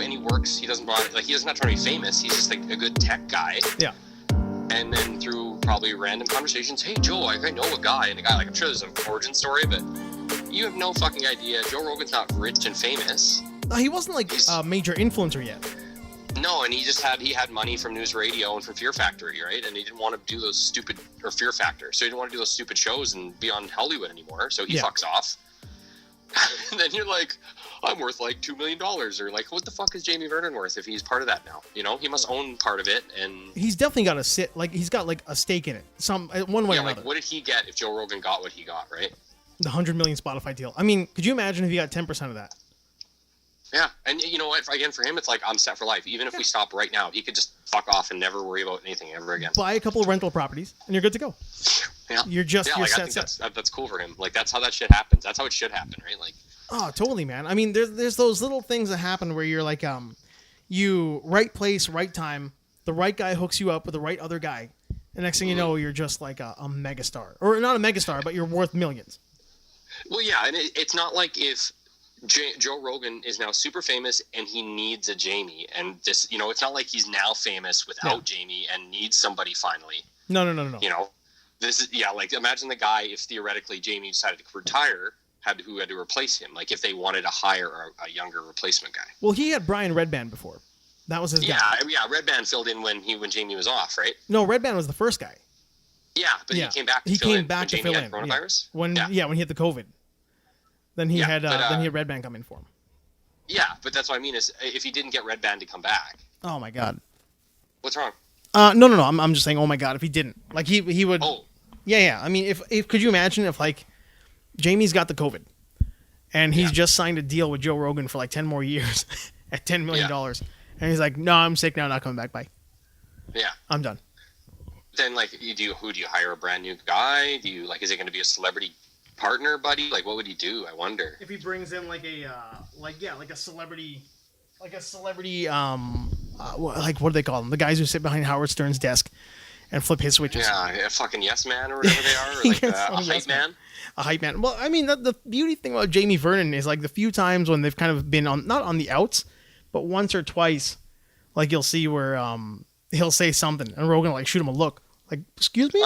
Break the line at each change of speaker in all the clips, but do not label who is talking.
and he works. He doesn't not trying to be famous. He's just like a good tech guy.
Yeah.
And then through probably random conversations, hey Joe, I know a guy, and a guy, like, I'm sure there's an origin story, but you have no fucking idea. Joe Rogan's not rich and famous.
He wasn't like a major influencer yet.
No, and he had money from News Radio and from Fear Factory, right? And he didn't want to do those stupid, or Fear Factor, so he didn't want to do those stupid shows and be on Hollywood anymore, so he fucks off. And then you're like, I'm worth like $2 million, or like, what the fuck is Jamie Vernon worth if he's part of that now? You know, he must own part of it, and
he's definitely got he's got like a stake in it, one way or another.
Like, what did he get if Joe Rogan got what he got, right?
The 100 million Spotify deal. I mean, could you imagine if he got 10% of that?
Yeah, and you know what? Again, for him, it's like, I'm set for life. Even if we stop right now, he could just fuck off and never worry about anything ever again.
Buy a couple of rental properties, and you're good to go.
Yeah,
you're
I
set.
think that's cool for him. Like, that's how that shit happens. That's how it should happen, right? Like,
oh, totally, man. I mean, there's those little things that happen where you're like, you right place, right time. The right guy hooks you up with the right other guy, and next thing you know, you're just like a megastar, or not a megastar, but you're worth millions.
Well, yeah, and it's not like if Joe Rogan is now super famous and he needs a Jamie, and this, you know, it's not like he's now famous without Jamie and needs somebody finally.
No.
You know, this is, like, imagine the guy, if theoretically Jamie decided to retire, who had to replace him, like if they wanted to hire a younger replacement guy.
Well, he had Brian Redband before. That was his guy.
Yeah, Redband filled in when Jamie was off, right?
No, Redband was the first guy.
Yeah, but he came back to fill in when Jamie had coronavirus.
When he had the COVID. Then he had Redband come in for him.
Yeah, but that's what I mean is if he didn't get Redband to come back.
Oh my God.
What's wrong?
No. I'm just saying. Oh my God, if he didn't, like he would.
Oh.
Yeah. I mean, if could you imagine if like Jamie's got the COVID, and he's just signed a deal with Joe Rogan for like 10 more years at $10 million, and he's like, no, I'm sick now, not coming back. Bye. Yeah. I'm done.
Then like, who do you hire, a brand new guy? Do you, like, is it going to be a celebrity partner buddy? Like, what would he do? I wonder.
If he brings in like a celebrity, like what do they call them? The guys who sit behind Howard Stern's desk and flip his switches.
Yeah, a fucking yes man or whatever they are, or like a hype man.
A hype man. Well, I mean, the beauty thing about Jamie Vernon is like the few times when they've kind of been not on the outs, but once or twice, like you'll see where he'll say something and Rogan will like shoot him a look, like, excuse me.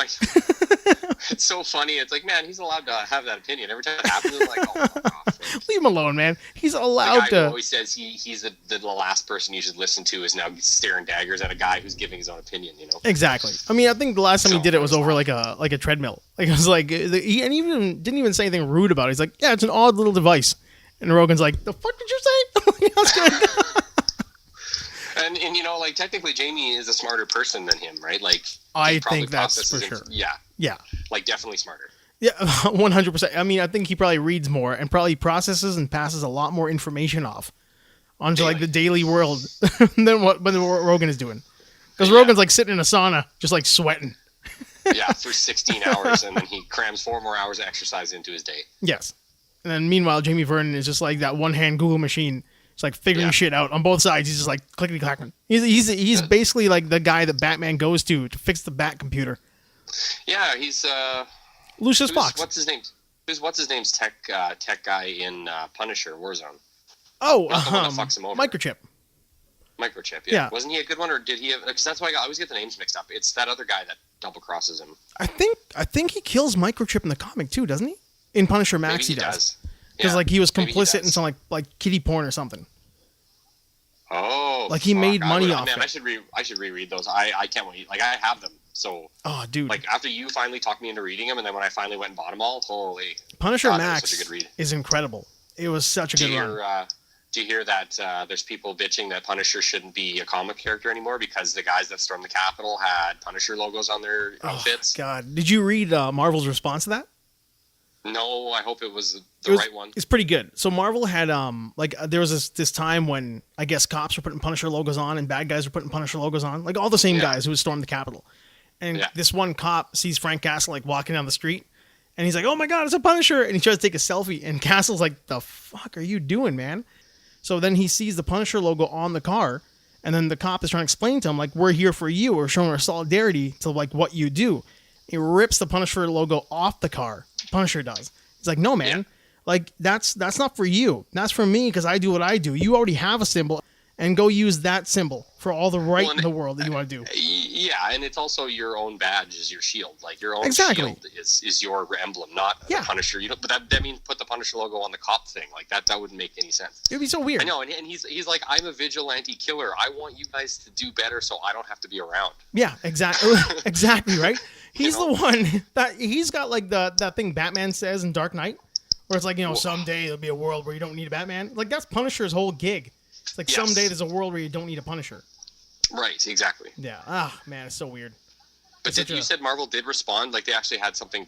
It's so funny. It's like, man, he's allowed to have that opinion. Every time it happens, it's like, oh, fuck off.
Leave him alone, man. He's allowed
the guy
to.
Who always says he's the last person you should listen to is now staring daggers at a guy who's giving his own opinion. You know.
Exactly. I mean, I think the last time he did it was over like a treadmill. Like it was like he even didn't even say anything rude about it. He's like, yeah, it's an odd little device. And Rogan's like, the fuck did you say? That's good.
And you know, like, technically Jamie is a smarter person than him, right? Like,
I think that's for sure. Yeah.
Like, definitely smarter.
Yeah, 100%. I mean, I think he probably reads more and probably processes and passes a lot more information off onto like the daily world than what Rogan is doing. Because Rogan's like sitting in a sauna, just like sweating.
Yeah, for 16 hours, and then he crams 4 more hours of exercise into his day.
Yes. And then meanwhile, Jamie Vernon is just like that one-hand Google machine. It's like figuring shit out on both sides. He's just like clickety clacking. He's basically like the guy that Batman goes to fix the Bat computer.
Yeah, he's
Lucius Fox.
What's his name? What's his name's tech guy in Punisher Warzone?
Oh,
not the one that fucks him over.
Microchip.
Yeah. Wasn't he a good one, or did he have? Because that's why I always get the names mixed up. It's that other guy that double crosses him.
I think he kills Microchip in the comic too, doesn't he? In Punisher Max, he does. Because like he was complicit in some like kiddie porn or something.
Oh,
like he made money off it.
I should reread those. I can't wait. Like, I have them. So,
oh, dude.
Like, after you finally talked me into reading them, and then when I finally went and bought them all, holy.
Punisher Max such a good read. Is incredible. It was such a good run.
Do you hear that there's people bitching that Punisher shouldn't be a comic character anymore because the guys that stormed the Capitol had Punisher logos on their outfits?
God. Did you read Marvel's response to that?
No, I hope it was the right one.
It's pretty good. So Marvel had there was this time when I guess cops were putting Punisher logos on and bad guys were putting Punisher logos on, like all the same guys who had stormed the Capitol. And this one cop sees Frank Castle like walking down the street, and he's like, "Oh my God, it's a Punisher!" And he tries to take a selfie, and Castle's like, "The fuck are you doing, man?" So then he sees the Punisher logo on the car, and then the cop is trying to explain to him like, "We're here for you. We're showing our solidarity to like what you do." He rips the Punisher logo off the car. Punisher does. He's like, "No, man. Like that's not for you. That's for me because I do what I do. You already have a symbol." and go use that symbol for all the right in the world that you want to do.
Yeah, and it's also your own badge is your shield. Like your own
Exactly.
shield is your emblem, not the Punisher. You know, but that means put the Punisher logo on the cop thing. Like that wouldn't make any sense.
It'd be so weird.
I know, and he's like, I'm a vigilante killer. I want you guys to do better so I don't have to be around.
Yeah, exactly. Exactly, right? He's the one that he's got like that thing Batman says in Dark Knight, where it's like, someday there'll be a world where you don't need a Batman. Like that's Punisher's whole gig. It's like someday there's a world where you don't need a Punisher.
Right, exactly.
Yeah. Ah, man, it's so weird.
But you said Marvel did respond? Like they actually had something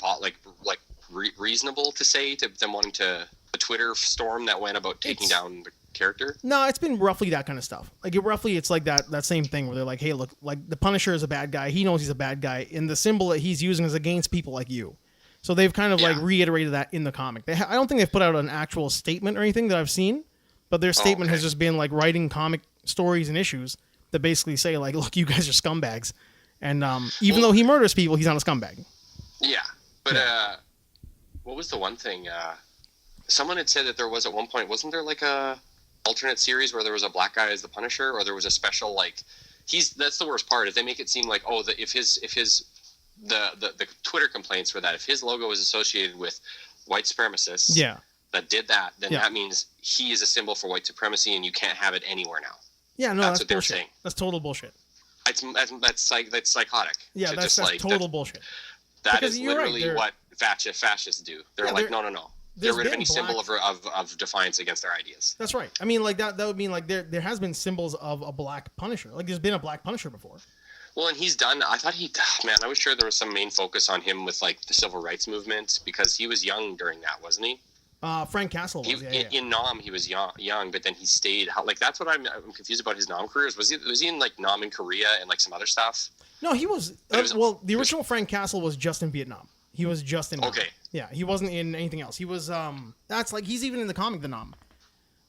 reasonable to say to them wanting to a Twitter storm that went about taking down the character?
No, it's been roughly that kind of stuff. Like it's like that same thing where they're like, hey, look, like the Punisher is a bad guy. He knows he's a bad guy, and the symbol that he's using is against people like you. So they've kind of like reiterated that in the comic. I don't think they've put out an actual statement or anything that I've seen, but their statement has just been like writing comic stories and issues that basically say like, look, you guys are scumbags, and even though he murders people, he's not a scumbag.
Yeah, but what was the one thing? Someone had said that there was at one point, wasn't there like a alternate series where there was a black guy as the Punisher, or there was a special like that's the worst part is they make it seem like the Twitter complaints were that if his logo is associated with white supremacists that did that, then that means he is a symbol for white supremacy and you can't have it anywhere now.
Yeah, no, that's
what they're
bullshit.
saying.
That's total bullshit.
That's psychotic.
Yeah, that's total bullshit.
That is literally what fascists do. They're like, no. Get rid of any symbol of defiance against their ideas.
That's right. I mean, like that would mean like there has been symbols of a black Punisher. Like there's been a black Punisher before.
Well, and he's done. I thought I was sure there was some main focus on him with like the civil rights movement because he was young during that, wasn't he?
Frank Castle was.
In Nam, he was young, but then he stayed. That's what I'm confused about his Nam careers. Was he in like Nam in Korea and like some other stuff?
No, he was. The original Frank Castle was just in Vietnam. He was just in Nam.
Okay.
Yeah, he wasn't in anything else. He was. That's like he's even in the comic The Nam.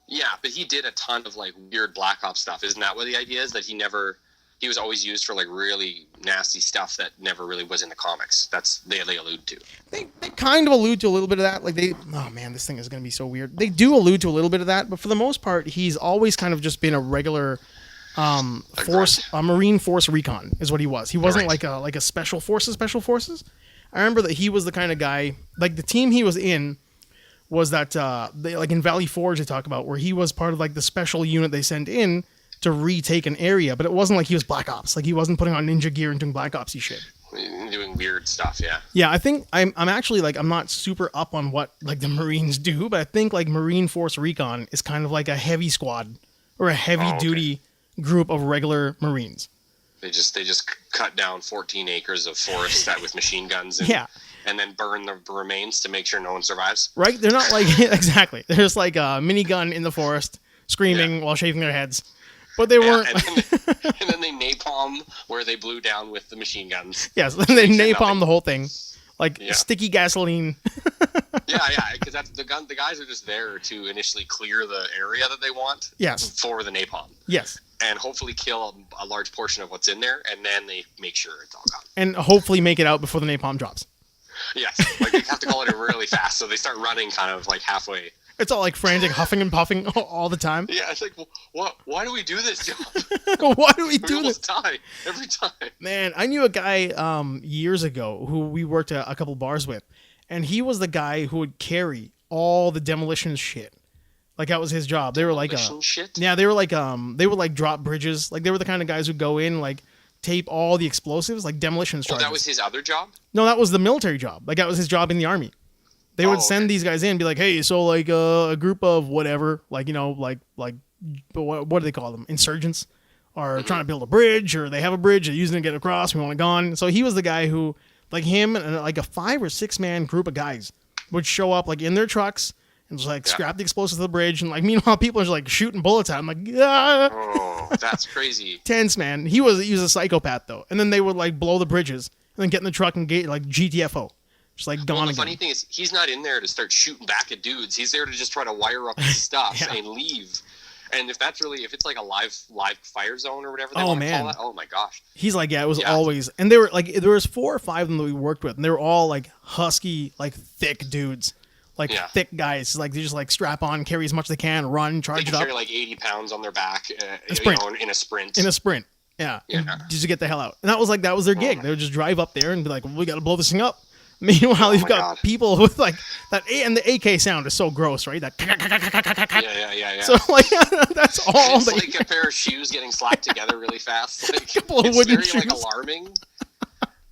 Yeah, but he did a ton of like weird Black Ops stuff. Isn't that what the idea is? That he was always used for like really nasty stuff that never really was in the comics. They allude to.
They kind of allude to a little bit of that. Like oh man, this thing is going to be so weird. They do allude to a little bit of that, but for the most part, he's always kind of just been a regular Marine Force recon is what he was. He wasn't like a special forces. I remember that he was the kind of guy, like the team he was in was that like in Valley Forge they talk about where he was part of like the special unit they sent in to retake an area, but it wasn't like he was Black Ops. Like he wasn't putting on ninja gear and doing Black Ops-y shit.
Doing weird stuff, yeah.
Yeah, I think I'm actually like I'm not super up on what like the Marines do, but I think like Marine Force Recon is kind of like a heavy squad or a heavy duty group of regular Marines.
They just cut down 14 acres of forest with machine guns and then burn the remains to make sure no one survives.
Right? They're not like exactly. There's like a minigun in the forest screaming while shaving their heads. But they weren't.
And then they napalm where they blew down with the machine guns.
Yes, they napalm the whole thing. Like sticky gasoline.
Yeah, because the guys are just there to initially clear the area that they want.
Yes.
For the napalm.
Yes.
And hopefully kill a large portion of what's in there, and then they make sure it's all gone.
And hopefully make it out before the napalm drops.
Yes, like they have to call it really fast, so they start running kind of like halfway.
It's all like frantic huffing and puffing all the time.
Yeah, it's like, why do we do this job?
Why do we do this?
Die every time.
Man, I knew a guy years ago who we worked a couple bars with, and he was the guy who would carry all the demolition shit. Like that was his job. They were like
shit?
Yeah, they were like they would like drop bridges. Like they were the kind of guys who go in like tape all the explosives, like demolition charges.
Oh, that was his other job?
No, that was the military job. Like that was his job in the army. They would send these guys in, be like, "Hey, so like a group of whatever, like like what do they call them? Insurgents are trying to build a bridge, or they have a bridge, they're using it to get across. We want it gone." So he was the guy who, like him and like a 5 or 6 man group of guys would show up like in their trucks and just like scrap the explosives of the bridge, and like meanwhile people are just like shooting bullets at him, like
Oh, that's crazy.
Tense, man. He was a psychopath though, and then they would like blow the bridges and then get in the truck and get like GTFO. Just like gone.
The funny thing is, he's not in there to start shooting back at dudes. He's there to just try to wire up his stuff and leave. And if it's like a live fire zone or whatever they want to call that, oh my gosh.
He's like, it was always, and they were like, there was 4 or 5 of them that we worked with, and they were all like husky, like thick dudes. like thick guys. Like they just like strap on, carry as much as they can, run, charge it up.
They carry like 80 pounds on their back in a sprint.
In a sprint. Yeah. Just to get the hell out. And that was their gig. They would just drive up there and be like, well, we got to blow this thing up. Meanwhile, you've got people with like that, and the AK sound is so gross, right? That
yeah.
So like that's all.
It's like a pair of shoes getting slapped together really fast. Like,
a couple of wooden shoes.
Like alarming.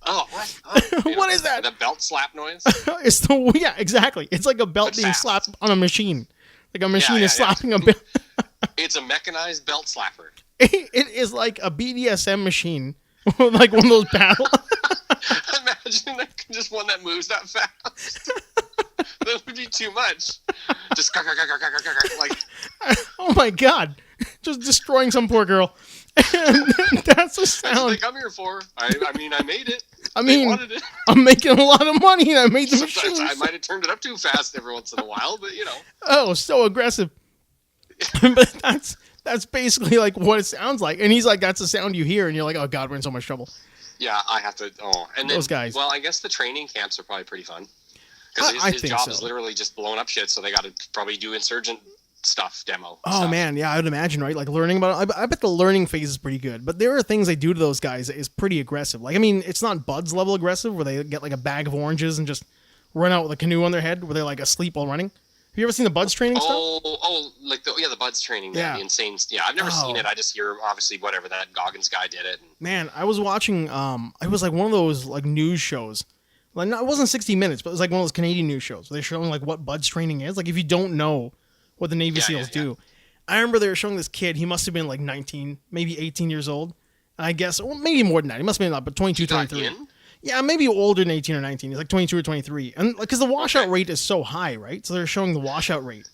Oh, what?
What is that?
The belt slap noise.
It's exactly. It's like a belt being slapped on a machine. Like a machine is slapping a belt.
It's a mechanized belt slapper.
It is like a BDSM machine, like one of those battle.
Imagine just one that moves that fast. That would be too much. Just like.
Oh my god! Just destroying some poor girl. And that's the sound.
That's what they come here for. I mean, I made it.
They wanted it. I'm making a lot of money, and I made the machine.
I might have turned it up too fast every once in a while, but
Oh, so aggressive. But that's basically like what it sounds like. And he's like, that's the sound you hear, and you're like, oh god, we're in so much trouble.
Yeah, I have to. And then,
those guys.
Well, I guess the training camps are probably pretty fun because his job is literally just blowing up shit. So they got to probably do insurgent stuff demo.
Man, yeah, I would imagine, right? Like learning about it. I bet the learning phase is pretty good, but there are things they do to those guys that is pretty aggressive. Like, I mean, it's not Bud's level aggressive where they get like a bag of oranges and just run out with a canoe on their head where they're like asleep while running. Have you ever seen the Bud's training stuff?
Like the Bud's training. Yeah, the insane. Yeah, I've never seen it. I just hear obviously whatever that Goggins guy did it.
Man, I was watching. It was like one of those like news shows. Like, it wasn't 60 Minutes, but it was like one of those Canadian news shows. Where they're showing like what Bud's training is. Like if you don't know what the Navy SEALs do, I remember they were showing this kid. He must have been like 19, maybe 18 years old. And I guess, well, maybe more than that. He must have been but 22, 23. Yeah, maybe older than 18 or 19. He's like 22 or 23. And because the washout rate is so high, right? So they're showing the washout rate.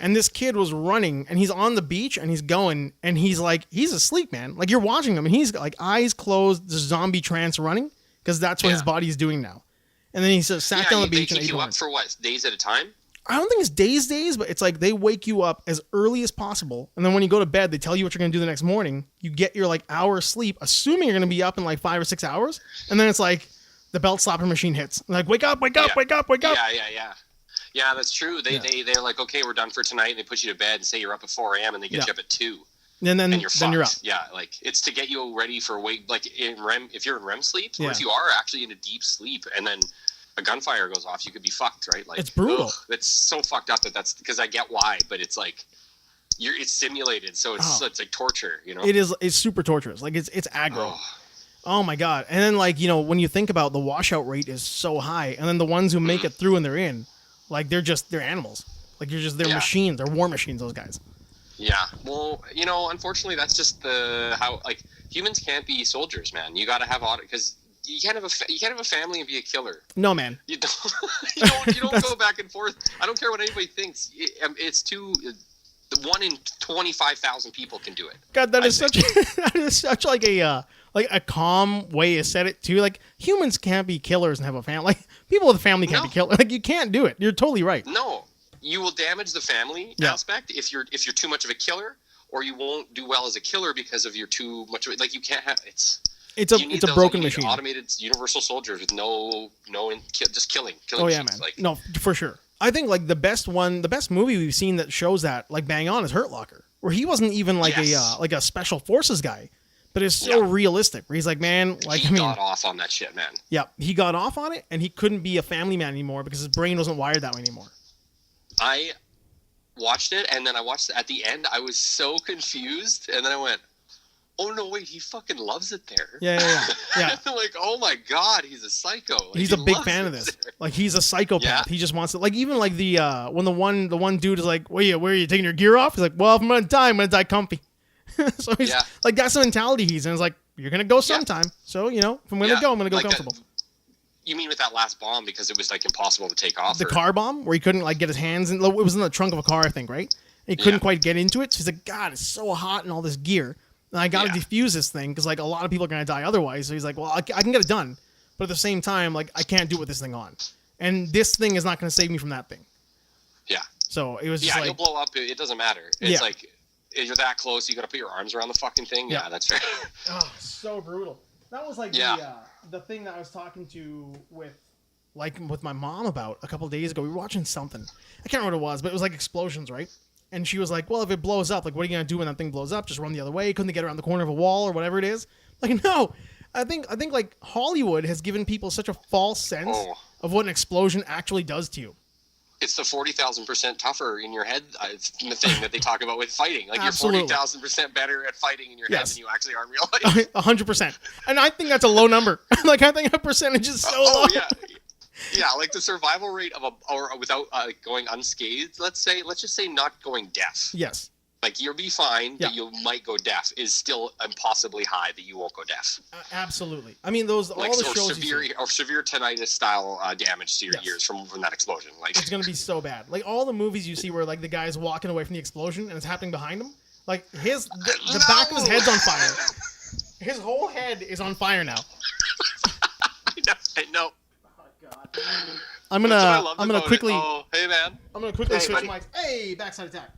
And this kid was running, and he's on the beach, and he's going, and he's asleep, man. Like, you're watching him, and he's like eyes closed, the zombie trance running, because that's what his body's doing now. And then he sat down on the beach and ate lunch. They keep you
up for what, days at a time?
I don't think it's days, but it's like they wake you up as early as possible, and then when you go to bed, they tell you what you're going to do the next morning. You get your like hour sleep, assuming you're going to be up in like 5 or 6 hours, and then it's like the belt slapper machine hits. Like, wake up.
Yeah, that's true. They're like, okay, we're done for tonight, and they put you to bed and say you're up at 4 a.m. and they get you up at 2.
And then you're up.
Yeah, like it's to get you ready for like in REM. If you're in REM sleep, or if you are actually in a deep sleep, and then a gunfire goes off, you could be fucked, right? Like
it's brutal.
It's so fucked up that's because I get why, but it's like it's simulated, so it's like torture,
It's super torturous. Like it's aggro. Oh my god. And then like, when you think about the washout rate is so high, and then the ones who make it through and they're in, like they're animals. Like they're machines. They're war machines, those guys.
Yeah. Well, unfortunately that's just how like humans can't be soldiers, man. You got to have because you can't have a family and be a killer.
No, man.
You don't. You don't go back and forth. I don't care what anybody thinks. It's too. 1 in 25,000 people can do it.
God, that is such like a calm way to set it too. Like humans can't be killers and have a family. Like people with a family can't be killers. Like you can't do it. You're totally right.
No, you will damage the family aspect if you're too much of a killer, or you won't do well as a killer because of you're too much of it. Like you can't have It's a broken machine. Automated universal soldiers with just killing.
Oh yeah, man. Like, no, for sure. I think like the best movie we've seen that shows that like bang on is Hurt Locker, where he wasn't even like a special forces guy, but it's so realistic. Where he's like, man, like
he got off on that shit, man.
Yeah, he got off on it, and he couldn't be a family man anymore because his brain wasn't wired that way anymore.
I watched it, and then I watched it at the end. I was so confused, and then I went, oh no, wait, he fucking loves it there.
Yeah.
Like, oh my god, he's a psycho. Like,
he's a big fan of this. There. Like he's a psychopath. Yeah. He just wants to, like, even like the when the one dude is like, where are you taking your gear off? He's like, well, if I'm gonna die, I'm gonna die comfy. So he's like, that's the mentality he's in. It's like, you're gonna go sometime. So if I'm gonna go, I'm gonna go like comfortable.
You mean with that last bomb because it was like impossible to take off?
The car bomb where he couldn't like get his hands in. It was in the trunk of a car, I think, right? He couldn't quite get into it. So he's like, God, it's so hot and all this gear. And I got to defuse this thing because, like, a lot of people are going to die otherwise. So he's like, well, I can get it done. But at the same time, like, I can't do it with this thing on. And this thing is not going to save me from that thing.
Yeah.
So it was just like...
you'll blow up. It doesn't matter. It's like, if you're that close, you got to put your arms around the fucking thing. Yeah, that's fair.
Oh, so brutal. That was like the thing that I was talking to with like with my mom about a couple of days ago. We were watching something. I can't remember what it was, but it was like explosions, right? And she was like, well, if it blows up, like, what are you going to do when that thing blows up? Just run the other way? Couldn't they get around the corner of a wall or whatever it is? Like, no. I think like Hollywood has given people such a false sense of what an explosion actually does to you.
It's the 40,000% tougher in your head thing that they talk about with fighting. Like,
Absolutely.
You're 40,000% better at fighting in your head than you actually are in real life.
100%. And I think that's a low number. Like, I think a percentage is so low.
Yeah. Yeah, like the survival rate of or without going unscathed, let's just say not going deaf.
Yes.
Like, you'll be fine, but you might go deaf is still impossibly high that you won't go deaf.
Absolutely. I mean, all the shows
severe tinnitus style damage to your ears from that explosion. Like,
it's gonna be so bad. Like, all the movies you see where like the guy's walking away from the explosion and it's happening behind him, like the back of his head's on fire. His whole head is on fire now.
I know.
Oh God. I'm gonna quickly.
Oh, hey man.
I'm gonna quickly switch mics. Hey, backside attack.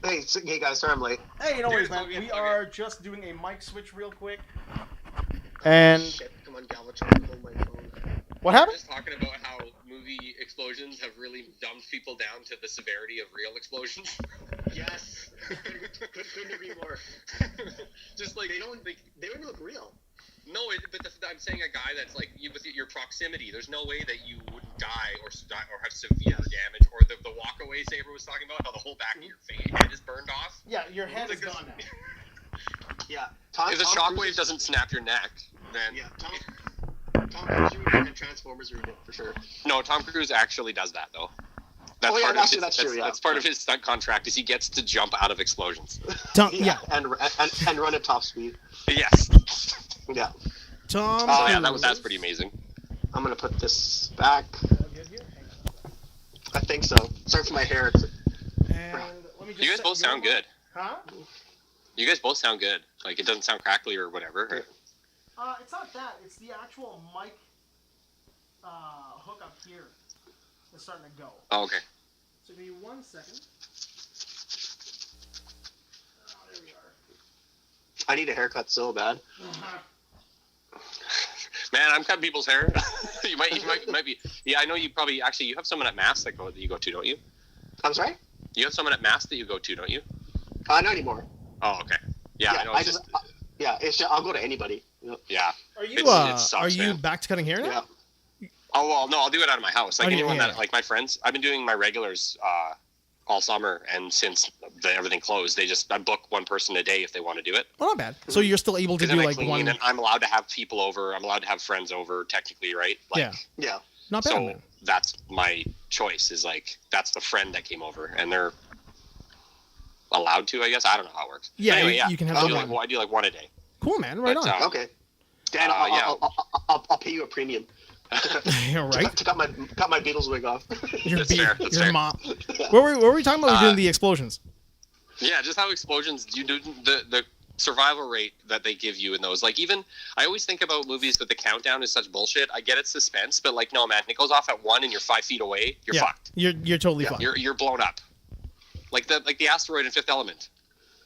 Hey guys, sorry I'm late.
Hey, no worries, man. We are just doing a mic switch real quick. And
shit, come on, Galvatron, hold my phone.
What happened?
Just talking about how movie explosions have really dumbed people down to the severity of real explosions.
Yes, couldn't agree more.
Just like
they don't look real.
No, I'm saying a guy that's like with your proximity. There's no way that you wouldn't die or have severe damage, or the walkaway Saber was talking about, how the whole back of your head is burned off.
Yeah, your head is gone now.
Yeah,
if the shockwave doesn't snap your neck, then
Tom Cruise and Transformers are in it for sure.
No, Tom Cruise actually does that though. That's true. That's part of his stunt contract is he gets to jump out of explosions.
And run at top speed.
Yes.
Yeah.
Tom.
That's pretty amazing.
I'm gonna put this back. I think so. Sorry for my hair.
And let me just
you guys both sound good.
Huh?
You guys both sound good. Like, it doesn't sound crackly or whatever.
It's not that. It's the actual mic hook up here that's starting to go.
Oh, okay.
So give me 1 second. Oh, there we are.
I need a haircut so bad.
Man, I'm cutting people's hair. you might be. Yeah, I know you probably you have someone at Mass that you go to, don't you?
I'm sorry?
You have someone at Mass that you go to, don't you?
Not anymore.
Oh, okay. Yeah, I know.
It's just I'll go to anybody.
Yeah.
Are you back to cutting hair now?
Yeah. Oh well, no, I'll do it out of my house. Like anyone that like my friends, I've been doing my regulars all summer, and since everything closed, I book one person a day if they want to do it.
Well, not bad. So you're still able to do like one.
And I'm allowed to have people over. I'm allowed to have friends over, technically, right? Like,
yeah.
Not bad.
So
man.
That's my choice. Is like that's the friend that came over, and they're allowed to. I guess I don't know how it works.
Yeah, anyway, you can have.
I do like one a day.
Cool, man. Right on.
Okay. Dan, I'll pay you a premium.
Yeah, right.
To cut my Beatles wig off.
Your mom. What were we talking about? We're doing the explosions.
Yeah, just how explosions. You do the survival rate that they give you in those. Like, even I always think about movies that the countdown is such bullshit. I get it's suspense, but like, no, man, it goes off at 1 and you're 5 feet away. You're fucked.
You're totally fucked.
You're blown up. Like the asteroid in Fifth Element.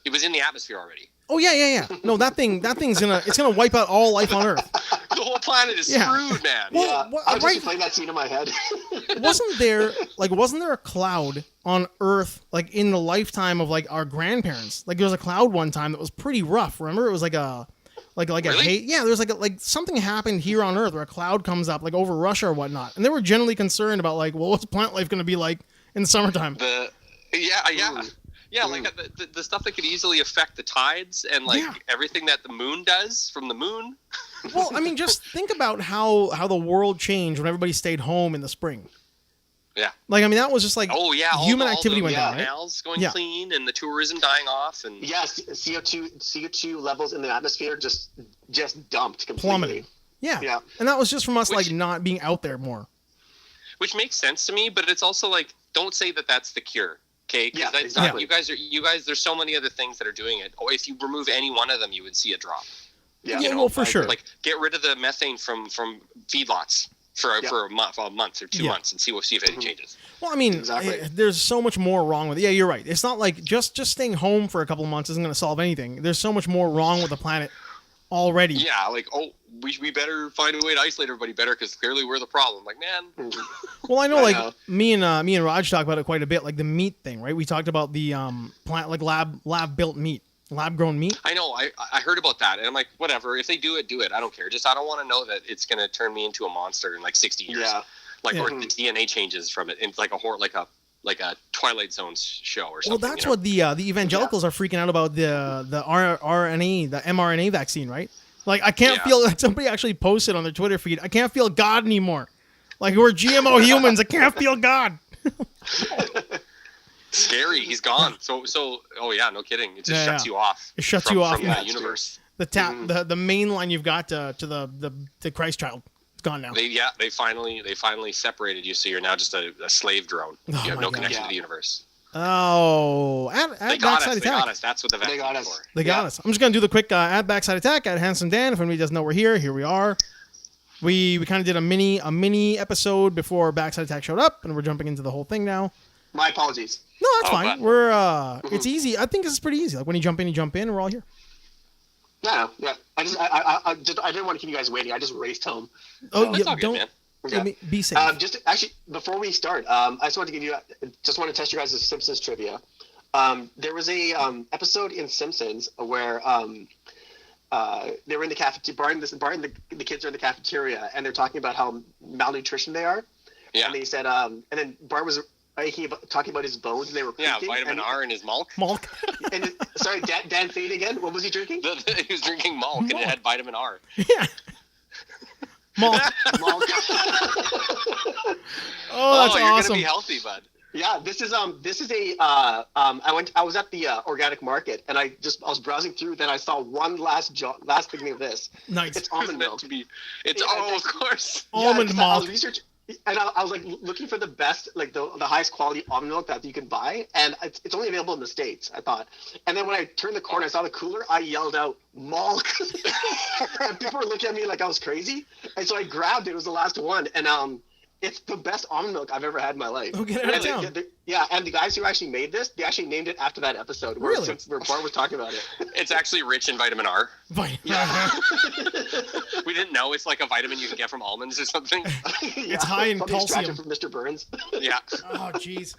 It was in the atmosphere already.
Oh yeah. No, that thing's gonna wipe out all life on Earth.
The whole planet is screwed, man.
Well, I was just playing that scene in my head.
Wasn't there a cloud on Earth like in the lifetime of like our grandparents? Like there was a cloud one time that was pretty rough. Remember, it was like a
really?
there was like something happened here on Earth where a cloud comes up like over Russia or whatnot, and they were generally concerned about like, well, what's plant life going to be like in the summertime?
Yeah, like the stuff that could easily affect the tides and like everything that the moon does from the moon.
Well, I mean, just think about how the world changed when everybody stayed home in the spring.
Yeah.
Like, I mean, that was just like human activity went down, right?
Canals going clean and the tourism dying off. And
CO2 levels in the atmosphere just dumped completely.
Plummeted. Yeah. And that was just from us like not being out there more.
Which makes sense to me, but it's also like, don't say that that's the cure. Okay, because
exactly.
you guys. There's so many other things that are doing it. Oh, if you remove any one of them, you would see a drop.
Yeah, well, for sure.
Like, get rid of the methane from feedlots for a month or 2 months, and see if anything changes.
Well, I mean, there's so much more wrong with it. Yeah, you're right. It's not like just staying home for a couple of months isn't going to solve anything. There's so much more wrong with the planet already.
Yeah, like, oh, we better find a way to isolate everybody better because clearly we're the problem. Like, man.
Well, I know, me and Raj talk about it quite a bit, like the meat thing, right? We talked about the plant, like lab built meat, lab grown meat.
I know. I heard about that, and I'm like, whatever. If they do it, do it. I don't care. Just I don't want to know that it's gonna turn me into a monster in like 60 years. Yeah. Like, or the DNA changes from it. It's like a Twilight Zone show or something.
Well, that's what the evangelicals are freaking out about, the RNA, the mRNA vaccine, right? Like, I can't feel, somebody actually posted on their Twitter feed, I can't feel God anymore. Like, we're GMO humans, I can't feel God.
Scary, he's gone. So, oh yeah, no kidding. It just shuts you off.
It shuts you off
from the universe.
The main line you've got to the Christ child. Gone now.
They finally separated you, so you're now just a slave drone. You have no connection to the universe.
Oh,
they got us. That's what the vaccine got us. For.
They got us. I'm just gonna do the quick at backside attack at Hansum Dan. If anybody doesn't know, we're here. Here we are. We kind of did a mini episode before backside attack showed up, and we're jumping into the whole thing now.
My apologies.
No, that's fine. But we're it's easy. I think this is pretty easy. Like when you jump in, and we're all here.
Yeah. I didn't want to keep you guys waiting. I just raced home.
Oh, yeah, don't. Man. Okay. Be safe.
Just actually, before we start, I just want to give you, just want to test your guys' Simpsons trivia. There was a episode in Simpsons where they were in the cafeteria. The kids are in the cafeteria, and they're talking about how malnutrition they are.
Yeah.
And they said, and then Bart was talking about his bones, and they were
creaking. Yeah, vitamin R in his milk.
And sorry, Dan, say it again. What was he drinking?
He was drinking milk, and it had vitamin R.
Yeah. Milk.
Oh,
that's
you're
awesome.
Gonna be healthy, bud.
Yeah, this is a I was at the organic market, and I was browsing through. Then I saw one last thing of this.
Nice.
It's almond milk.
Of course.
Almond milk.
And I was like looking for the best, like the highest quality almond milk that you can buy, and it's only available in the States, I thought. And then when I turned the corner, I saw the cooler, I yelled out, "Malk!" And people were looking at me like I was crazy. And so I grabbed it. It was the last one, and it's the best almond milk I've ever had in my life.
Oh, get it out of town.
Yeah, and the guys who actually made this, they actually named it after that episode where Bart was talking about it.
It's actually rich in vitamin R.
Yeah.
We didn't know it's like a vitamin you can get from almonds or something.
It's high in calcium.
From Mr. Burns.
Yeah.
Oh, jeez.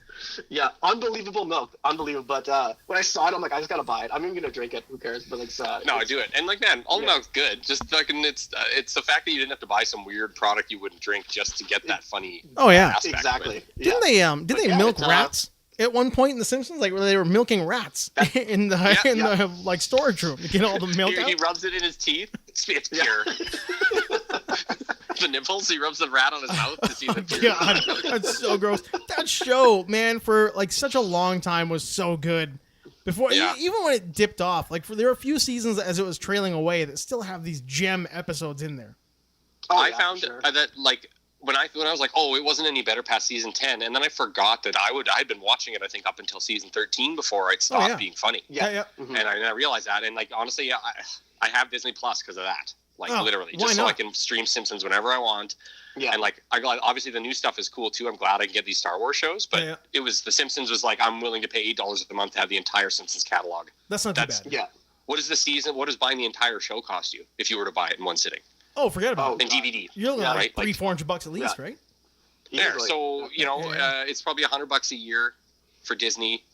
Yeah, unbelievable milk. Unbelievable. But when I saw it, I'm like, I just got to buy it. I'm even going to drink it. Who cares? But
no, I do it. And like, man, almond milk's good. Just fucking, it's the fact that you didn't have to buy some weird product you wouldn't drink just to get that funny aspect.
Exactly.
Didn't they milk rats at one point in The Simpsons? Like, where they were milking rats in the like storage room to get all the milk out?
He rubs it in his teeth. It's pure. The nipples, he rubs the rat on his mouth to see the pure.
God, that's so gross. That show, man, for like such a long time was so good. Before, even when it dipped off, like there were a few seasons as it was trailing away that still have these gem episodes in there.
I found that like when I was like, oh, it wasn't any better past season 10, and then I forgot that I'd been watching it, I think, up until season 13 before it stopped being funny.
Yeah.
Mm-hmm. And I realized that, and like honestly, I have Disney Plus because of that. Like literally, just so I can stream Simpsons whenever I want. Yeah. And like, obviously the new stuff is cool too. I'm glad I can get these Star Wars shows, but it was The Simpsons was like, I'm willing to pay $8 a month to have the entire Simpsons catalog.
That's not too bad.
Yeah.
What does buying the entire show cost you if you were to buy it in one sitting?
Oh, forget about it.
And DVD.
You're looking at like $300-$400 at least, right?
Yeah. So it's probably $100 a year for Disney.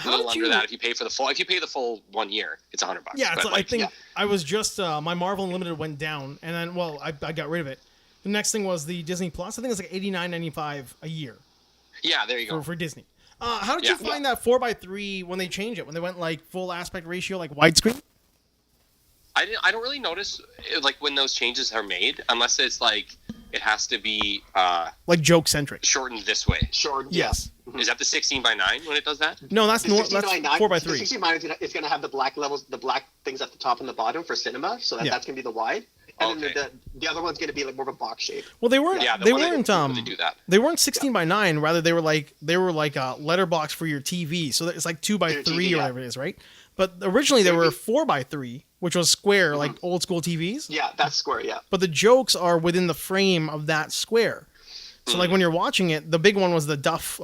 A little under that if you pay for the full. If you pay the full 1 year, it's $100.
Yeah, I think I was just my Marvel Unlimited went down, and then I got rid of it. The next thing was the Disney Plus. I think it's like $89.95 a year.
Yeah, there you go
for Disney. How did you find that 4:3 when they changed it? When they went like full aspect ratio, like widescreen?
I don't really notice like when those changes are made, unless it's like it has to be
like joke centric,
shortened this way.
Yes.
Is that the 16:9 when it does that?
No, that's 4:3.
The 16:9 is going to have the black levels, the black things at the top and the bottom for cinema, so that's going to be the wide. And then the other one's going to be like more of a box shape.
Well, they weren't. They weren't.
Do that.
They weren't 16:9. Rather, they were like a letterbox for your TV. So it's like 2:3 or whatever it is, right? But originally they were 4:3, which was square, like old school TVs.
Yeah, that's square. Yeah.
But the jokes are within the frame of that square. So like when you're watching it, the big one was the Duff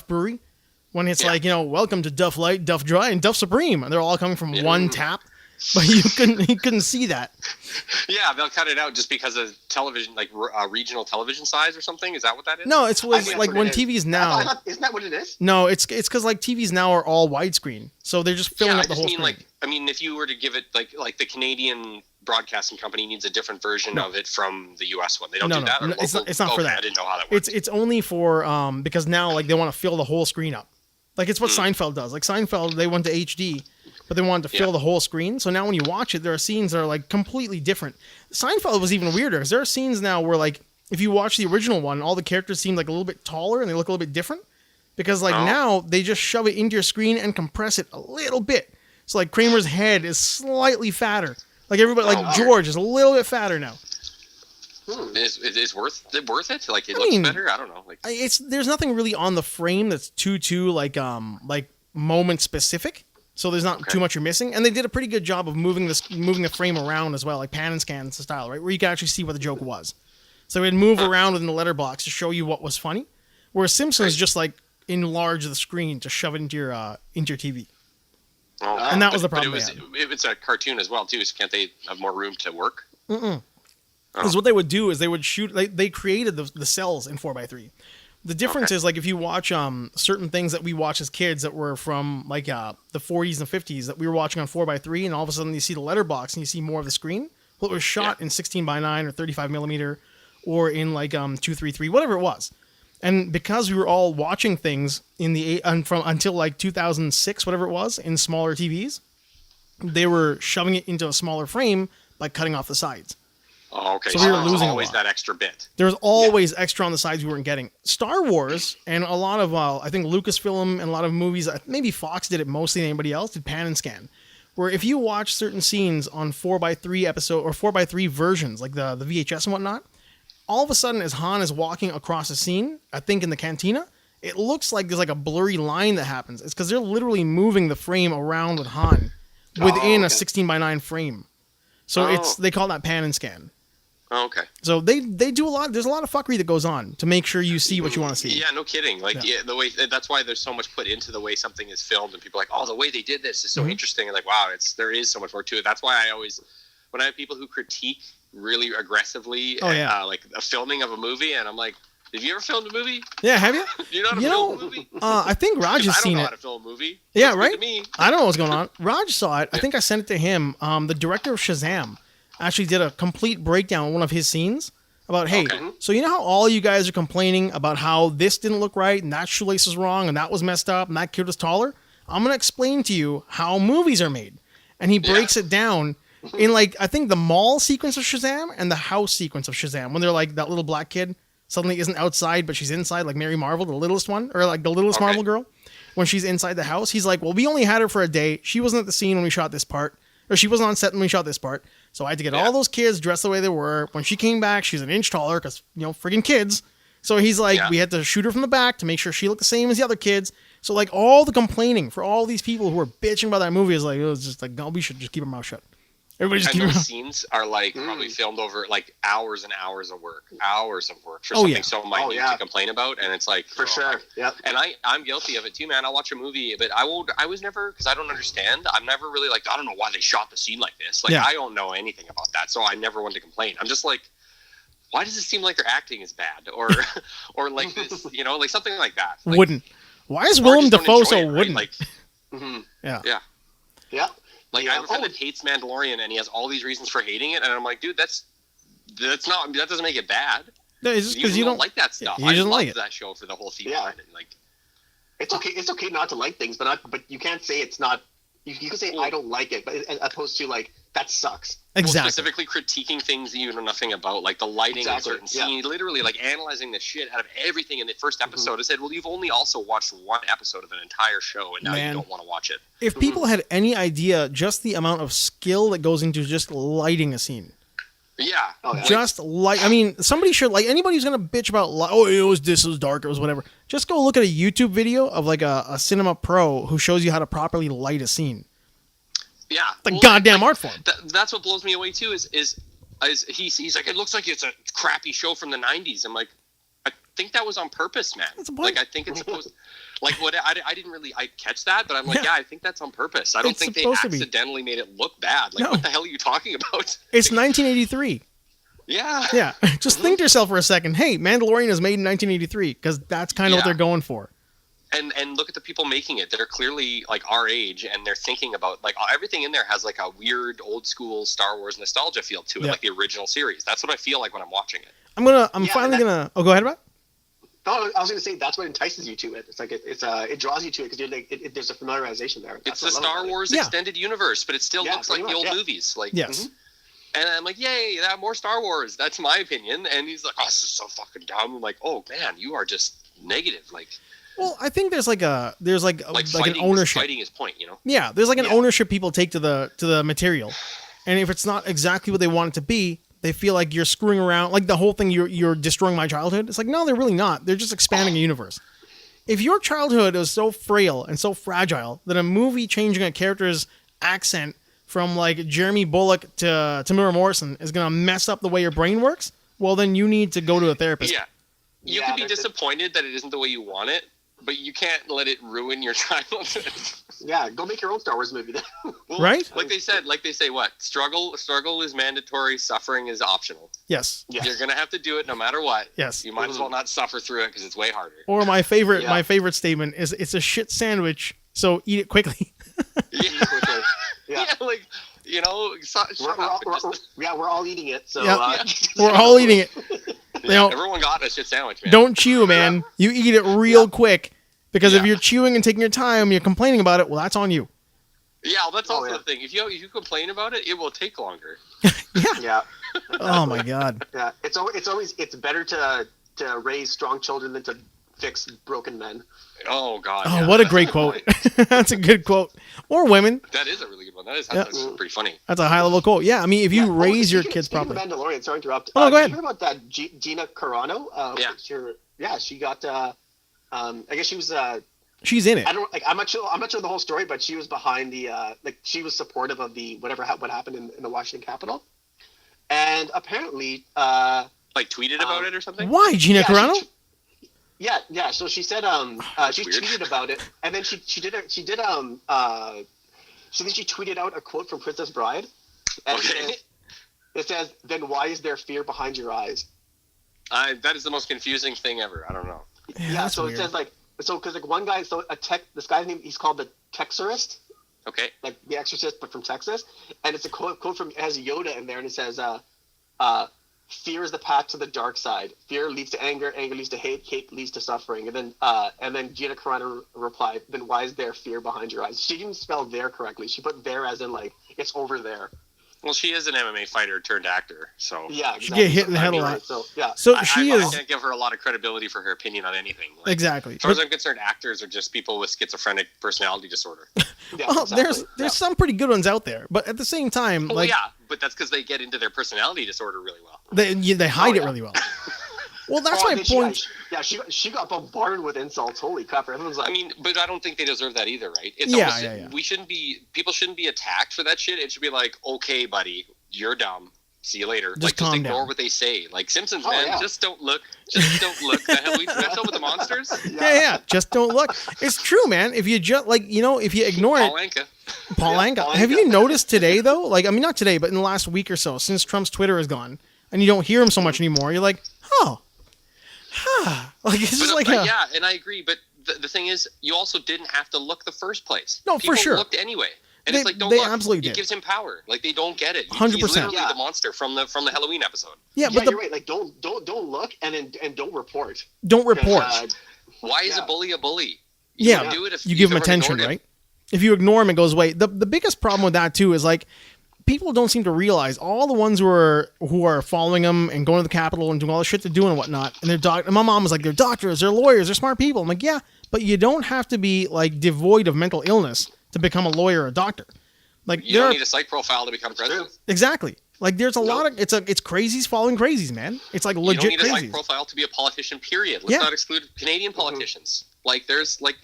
Brewery. When it's like, welcome to Duff Light, Duff Dry, and Duff Supreme. And they're all coming from one tap. but you couldn't see that.
Yeah, they'll cut it out just because of television, like regional television size or something. Is that what that is?
No, it's like when TVs now.
Isn't that what it is?
No, it's because like TVs now are all widescreen, so they're just filling up the whole screen.
If you were to give it like the Canadian broadcasting company needs a different version of it from the US one. They don't do that.
No, it's not for that.
I didn't know how that works.
It's only for because now like they want to fill the whole screen up. Like it's what Seinfeld does. Like Seinfeld, they went to HD, but they wanted to fill the whole screen. So now when you watch it, there are scenes that are like completely different. Seinfeld was even weirder because there are scenes now where like if you watch the original one, all the characters seem like a little bit taller and they look a little bit different because like now they just shove it into your screen and compress it a little bit. So like Kramer's head is slightly fatter. Like everybody, like George is a little bit fatter now.
Is worth it? Like it looks better. I don't know. Like
there's nothing really on the frame that's too like moment specific. So there's not too much you're missing, and they did a pretty good job of moving the frame around as well, like pan and scan style, right, where you can actually see what the joke was. So it'd move around within the letterbox to show you what was funny, whereas Simpsons just like enlarge the screen to shove it into your TV. And that was the problem.
But it's a cartoon as well too, so can't they have more room to work?
Because what they would do is they would shoot. They created the cells in 4:3. The difference is like if you watch certain things that we watched as kids that were from like the 40s and 50s that we were watching on 4:3, and all of a sudden you see the letterbox and you see more of the screen. Well, it was shot in 16:9 or 35 millimeter, or in like 233, whatever it was. And because we were all watching things in the until like 2006, whatever it was, in smaller TVs, they were shoving it into a smaller frame by cutting off the sides.
Oh, okay.
So we were losing
always that extra bit.
There was always extra on the sides we weren't getting. Star Wars and a lot of, I think Lucasfilm and a lot of movies, maybe Fox did it mostly than anybody else, did pan and scan. Where if you watch certain scenes on 4:3 episode or 4:3 versions, like the VHS and whatnot, all of a sudden as Han is walking across a scene, I think in the cantina, it looks like there's like a blurry line that happens. It's because they're literally moving the frame around with Han within a 16:9 frame. So they call that pan and scan.
Oh, okay.
So they do a lot. There's a lot of fuckery that goes on to make sure you see what you want to see.
Yeah, no kidding. Like the way that's why there's so much put into the way something is filmed, and people are like, oh, the way they did this is so interesting. And like, wow, there is so much more to it. That's why I always, when I have people who critique really aggressively, like a filming of a movie, and I'm like, have you ever filmed a movie?
Yeah, have you?
Do you know how to film a movie?
I think Raj has seen it.
I don't know how to film a movie.
Yeah, right? I don't know what's going on. Raj saw it. I think I sent it to him. The director of Shazam actually did a complete breakdown of one of his scenes about, hey, so you know how all you guys are complaining about how this didn't look right, and that shoelace is wrong, and that was messed up, and that kid was taller? I'm going to explain to you how movies are made. And he breaks it down in, like, I think the mall sequence of Shazam and the house sequence of Shazam, when they're like, that little black kid suddenly isn't outside, but she's inside, like Mary Marvel, the littlest one, or like the littlest Marvel girl, when she's inside the house. He's like, well, we only had her for a day. She wasn't at the scene when we shot this part, or she wasn't on set when we shot this part. So I had to get all those kids dressed the way they were. When she came back, she's an inch taller because, friggin' kids. So he's like, we had to shoot her from the back to make sure she looked the same as the other kids. So like all the complaining for all these people who were bitching about that movie is like, it was just like, no, we should just keep our mouth shut. Everybody just keep
those scenes are like probably filmed over like hours and hours of work for something so minute to complain about, and it's like
for sure, yeah.
And I'm guilty of it too, man. I'll watch a movie, but I was never, because I don't understand. I'm never really like, I don't know why they shot the scene like this. Like I don't know anything about that, so I never wanted to complain. I'm just like, why does it seem like their acting is bad, or like this, like something like that. Like,
wooden. Why is Willem Dafoe so wooden?
Right? Like,
yeah.
Like I have a friend that hates Mandalorian, and he has all these reasons for hating it, and I'm like, dude, that doesn't make it bad. No, it's just because you don't like that stuff.
Yeah, you
love that show for the whole season.
Yeah.
And like,
it's okay not to like things, but you can't say it's not. You can say I don't like it, but as opposed to like that sucks.
Exactly.
Well, specifically critiquing things that you know nothing about, like the lighting in certain scenes, literally like analyzing the shit out of everything in the first episode. I said, well, you've only also watched one episode of an entire show, and now you don't want to watch it.
If people had any idea just the amount of skill that goes into just lighting a scene.
Yeah.
Just somebody should, like, anybody who's going to bitch about, it was dark, it was whatever. Just go look at a YouTube video of like a cinema pro who shows you how to properly light a scene.
Yeah.
The goddamn art form.
That's what blows me away too is he's like, it looks like it's a crappy show from the 90s. I'm like, think that was on purpose, man. Like, I think it's supposed. Like, what I didn't really catch that, but I'm like, yeah, I think that's on purpose. I don't think they accidentally made it look bad. Like, what the hell are you talking about?
It's 1983.
Yeah.
Yeah. Just think to yourself for a second. Hey, Mandalorian is made in 1983 because that's kind of what they're going for.
And look at the people making it. They're clearly like our age, and they're thinking about like everything in there has like a weird old school Star Wars nostalgia feel to it, like the original series. That's what I feel like when I'm watching it. I'm finally gonna. Oh, go ahead, Matt.
No, I was gonna say that's what entices you to it. It's like it draws you to it because you're like there's a familiarization there.
It's the Star Wars extended universe, but it still looks like the old movies. Like
yes.
And I'm like, yay, that more Star Wars. That's my opinion. And he's like, oh, this is so fucking dumb. I'm like, oh man, you are just negative. Like,
well, I think there's like an ownership.
Fighting his point, you know?
Yeah, there's like an ownership people take to the material, and if it's not exactly what they want it to be, they feel like you're screwing around. Like the whole thing, you're destroying my childhood. It's like, no, they're really not. They're just expanding a universe. If your childhood is so frail and so fragile that a movie changing a character's accent from like Jeremy Bulloch to Tamara Morrison is going to mess up the way your brain works, well, then you need to go to a therapist.
Yeah. You can be disappointed that it isn't the way you want it, but you can't let it ruin your childhood.
Yeah, go make your own Star Wars movie then.
Well, right?
Like they say what? Struggle is mandatory, suffering is optional.
Yes.
You're going to have to do it no matter what.
Yes.
You might as well not suffer through it because it's way harder.
Or my favorite statement is, it's a shit sandwich, so eat it quickly.
Yeah, like, you know,
we're all eating it. So
we're all eating it.
Everyone got a shit sandwich, man.
Don't chew, man. You eat it real quick, because if you're chewing and taking your time, you're complaining about it. Well, that's on you.
Yeah, well, that's also the thing. If you complain about it, it will take longer.
Yeah.
Oh my God.
Yeah, it's better to raise strong children than to fix broken men.
Oh God!
Oh, what a great quote! That's a good quote. Or women.
That is a really good one. That's pretty funny.
That's a high level quote. Yeah, I mean, if you raise your kids properly.
The Mandalorian. Sorry to interrupt.
Oh, go ahead.
Did you hear about that Gina Carano? She got. I guess she was.
She's in it.
I'm not sure the whole story, but she was behind the. She was supportive of the what happened in the Washington Capitol, and apparently.
Tweeted about it or something.
Why, Gina Carano?
Yeah. So she said, she tweeted about it, and then she tweeted out a quote from Princess Bride, and it says, "Then why is there fear behind your eyes?"
That is the most confusing thing ever. I don't know.
Yeah. So weird. It says because one guy, this guy's name, he's called the Texorist.
Okay.
Like the Exorcist, but from Texas, and it's a quote from, it has Yoda in there, and it says, fear is the path to the dark side. Fear leads to anger. Anger leads to hate. Hate leads to suffering. And then Gina Carano replied, "Then why is there fear behind your eyes?" She didn't spell there correctly. She put there as in like it's over there.
Well, she is an MMA fighter turned actor, so
yeah,
exactly. She get hit in the head a lot.
Right, so yeah,
so
I can't give her a lot of credibility for her opinion on anything. Like,
exactly.
As far as I'm concerned, actors are just people with schizophrenic personality disorder.
There's some pretty good ones out there, but at the same time,
but that's because they get into their personality disorder really well.
They hide it really well. Well, that's my point.
She got bombarded with insults. Holy crap! Everyone's like,
I mean, but I don't think they deserve that either, right? It's people shouldn't be attacked for that shit. It should be like, okay, buddy, you're dumb. See you later. Just ignore what they say. Like Simpsons, just don't look. Just don't look. The hell we messed up with the monsters.
Yeah. Just don't look. It's true, man. If you just if you ignore Paul Anka. Have you noticed today though? Like, I mean, not today, but in the last week or so, since Trump's Twitter is gone, and you don't hear him so much anymore, you're like, like it's just
yeah, and I agree. But the thing is, you also didn't have to look the first place.
No,
People
for sure.
Looked anyway. And it's like, don't
they
look.
absolutely did.
It gives him power. Like they don't get it.
100%.
He's literally the monster from the Halloween episode.
Yeah, but
you're right. Like don't look and don't report.
Don't report.
Why is a bully a bully?
You
do it if
you give him attention, right? If you ignore him, it goes away. The biggest problem with that too is like people don't seem to realize all the ones who are following him and going to the Capitol and doing all the shit they're doing and whatnot. And and my mom was like, they're doctors, they're lawyers, they're smart people. I'm like, yeah, but you don't have to be like devoid of mental illness to become a lawyer or a doctor. Like
you don't need a psych profile to become president.
Exactly. Like there's a lot of it's crazies following crazies, man. It's like legit crazies. You don't need a psych profile
to be a politician. Period. Let's not exclude Canadian politicians. Like there's like.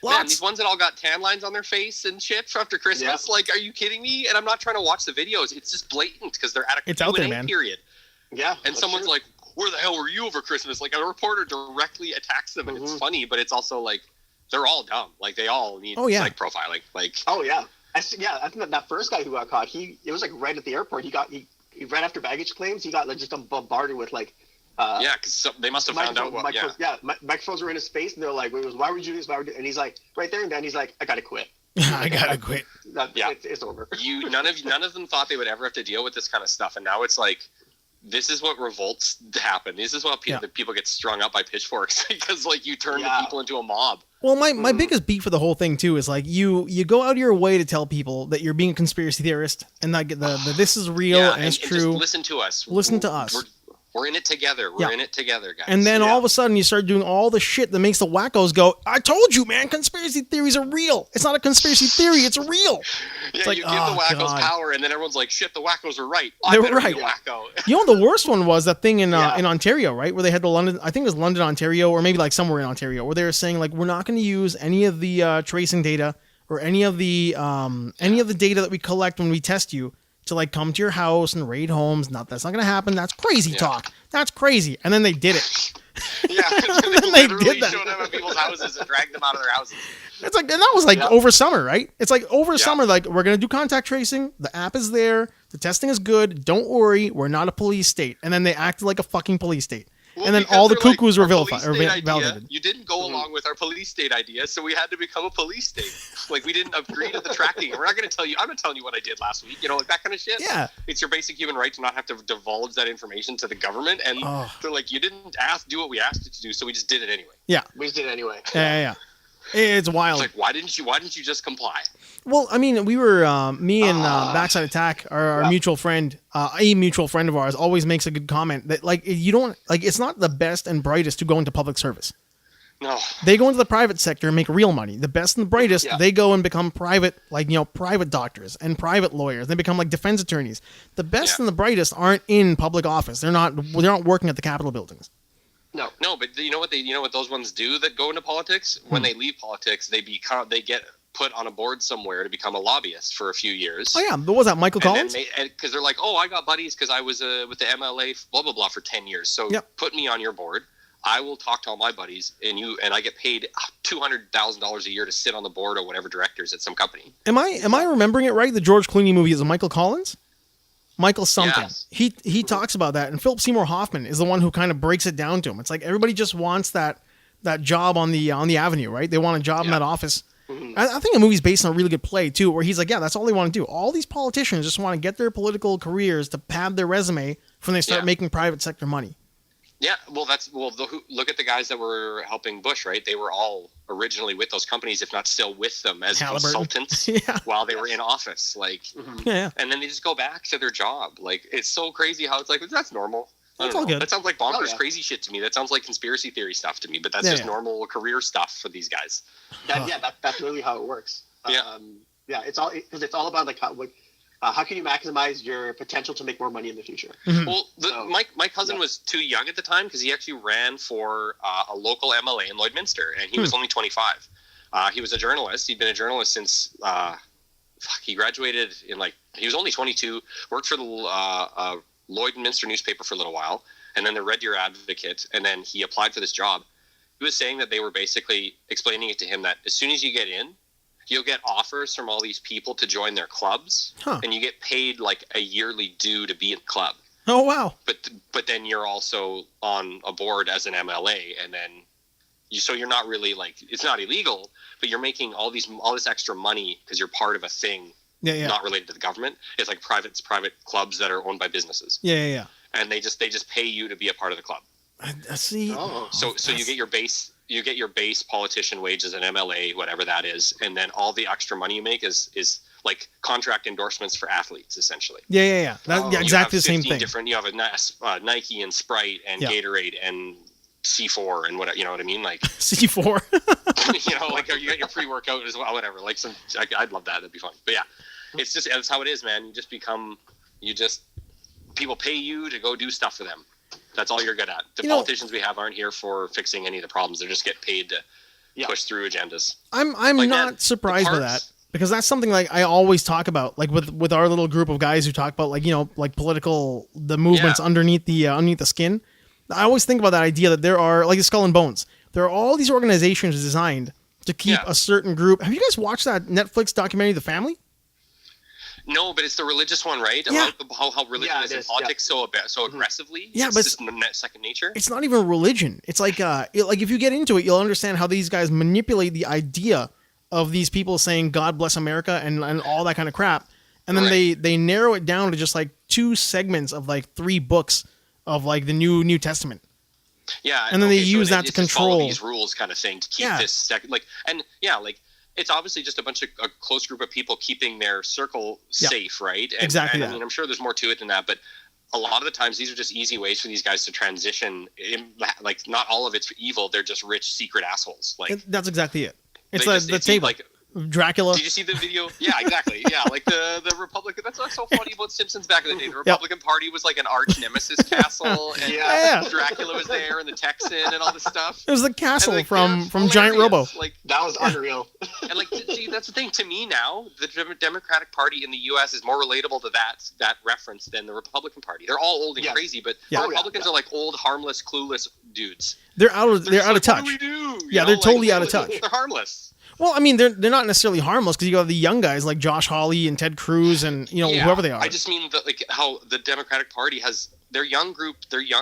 Lots.
Man, these ones that all got tan lines on their face and shit after Christmas. Like, are you kidding me? And I'm not trying to watch the videos. It's just blatant because they're at a Q&A period.
Yeah.
And someone's like, where the hell were you over Christmas? Like, a reporter directly attacks them, and it's funny, but it's also like, they're all dumb. Like, they all need psych profiling. Like,
I think that first guy who got caught, it was like right at the airport. He ran after baggage claims. He got like just bombarded with like.
Because they must have found out what.
Microphones were in his face, and they're like, "Why would you do this? Why would you?" And he's like, right there and then, he's like, "I gotta quit."
I gotta quit.
It's over.
None of them thought they would ever have to deal with this kind of stuff, and now it's like, this is what revolts happen. This is what people get strung up by pitchforks because like you turn the people into a mob.
Well, my biggest beef for the whole thing too is like you go out of your way to tell people that you're being a conspiracy theorist and like the this is real and it's true.
Just listen to us.
Listen to us.
We're in it together. We're in it together, guys.
And then all of a sudden you start doing all the shit that makes the wackos go, I told you, man, conspiracy theories are real. It's not a conspiracy theory. It's real. It's like,
you give the wackos power, and then everyone's like, shit, the wackos are right.
They were right.
Wacko.
You know, the worst one was that thing in Ontario, right? Where they had the London, I think it was London, Ontario, or maybe like somewhere in Ontario, where they were saying like, we're not going to use any of the tracing data or any of the data that we collect when we test you to like come to your house and raid homes. That's not going to happen. That's crazy talk. That's crazy. And then they did it.
They literally showed up at people's houses and dragged them out of their houses.
It's like, and that was like over summer, right? It's like over summer, like we're going to do contact tracing. The app is there. The testing is good. Don't worry. We're not a police state. And then they acted like a fucking police state. Well, and then all the cuckoos were validated.
You didn't go along with our police state idea, so we had to become a police state. Like, we didn't agree to the tracking. We're not going to tell you. I'm not telling you what I did last week. You know, like that kind of shit.
Yeah.
It's your basic human right to not have to divulge that information to the government. And they're like, you didn't do what we asked you to do, so we just did it anyway.
Yeah.
We just did it anyway.
Yeah. It's wild.
It's like, why didn't you just comply?
Well, I mean, we were me and Backside Attack, our mutual friend, a mutual friend of ours, always makes a good comment that like you don't like it's not the best and brightest to go into public service.
No,
they go into the private sector and make real money. The best and the brightest, they go and become private, like private doctors and private lawyers. They become like defense attorneys. The best and the brightest aren't in public office. They're not working at the Capitol buildings.
No, but you know what those ones do that go into politics? When they leave politics, they get put on a board somewhere to become a lobbyist for a few years.
Oh yeah, what was that, Michael Collins?
Because they're like, I got buddies because I was with the MLA, blah blah blah, for 10 years. So put me on your board. I will talk to all my buddies, and I get paid $200,000 a year to sit on the board or whatever directors at some company.
Am I remembering it right? The George Clooney movie is Michael Collins. Michael something. Yes. He talks about that, and Philip Seymour Hoffman is the one who kind of breaks it down to him. It's like everybody just wants that job on the avenue, right? They want a job in that office. Mm-hmm. I think the movie's based on a really good play too, where he's like, that's all they want to do. All these politicians just want to get their political careers to pad their resume when they start making private sector money. Yeah,
well, look at the guys that were helping Bush, right? They were all originally with those companies, if not still with them as consultants while they were in office. Like, and then they just go back to their job. Like, it's so crazy how it's like, that's normal.
That's all good.
That sounds like bonkers crazy shit to me. That sounds like conspiracy theory stuff to me, but that's just normal career stuff for these guys.
That's really how it works. It's all about like how can you maximize your potential to make more money in the future?
Mm-hmm. Well, my cousin was too young at the time because he actually ran for a local MLA in Lloydminster, and he was only 25. He was a journalist. He'd been a journalist since he graduated he was only 22. Worked for the Lloydminster newspaper for a little while, and then the Red Deer Advocate, and then he applied for this job. He was saying that they were basically explaining it to him that as soon as you get in, you'll get offers from all these people to join their clubs, and you get paid like a yearly due to be in the club.
Oh, wow.
But then you're also on a board as an MLA, and then you're not really it's not illegal, but you're making all this extra money because you're part of a thing not related to the government. It's like private clubs that are owned by businesses.
Yeah.
And they just pay you to be a part of the club.
I see.
So you get your base. You get your base politician wage as an MLA, whatever that is, and then all the extra money you make is like contract endorsements for athletes, essentially.
Yeah. Exactly the same thing.
You have a Nike and Sprite and Gatorade and C4 and what, you know what I mean? Like
C4.
You got your pre-workout as well, whatever. Like I'd love that. That'd be fun. But that's how it is, man. People pay you to go do stuff for them. That's all you're good at. The politicians we have aren't here for fixing any of the problems. They just get paid to push through agendas.
I'm not surprised by that, because that's something like I always talk about, like with our little group of guys who talk about the movements underneath the skin. I always think about that idea that there are, like the Skull and Bones, there are all these organizations designed to keep a certain group. Have you guys watched that Netflix documentary, The Family?
No, but it's the religious one, right?
Yeah.
About how religion is in politics so aggressively.
Yeah,
it's
but
just second nature.
It's not even religion. It's like like if you get into it, you'll understand how these guys manipulate the idea of these people saying God bless America and all that kind of crap. And then they narrow it down to just like 2 segments of like 3 books of like the New Testament.
Yeah.
And then they use that to control
follow these rules kind of thing to keep this second, it's obviously just a close group of people keeping their circle safe, right? And,
exactly.
And I mean, I'm sure there's more to it than that, but a lot of the times these are just easy ways for these guys to transition. Like, not all of it's evil; they're just rich, secret assholes. Like
that's exactly it. It's the table.
Like
Dracula.
Did you see the video? Yeah, exactly. Yeah, like the Republican. That's what's so funny about Simpsons back in the day. The Republican Party was like an arch nemesis castle, and Dracula was there, and the Texan, and all this stuff.
It was the castle from Giant Robo.
Like
that was unreal.
And like, see, that's the thing. To me now, the Democratic Party in the U.S. is more relatable to that reference than the Republican Party. They're all old and crazy, but the Republicans are like old, harmless, clueless dudes.
They're out of touch.
What do we do?
Yeah, they're totally out of touch.
They're harmless.
Well, I mean, they're not necessarily harmless because you got the young guys like Josh Hawley and Ted Cruz and whoever they are.
I just mean that like how the Democratic Party has their young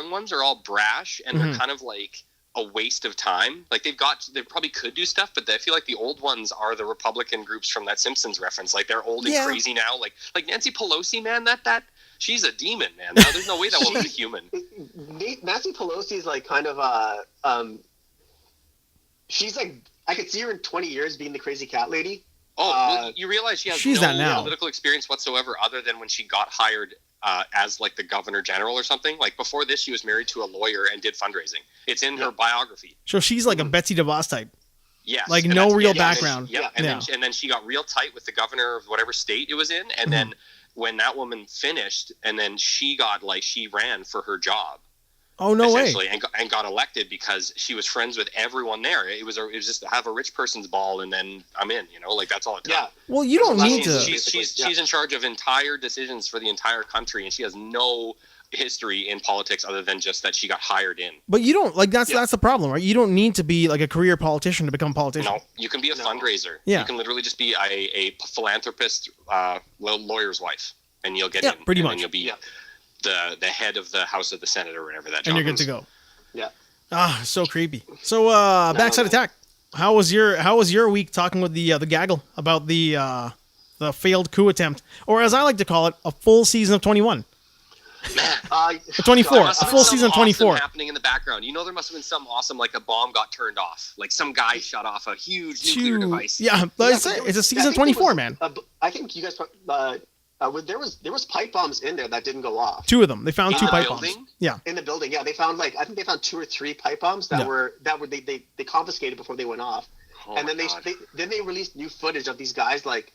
ones are all brash and they're kind of like a waste of time. Like they probably could do stuff, but I feel like the old ones are the Republican groups from that Simpsons reference. Like they're old and crazy now. Like Nancy Pelosi, man, that she's a demon, man. No, there's no way that woman's a human.
Nancy Pelosi is like kind of she's like, I could see her in 20 years being the crazy cat lady.
Well, you realize she has no political experience whatsoever other than when she got hired as like the governor general or something. Like before this, she was married to a lawyer and did fundraising. It's in her biography.
So she's like a Betsy DeVos type.
Yes.
Like no real background.
And then she got real tight with the governor of whatever state it was in. And then when that woman finished, and then she ran for her job.
Oh, no way.
And got elected because she was friends with everyone there. It was just to have a rich person's ball and then I'm in, like that's all it took.
Yeah.
Well, you don't need to.
She's in charge of entire decisions for the entire country and she has no history in politics other than just that she got hired in.
But you don't that's the problem, right? You don't need to be like a career politician to become a politician.
No, you can be a fundraiser.
Yeah.
You can literally just be a philanthropist, lawyer's wife and you'll get in.
Pretty much.
And you'll be the head of the House of the Senate or whatever that job
and you're good
is.
to go.
Yeah.
So creepy. So backside attack. How was your week talking with the gaggle about the failed coup attempt, or as I like to call it, a full season of 21? 24. A full season of 24
happening in the background. There must have been some awesome, like a bomb got turned off, like some guy shut off a huge nuclear device.
Yeah, but it's a season of 24, man.
I think you guys. There was pipe bombs in there that didn't go off.
2 of them. They found 2 pipe bombs. Yeah.
In the building, yeah. They found I think they found 2 or 3 pipe bombs that were they confiscated before they went off.
Oh
and then they released new footage of these guys like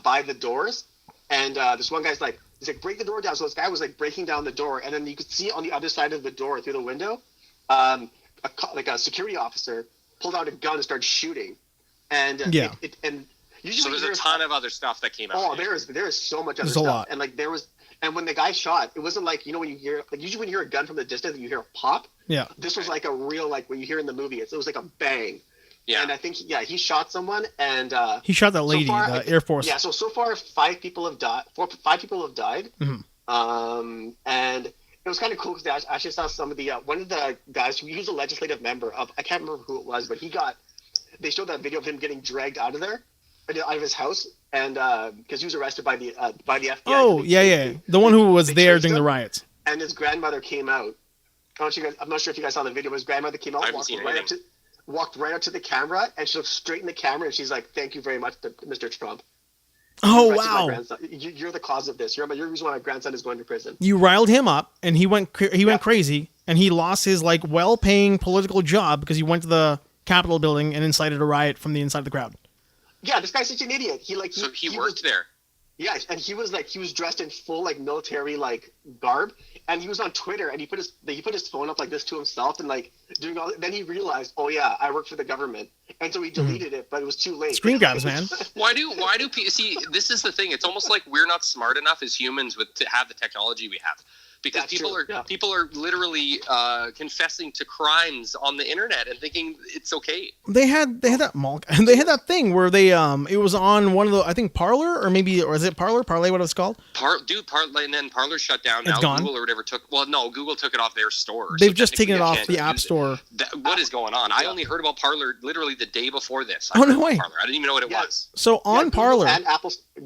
by the doors, and this one guy's like, he's like, break the door down. So this guy was like breaking down the door, and then you could see on the other side of the door through the window, a security officer pulled out a gun and started shooting, and
so there's a ton of other stuff that came out.
Oh, there is so much other stuff. And like and when the guy shot, it wasn't like, when you hear, like usually when you hear a gun from the distance and you hear a pop.
Yeah.
This was like a real, like when you hear in the movie, it was like a bang.
Yeah.
And I think he shot someone and
he shot that lady, the Air Force.
Yeah. So far 5 people have died. 5 people have died.
Mm-hmm.
And it was kind of cool because I actually saw some of the one of the guys who was a legislative member of, I can't remember who it was, but they showed that video of him getting dragged out of his house, and because he was arrested by the FBI.
Oh, yeah, the one who was there during the riots.
And his grandmother came out. I'm not sure if you guys saw the video. His grandmother came out, walked right up to the camera, and she looked straight in the camera, and she's like, "Thank you very much, Mr. Trump.
Oh, wow!
You're the cause of this. You're the reason why my grandson is going to prison."
You riled him up, and he went crazy, and he lost his like well-paying political job because he went to the Capitol building and incited a riot from the inside of the crowd.
Yeah, this guy's such an idiot. He
worked there.
Yeah, and he was dressed in full like military like garb, and he was on Twitter, and he put his phone up like this to himself and like doing all. Then he realized, oh yeah, I work for the government, and so he deleted it, but it was too late.
Screen grabs, man.
Why do people see? This is the thing. It's almost like we're not smart enough as humans to have the technology we have because
That's
people are literally confessing to crimes on the internet and thinking it's okay.
They had that they had that thing where they it was on one of the, I think Parler, or is it Parlay, what it's called?
Parlay, and then Parler shut down.
It's
now
gone.
Google or whatever Google took it off their store.
They've just taken it off the App Store.
What is going on? I only heard about Parler literally the day before this.
Oh, no way.
Parler. I didn't even know what it was.
So on Parler,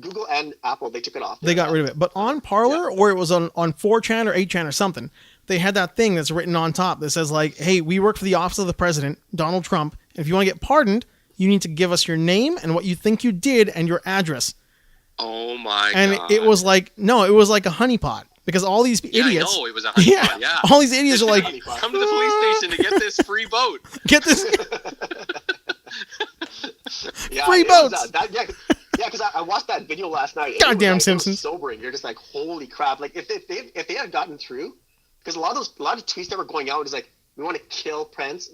Google and Apple, they took it off.
They got rid of it. But on Parler, or it was on 4chan or 8chan or something, they had that thing that's written on top that says, like, hey, we work for the office of the president, Donald Trump. And if you want to get pardoned, you need to give us your name and what you think you did and your address.
Oh my
God. And it was like, no, it was like a honeypot. Because all these idiots...
I know, it was a honeypot, yeah.
All these idiots are like...
Come to the police station to get this free boat.
Get this...
free
boats!
Because I watched that video last night.
Goddamn Simpsons.
It was sobering. You're just like, holy crap. Like, if they had gotten through... Because a lot of tweets that were going out is like, we want to kill Pence,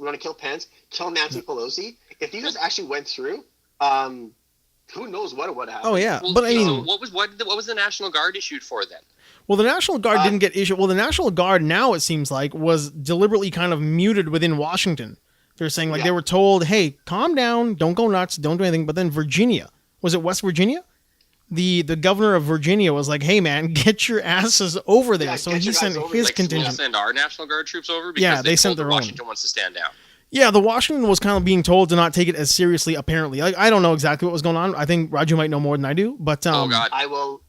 kill Nancy Pelosi. If these guys actually went through... who knows what would happen?
Oh, yeah.
Well,
but I mean...
So what was the National Guard issued for then?
Well, the National Guard didn't get issued. Well, the National Guard now, it seems like, was deliberately kind of muted within Washington. They're saying, like, they were told, hey, calm down, don't go nuts, don't do anything. But then Virginia, was it West Virginia? The governor of Virginia was like, hey, man, get your asses over there. So he sent his contingent.
We'll send our National Guard troops over? Because
they sent their own.
Washington wants to stand down.
Yeah, the Washington was kind of being told to not take it as seriously, apparently. Like, I don't know exactly what was going on. I think Raju might know more than I do. But
oh, God.
I will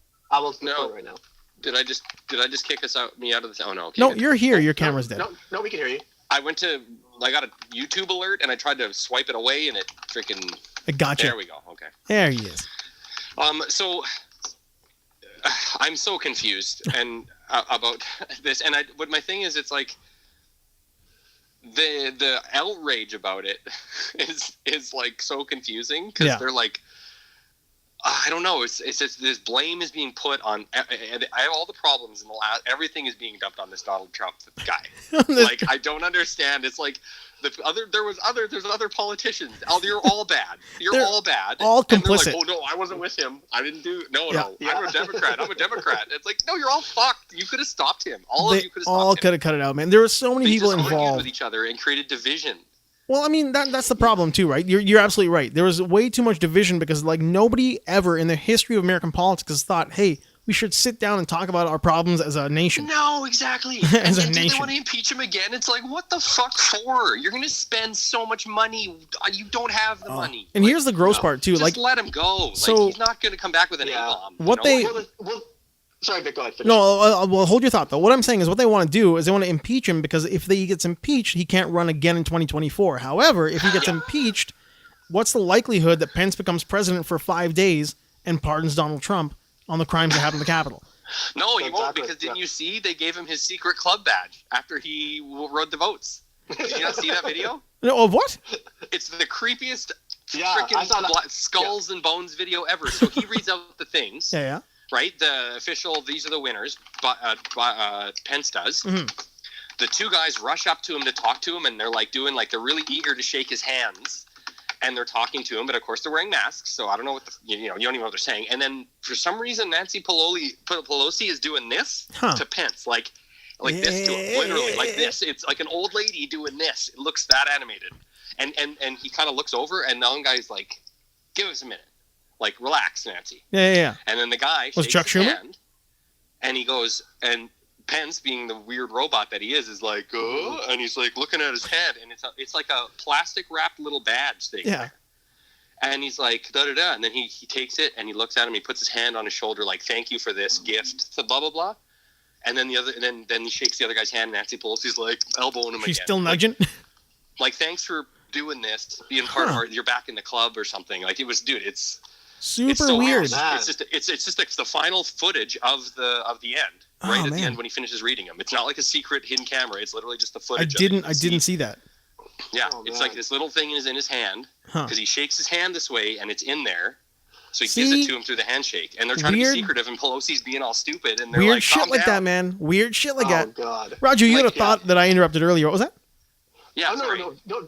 no. right now.
Did I just kick me out of the... Oh, no.
No, you're here. Your camera's dead.
No, we can hear you.
I got a YouTube alert, and I tried to swipe it away, and it freaking...
It got you.
There we go. Okay.
There he is.
So I'm so confused and about this, but my thing is, it's like the outrage about it is like so confusing because they're like, I don't know. It's just this blame is being put on. I have all the problems in the last. Everything is being dumped on this Donald Trump guy. Like, I don't understand. It's like there's other politicians. Oh, you're all bad. They're all bad.
All complicit.
And they're like, oh no, I wasn't with him. I didn't do. No. I'm a Democrat. It's like, no, you're all fucked. You could have stopped him. Of you could have stopped him.
All could have cut it out, man. There were so many people
involved.
involved
With each other and created division.
Well, I mean, that's the problem too, right? You're absolutely right. There was way too much division because, like, nobody ever in the history of American politics has thought, hey, we should sit down and talk about our problems as a nation.
No, exactly.
As a
nation.
nation.
They want to impeach him again. It's like, what the fuck for? You're going to spend so much money. You don't have the money.
And here's the gross part too.
Just let him go.
So,
he's not going to come back with an A-bomb.
Sorry, Vic, go ahead. Finish.
No, well, hold your thought, though. What I'm saying is what they want to do is they want to impeach him because if he gets impeached, he can't run again in 2024. However, if he gets impeached, what's the likelihood that Pence becomes president for 5 days and pardons Donald Trump on the crimes that happened in the Capitol?
No, he won't, because didn't you see they gave him his secret club badge after he wrote the votes? Did you not see that video?
No, of what?
It's the creepiest freaking skulls and bones video ever. So he reads out the things.
Yeah.
Right? The official, these are the winners, Pence does.
Mm-hmm.
The two guys rush up to him to talk to him, and they're like they're really eager to shake his hands. And they're talking to him, but of course they're wearing masks, so I don't know what you don't even know what they're saying. And then for some reason, Nancy Pelosi is doing this to Pence, like this to him, literally, like this. It's like an old lady doing this. It looks that animated. And he kind of looks over, and the one guy's like, give us a minute. Like, relax, Nancy.
Yeah.
And then the guy shakes his hand, and he goes, and Pence, being the weird robot that he is like, oh, and he's like looking at his head, and it's like a plastic wrapped little badge thing.
Yeah.
And he's like, da da da, and then he takes it and he looks at him. He puts his hand on his shoulder, like, thank you for this gift to blah blah blah. And then then he shakes the other guy's hand. And Nancy Pelosi's like elbowing him again.
She's still nudging.
Like, thanks for doing this, being part of you're back in the club or something. Like, it was, dude, it's
super weird.
It's just the final footage of the end, right at the end when he finishes reading them. It's not like a secret hidden camera. It's literally just the footage.
I didn't see that.
Yeah, it's like this little thing is in his hand because he shakes his hand this way and it's in there. So he gives it to him through the handshake, and they're trying to be secretive, and Pelosi's being all stupid, and they're
weird
like,
shit like that, man. Weird shit like that.
Oh God,
Raju, you had a thought that I interrupted earlier. What was that?
Yeah,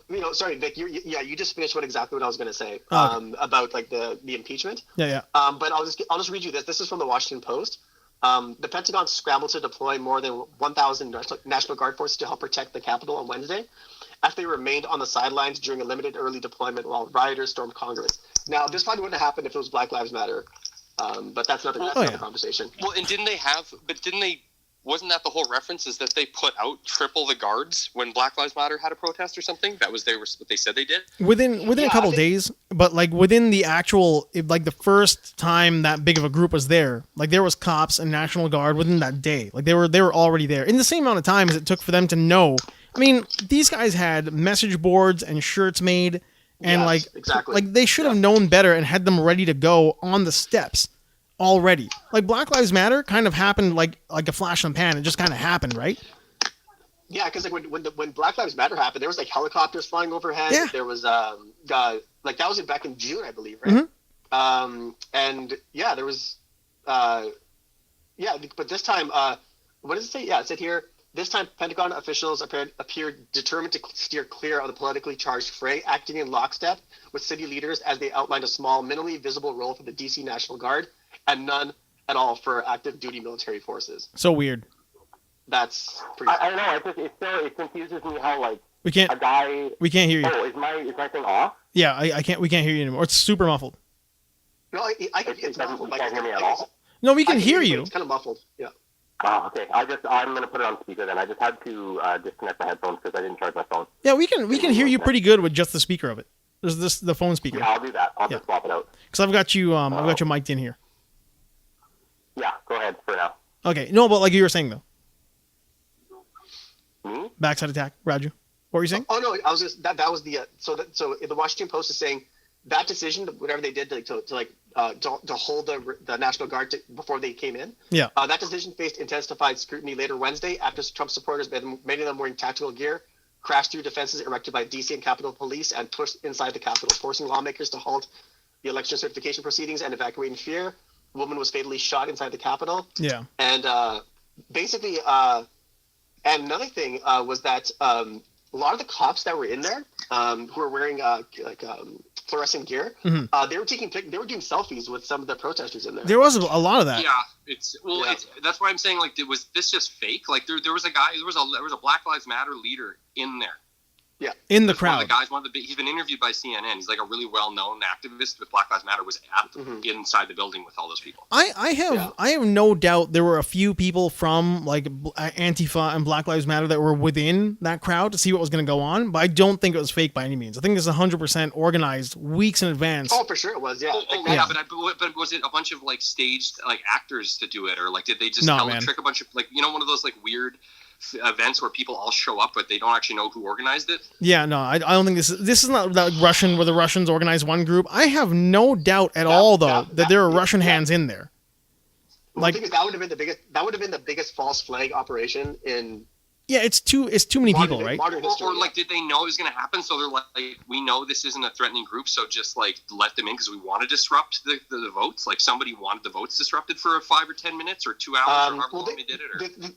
no. Sorry, Vic. You just finished exactly what I was going to say about like the impeachment.
Yeah.
But I'll just read you this. This is from the Washington Post. The Pentagon scrambled to deploy more than 1,000 National Guard forces to help protect the Capitol on Wednesday, after they remained on the sidelines during a limited early deployment while rioters stormed Congress. Now, this probably wouldn't have happened if it was Black Lives Matter, but that's another conversation.
Well, and wasn't that the whole reference, is that they put out triple the guards when Black Lives Matter had a protest or something? That was what they said they did?
Within a couple days, but like within the actual, like the first time that big of a group was there, like there was cops and National Guard within that day. Like they were already there in the same amount of time as it took for them to know. I mean, these guys had message boards and shirts made, and like they should have known better and had them ready to go on the steps already. Like Black Lives Matter kind of happened like a flash in the pan. It just kind of happened, right?
Yeah, because like when Black Lives Matter happened, there was like helicopters flying overhead. Yeah. There was like that was back in June, I believe, right? Mm-hmm. And yeah, there was but this time what does it say? Yeah, it said here, this time Pentagon officials appeared determined to steer clear of the politically charged fray, acting in lockstep with city leaders as they outlined a small, minimally visible role for the DC National Guard and none at all for active duty military forces.
So weird.
That's pretty.
I don't know. It confuses me how like
we can't hear you.
Oh, is my thing off?
Yeah, I can't. We can't hear you anymore. It's super muffled.
No, I can. It's muffled.
You can't hear me at all.
No, we can hear you.
It's kind of muffled. Yeah.
Oh, okay. I'm gonna put it on speaker then. I just had to disconnect my headphones because I didn't charge my phone.
Yeah, we can hear you pretty good with just the speaker of it. There's the phone speaker.
Yeah, I'll do that. I'll just swap it out.
Because I've got you mic'd in here.
Yeah, go ahead for now.
Okay, no, but like you were saying though.
Me?
Backside attack, Raju. What were you saying?
Oh no, I was just that was the so the Washington Post is saying that decision, whatever they did to hold the National Guard before they came in.
Yeah.
That decision faced intensified scrutiny later Wednesday after Trump supporters, many of them wearing tactical gear, crashed through defenses erected by DC and Capitol Police and pushed inside the Capitol, forcing lawmakers to halt the election certification proceedings and evacuate in fear. A woman was fatally shot inside the Capitol.
Yeah.
And basically, and another thing was that a lot of the cops that were in there, who were wearing fluorescent gear,
mm-hmm.
they were doing selfies with some of the protesters in there.
There was a lot of that.
Yeah, that's why I'm saying, like, was this just fake? Like, there was a guy, there was a Black Lives Matter leader in there.
Yeah,
in the crowd.
He's been interviewed by CNN. He's like a really well-known activist with Black Lives Matter. Was inside the building with all those people.
I have no doubt there were a few people from like Antifa and Black Lives Matter that were within that crowd to see what was going to go on. But I don't think it was fake by any means. I think this is 100% organized weeks in advance.
Oh, for sure it was. Yeah.
But was it a bunch of like staged like actors to do it, or like did they just trick a bunch of like one of those like weird events where people all show up but they don't actually know who organized it?
Yeah, no, I don't think this is not that Russian where the Russians organized one group. I have no doubt at all though that there are Russian hands in there.
Like that would have been the biggest false flag operation in.
Yeah, it's too many people, right?
Or like, did they know it was going to happen? So they're like, we know this isn't a threatening group, so just like let them in because we want to disrupt the votes. Like somebody wanted the votes disrupted for 5 or 10 minutes or 2 hours or however long they did it.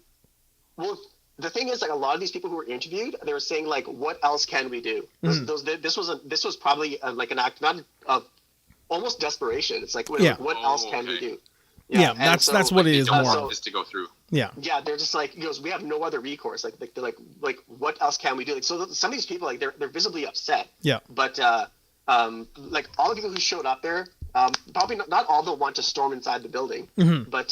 Well, the thing is, like, a lot of these people who were interviewed, they were saying, like, what else can we do? This was probably like an act, not of almost desperation. It's like, what else can we do?
Yeah, that's what it is more.
Just to go through.
Yeah.
Yeah, they're just like, we have no other recourse. Like they're like, what else can we do? Like, so some of these people, like, they're visibly upset.
Yeah.
But like all the people who showed up there, probably not all of them want to storm inside the building.
Mm-hmm.
But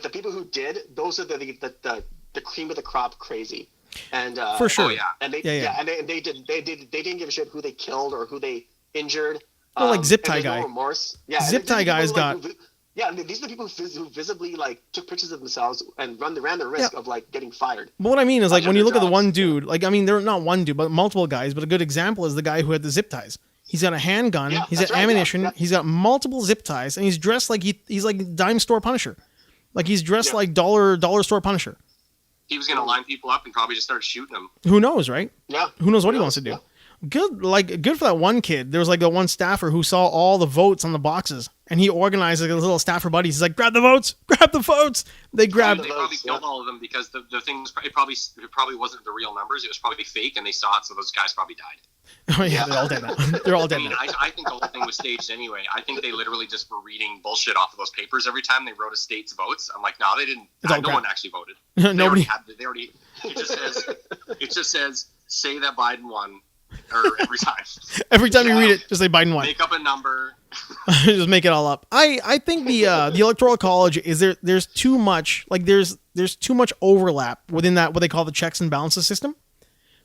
the people who did, those are the cream of the crop crazy, and
for sure,
and they didn't give a shit who they killed or who they injured.
Well, like zip tie guy.
No remorse.
Zip tie guys got.
These are the people who visibly like took pictures of themselves and ran the risk of like getting fired.
But what I mean is like when you look at the one dude, like I mean they're not one dude, but multiple guys. But a good example is the guy who had the zip ties. He's got a handgun. He's got ammunition. He's got multiple zip ties, and he's dressed like he's like dime store Punisher. Like he's dressed like dollar store Punisher.
He was going to line people up and probably just start shooting them.
Who knows, right?
Yeah.
Who knows what he wants to do? Yeah. Good for that one kid. There was like the one staffer who saw all the votes on the boxes and he organized like a little staffer buddies. He's like, grab the votes. They grabbed.
They probably killed all of them because the thing was it probably wasn't the real numbers. It was probably fake, and they saw it, so those guys probably died.
Oh yeah, they're all dead now. They're all dead now.
I think the whole thing was staged anyway. I think they literally just were reading bullshit off of those papers every time they wrote a state's votes. I'm like, no, they didn't. No one actually voted.
Nobody.
They already. It just says say that Biden won, or every time.
Every time you read it, just say Biden won.
Make up a number.
Just make it all up. I think the electoral college is there's too much there's too much overlap within that what they call the checks and balances system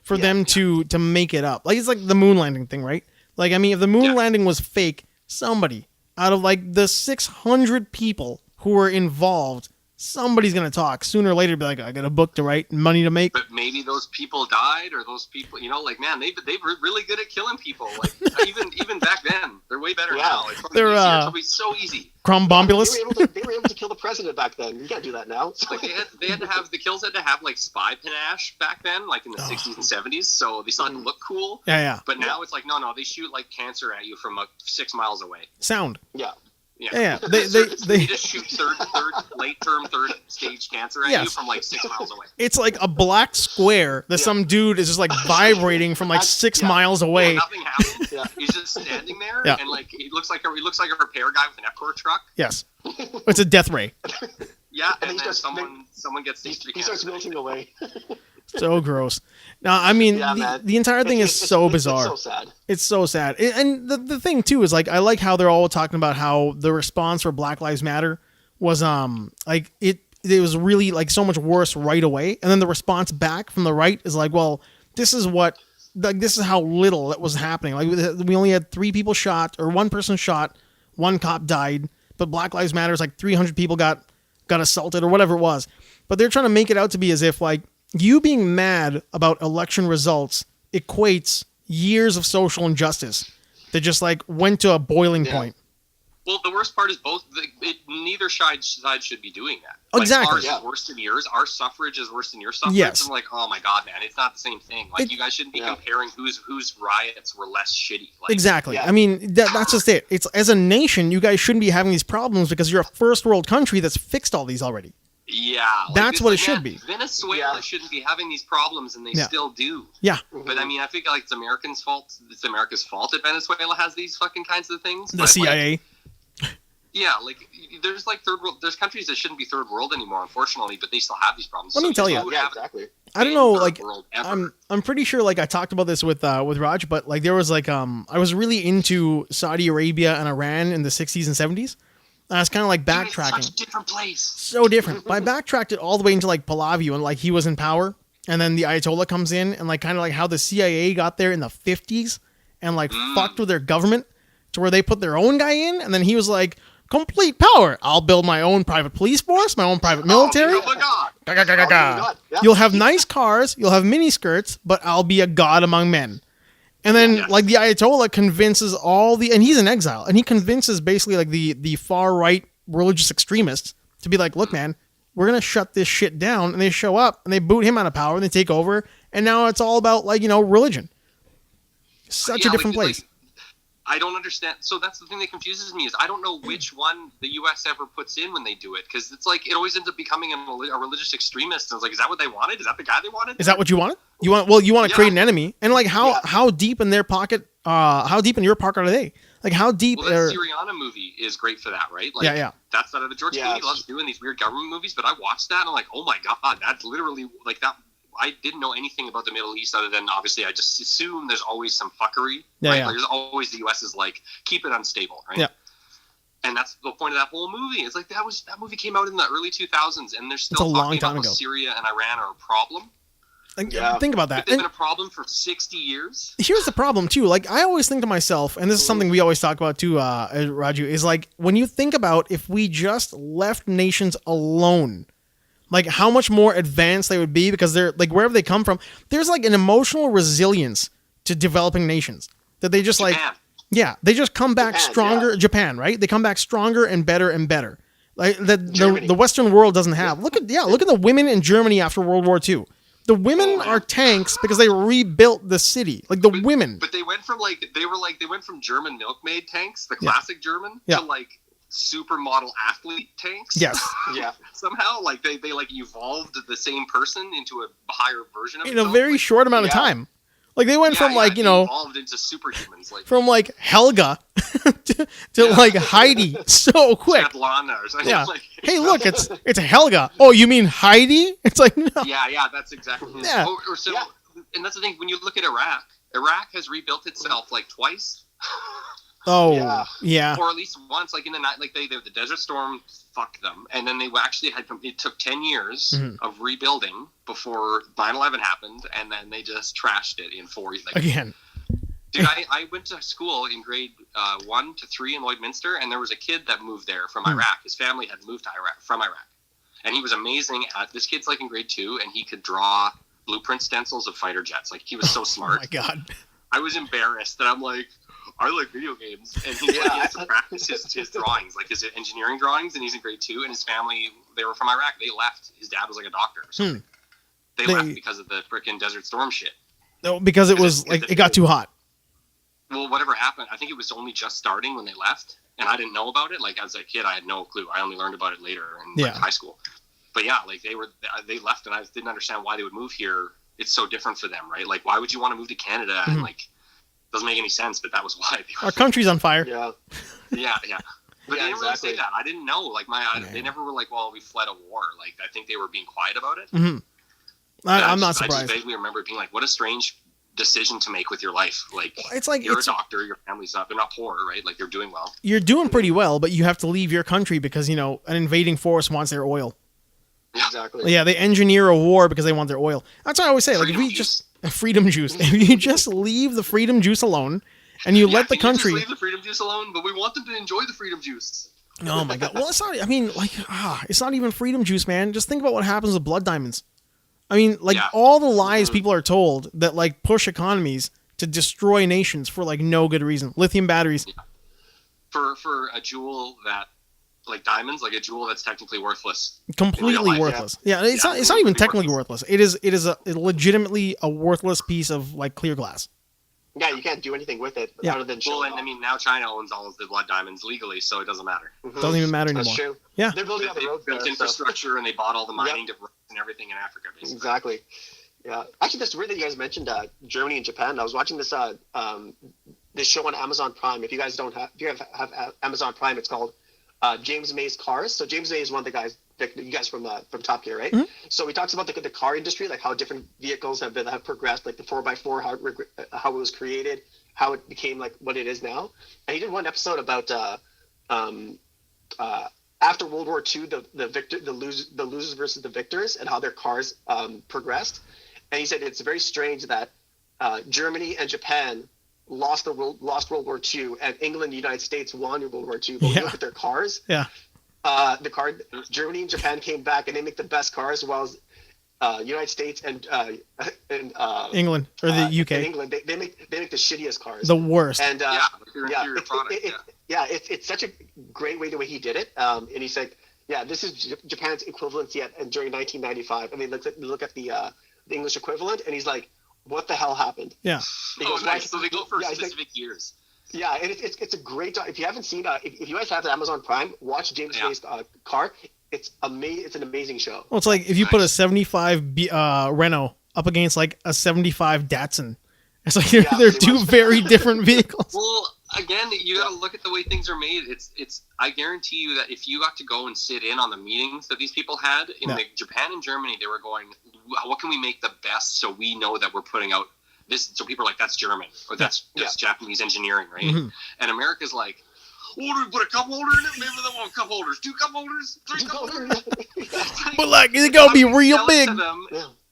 for them to make it up. Like it's like the moon landing thing, right? Like I mean if the moon landing was fake, somebody out of like the 600 people who were involved, somebody's gonna talk sooner or later. Be like, I got a book to write, and money to make.
But maybe those people died, or those people, like man, they were really good at killing people. Like even back then, they're way better now. Like,
they're
it'll be so easy.
Crombombulus.
They were able to kill the president back then. You can't do that now.
Like they had to have the kills had to have like spy panache back then, like in the 60s and 70s. So they still had to look cool.
Yeah.
But now it's like no, they shoot like cancer at you from 6 miles away.
Sound.
Yeah.
Yeah. They
just shoot third stage cancer at you from like 6 miles away.
It's like a black square that some dude is just like vibrating from like 6 miles away.
Yeah, nothing happens. He's just standing there, and like he looks like a repair guy with an Epcor truck.
Yes, it's a death ray.
Yeah, and then someone gets
he starts melting away.
So gross. Now, I mean, the entire thing is so bizarre.
It's so sad.
It's so sad. And the thing too is like I like how they're all talking about how the response for Black Lives Matter was like it was really like so much worse right away, and then the response back from the right is like, well, this is how little it was happening. Like we only had 3 people shot, or 1 person shot, 1 cop died, but Black Lives Matter is like 300 people got assaulted or whatever it was. But they're trying to make it out to be as if like you being mad about election results equates years of social injustice that just like went to a boiling point.
Well, the worst part is neither side should be doing that.
Like, exactly.
Ours is worse than yours. Our suffrage is worse than your suffrage.
Yes.
I'm like, oh my god, man, it's not the same thing. Like, you guys shouldn't be comparing whose riots were less shitty. Like,
exactly. Yeah. I mean, that's just it. It's as a nation, you guys shouldn't be having these problems because you're a first world country that's fixed all these already.
Yeah,
that's what it should be.
Venezuela shouldn't be having these problems, and they still do.
Yeah,
but I mean, I think like it's Americans' fault. It's America's fault that Venezuela has these fucking kinds of things.
The CIA.
Like there's like third world. There's countries that shouldn't be third world anymore, unfortunately, but they still have these problems.
Let me tell you.
Yeah, exactly.
I don't know. Like I'm pretty sure. Like I talked about this with Raj, but like there was like I was really into Saudi Arabia and Iran in the 60s and 70s. I was kind of like backtracking.
Such a different place.
So different. But I backtracked it all the way into like Pahlavi when like he was in power, and then the Ayatollah comes in, and like kind of like how the CIA got there in the 50s and like fucked with their government to where they put their own guy in, and then he was like, complete power. I'll build my own private police force, my own private military.
Oh my god.
You'll have nice cars, you'll have mini skirts, but I'll be a god among men. And then, like, the Ayatollah convinces and he's in exile, and he convinces basically, like, the far-right religious extremists to be like, look, man, we're going to shut this shit down. And they show up, and they boot him out of power, and they take over, and now it's all about, like, religion. Such a different place.
I don't understand. So that's the thing that confuses me is I don't know which one the U.S. ever puts in when they do it, because it's like it always ends up becoming a religious extremist. And it's like, is that what they wanted? Is that the guy they wanted?
Is that what you wanted? You want to create an enemy, and like how deep in their pocket? How deep in your pocket are they? Like how deep?
Well, that Syriana movie is great for that, right? Like, that's the George Clooney loves doing these weird government movies, but I watched that and I'm like, oh my god, that's literally like that. I didn't know anything about the Middle East other than obviously I just assume there's always some fuckery. Right? Like, there's always the U.S. is like keep it unstable, right? Yeah. And that's the point of that whole movie. It's like that movie came out in the early 2000s, and they're still talking about how Syria and Iran are a problem.
Think about that.
But they've been a problem for 60 years.
Here's the problem too. Like I always think to myself, and this is something we always talk about too, Raju, is like when you think about if we just left nations alone, like how much more advanced they would be, because they're like wherever they come from, there's like an emotional resilience to developing nations that they just
Japan.
They just come back stronger. Japan, right? They come back stronger and better and better. Like the Western world doesn't have. Look at the women in Germany after World War II. The women are tanks because they rebuilt the city. Like the women.
But they went from they went from German milkmaid tanks, the classic German, to like supermodel athlete tanks.
Yes.
Yeah.
Somehow, like they like evolved the same person into a higher version of
In a very short amount of time. Like they went from like,
they evolved into superhumans, like
from like Helga to like Heidi so quick.
Svetlana or something.
Yeah.
Like,
Hey, look, it's Helga. Oh, you mean Heidi? It's like no.
Yeah, that's exactly.
Yeah.
And that's the thing. When you look at Iraq has rebuilt itself like twice.
Oh, yeah.
Or at least once, like in the night, like the Desert Storm fucked them, and then they actually it took 10 years of rebuilding before 9/11 happened, and then they just trashed it in 4 years. Like,
again.
Dude, I went to school in grade 1 to 3 in Lloydminster, and there was a kid that moved there from Iraq. His family had moved to from Iraq, and he was amazing at this. Kid's like in grade 2, and he could draw blueprint stencils of fighter jets. Like he was so smart.
Oh my god!
I was embarrassed that I'm like, I like video games, and he has to practice his drawings, like his engineering drawings, and he's in grade 2, and his family, they were from Iraq. They left. His dad was like a doctor or something. They left because of the frickin' Desert Storm shit.
No, because it was like it got too hot.
Well, whatever happened, I think it was only just starting when they left, and I didn't know about it. Like as a kid, I had no clue. I only learned about it later in high school. But yeah, like they left, and I didn't understand why they would move here. It's so different for them, right? Like why would you want to move to Canada and like. Doesn't make any sense, but that was why.
Our country's on fire.
Yeah.
Yeah. But they didn't really say that. I didn't know. Like they never were like, "Well, we fled a war." Like I think they were being quiet about it.
Mm-hmm. I'm not surprised.
I just vaguely remember being like, "What a strange decision to make with your life." Like
it's like
you're a doctor, your family's not. They're not poor, right? Like they're doing well.
You're doing pretty well, but you have to leave your country because an invading force wants their oil.
Exactly.
Yeah, they engineer a war because they want their oil. That's what I always say. Like, if we just freedom juice, if you just leave the freedom juice alone, and you let the country
leave the freedom juice alone, but we want them to enjoy the freedom juice.
Oh my god! Well, it's not. I mean, like, it's not even freedom juice, man. Just think about what happens with blood diamonds. I mean, like all the lies people are told that like push economies to destroy nations for like no good reason. Lithium batteries.
Yeah. For a jewel that. Like diamonds, like a jewel that's technically worthless.
Completely worthless. Yeah, it's not even technically worthless. It is a legitimately a worthless piece of like clear glass.
Yeah, you can't do anything with it other than show it off.
I mean, now China owns all of the blood diamonds legally, so it doesn't matter.
Mm-hmm. Doesn't even matter anymore.
That's true.
Yeah,
they're building out the roads
built infrastructure, and they bought all the mining and everything in Africa, basically.
Exactly. Yeah, actually, that's weird that you guys mentioned Germany and Japan. I was watching this this show on Amazon Prime. If you guys have Amazon Prime, it's called James May's Cars. So James May is one of the guys, you guys from Top Gear, right? Mm-hmm. So he talks about the car industry, like how different vehicles have progressed, like the 4x4, how it was created, how it became like what it is now. And he did one episode about after World War II, the losers versus the victors, and how their cars progressed. And he said it's very strange that Germany and Japan lost World War II, and England and the United States won World War II. But when you look at their cars, Germany and Japan came back, and they make the best cars, while United States and
England or the UK.
In England, they make the shittiest cars,
the worst.
And it's such a great way the way he did it. And he's like, this is Japan's equivalent yet, and during 1995, and they look at the English equivalent, and he's like, what the hell happened?
Yeah.
Nice. So they go for specific years.
Yeah, and it's a great. If you haven't seen, if you guys have the Amazon Prime, watch James May's car. It's amazing. It's an amazing show.
Well, it's like if you put a 75 Renault up against like a 75 Datsun. It's like they're two very different vehicles.
Well, again, you got to look at the way things are made. It's. I guarantee you that if you got to go and sit in on the meetings that these people had in Japan and Germany, they were going, "What can we make the best so we know that we're putting out this?" So people are like, "That's German," or "That's Japanese engineering," right? Mm-hmm. And America's like, "Well, do we put a cup holder in it? Maybe they want cup holders, 2 cup holders, 3 cup holders."
But like, it's gonna be real big.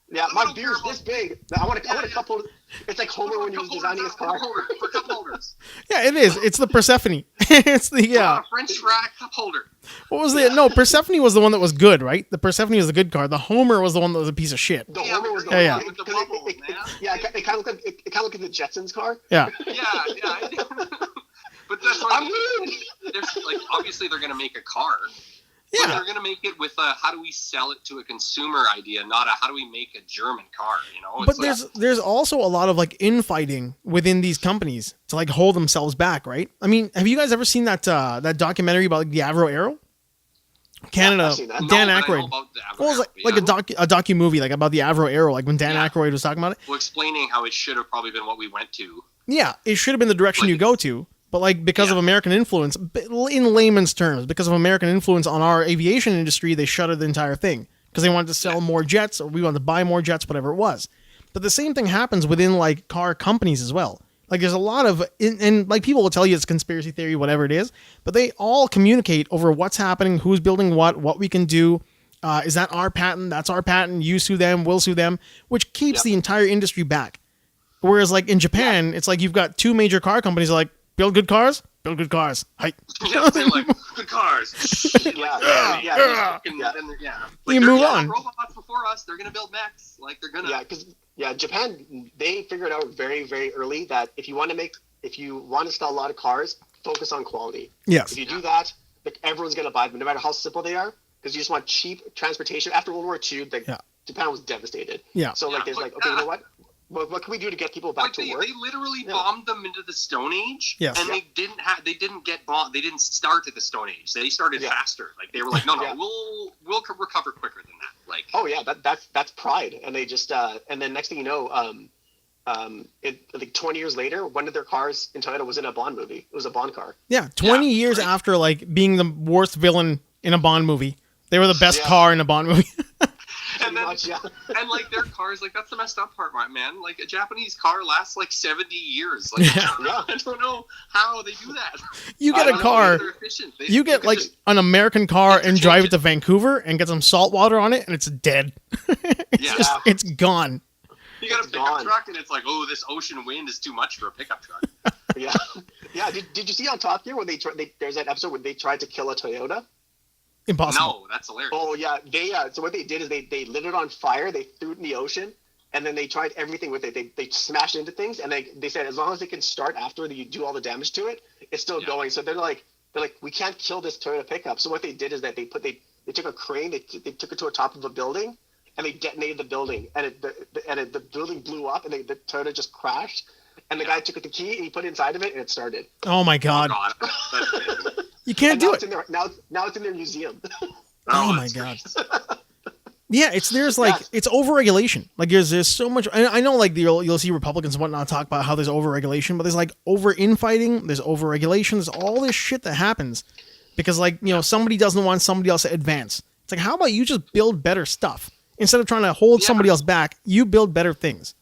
Yeah, my beer's this big. I want a cup holder. It's like Homer when he was designing his car.
For cup holders.
Yeah, it is. It's the Persephone. It's the
French fry cup holder.
What was the No, Persephone was the one that was good, right? The Persephone was the good car. The Homer was the one that was a piece of shit.
The Homer was the
one with the bubbles, man.
It kind of looked like the Jetsons car.
Yeah.
Yeah. But that's what obviously they're going to make a car. But they're going to make it with a how do we sell it to a consumer idea, not a how do we make a German car, you know?
But there's also a lot of like infighting within these companies to like hold themselves back, right? I mean, have you guys ever seen that documentary about like the Avro Arrow? Canada, Dan Aykroyd. Well, it was like a docu movie like about the Avro Arrow, like when Dan Aykroyd was talking about it.
Well, explaining how it should have probably been what we went to.
Yeah, it should have been the direction you go to, but like because of American influence, in layman's terms, because of American influence on our aviation industry, they shuttered the entire thing because they wanted to sell more jets, or we wanted to buy more jets, whatever it was. But the same thing happens within like car companies as well. Like there's a lot of, and like people will tell you it's conspiracy theory, whatever it is, but they all communicate over what's happening, who's building what we can do. Is that our patent? That's our patent. You sue them, we'll sue them, which keeps the entire industry back. Whereas like in Japan, it's like you've got two major car companies like build good cars, build good cars. Hi.
Yeah, they're like good cars.
You move on.
Robots before us, they're gonna build mechs. Like they're gonna.
Yeah, because Japan, they figured out very, very early that if you want to sell a lot of cars, focus on quality.
Yes.
If you do that, like everyone's gonna buy them, no matter how simple they are, because you just want cheap transportation. After World War II, Japan was devastated.
Yeah.
So like, there's like, okay, you know what? What can we do to get people back to work?
They literally bombed them into the Stone Age, and they didn't get bombed. They didn't start at the Stone Age. They started faster. Like they were like, no, we'll recover quicker than that. Like,
oh yeah, that's pride. And they just and then next thing you know, like 20 years later, one of their cars in Toyota was in a Bond movie. It was a Bond car.
Yeah, 20 years after like being the worst villain in a Bond movie, they were the best car in a Bond movie.
And like their cars, like that's the messed up part, man. Like a Japanese car lasts like 70 years. Like I don't know how they do that.
You get a car, you get like an American car and drive it to Vancouver and get some salt water on it, and it's dead. It's gone.
You got a pickup truck, and it's like, oh, this ocean wind is too much for a pickup truck.
Yeah. Did you see on Top Gear where there's that episode where they tried to kill a Toyota?
Impossible.
No, that's hilarious.
Oh yeah, so what they did is they lit it on fire, they threw it in the ocean, and then they tried everything with it. They smashed into things, and they said as long as they can start after you do all the damage to it, it's still going. So they're like we can't kill this Toyota pickup. So what they did is that they took a crane, they took it to the top of a building, and they detonated the building, and the building blew up, and the Toyota just crashed, and the guy took the key and he put it inside of it, and it started.
Oh my god. You can't do it.
Now it's in their museum.
Oh my god. Yeah, it's overregulation. Like there's so much. I know like you'll see Republicans and whatnot talk about how there's overregulation, but there's like over infighting, there's overregulation, there's all this shit that happens because like somebody doesn't want somebody else to advance. It's like how about you just build better stuff instead of trying to hold somebody else back? You build better things.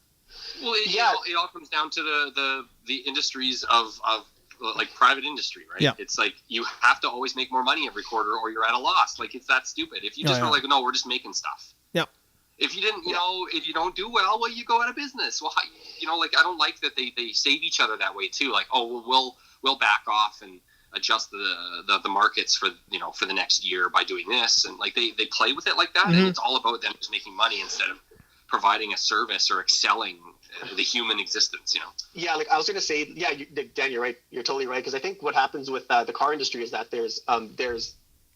Well, it all comes down to the industries of like private industry, right? It's like you have to always make more money every quarter or you're at a loss. Like it's that stupid. If you just were like, no, we're just making stuff.
Yeah.
If you didn't, if you don't do well, you go out of business. Well, like I don't like that they save each other that way too. Like, oh, we'll back off and adjust the markets for for the next year by doing this, and like they play with it like that, and it's all about them just making money instead of providing a service or excelling the human existence,
Yeah, like I was going to say, Dan, you're right. You're totally right. Because I think what happens with the car industry is that there's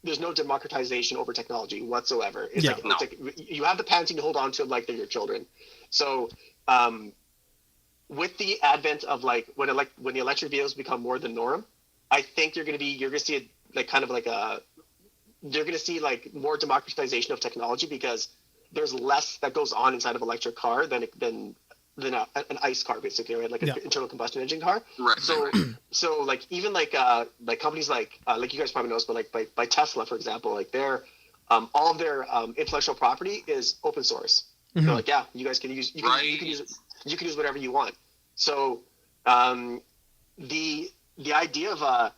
no democratization over technology whatsoever. It's like you have the patents you hold on to them like they're your children. So with the advent of like when the electric vehicles become more the norm, I think you're going to see it like kind of like you're going to see like more democratization of technology because there's less that goes on inside of an electric car than an ICE car, basically, right? Like an internal combustion engine car.
Right.
So like even like companies like you guys probably know this, but like by Tesla, for example, like their all of their intellectual property is open source. Mm-hmm. They're like, you guys can use you can use whatever you want. So the idea of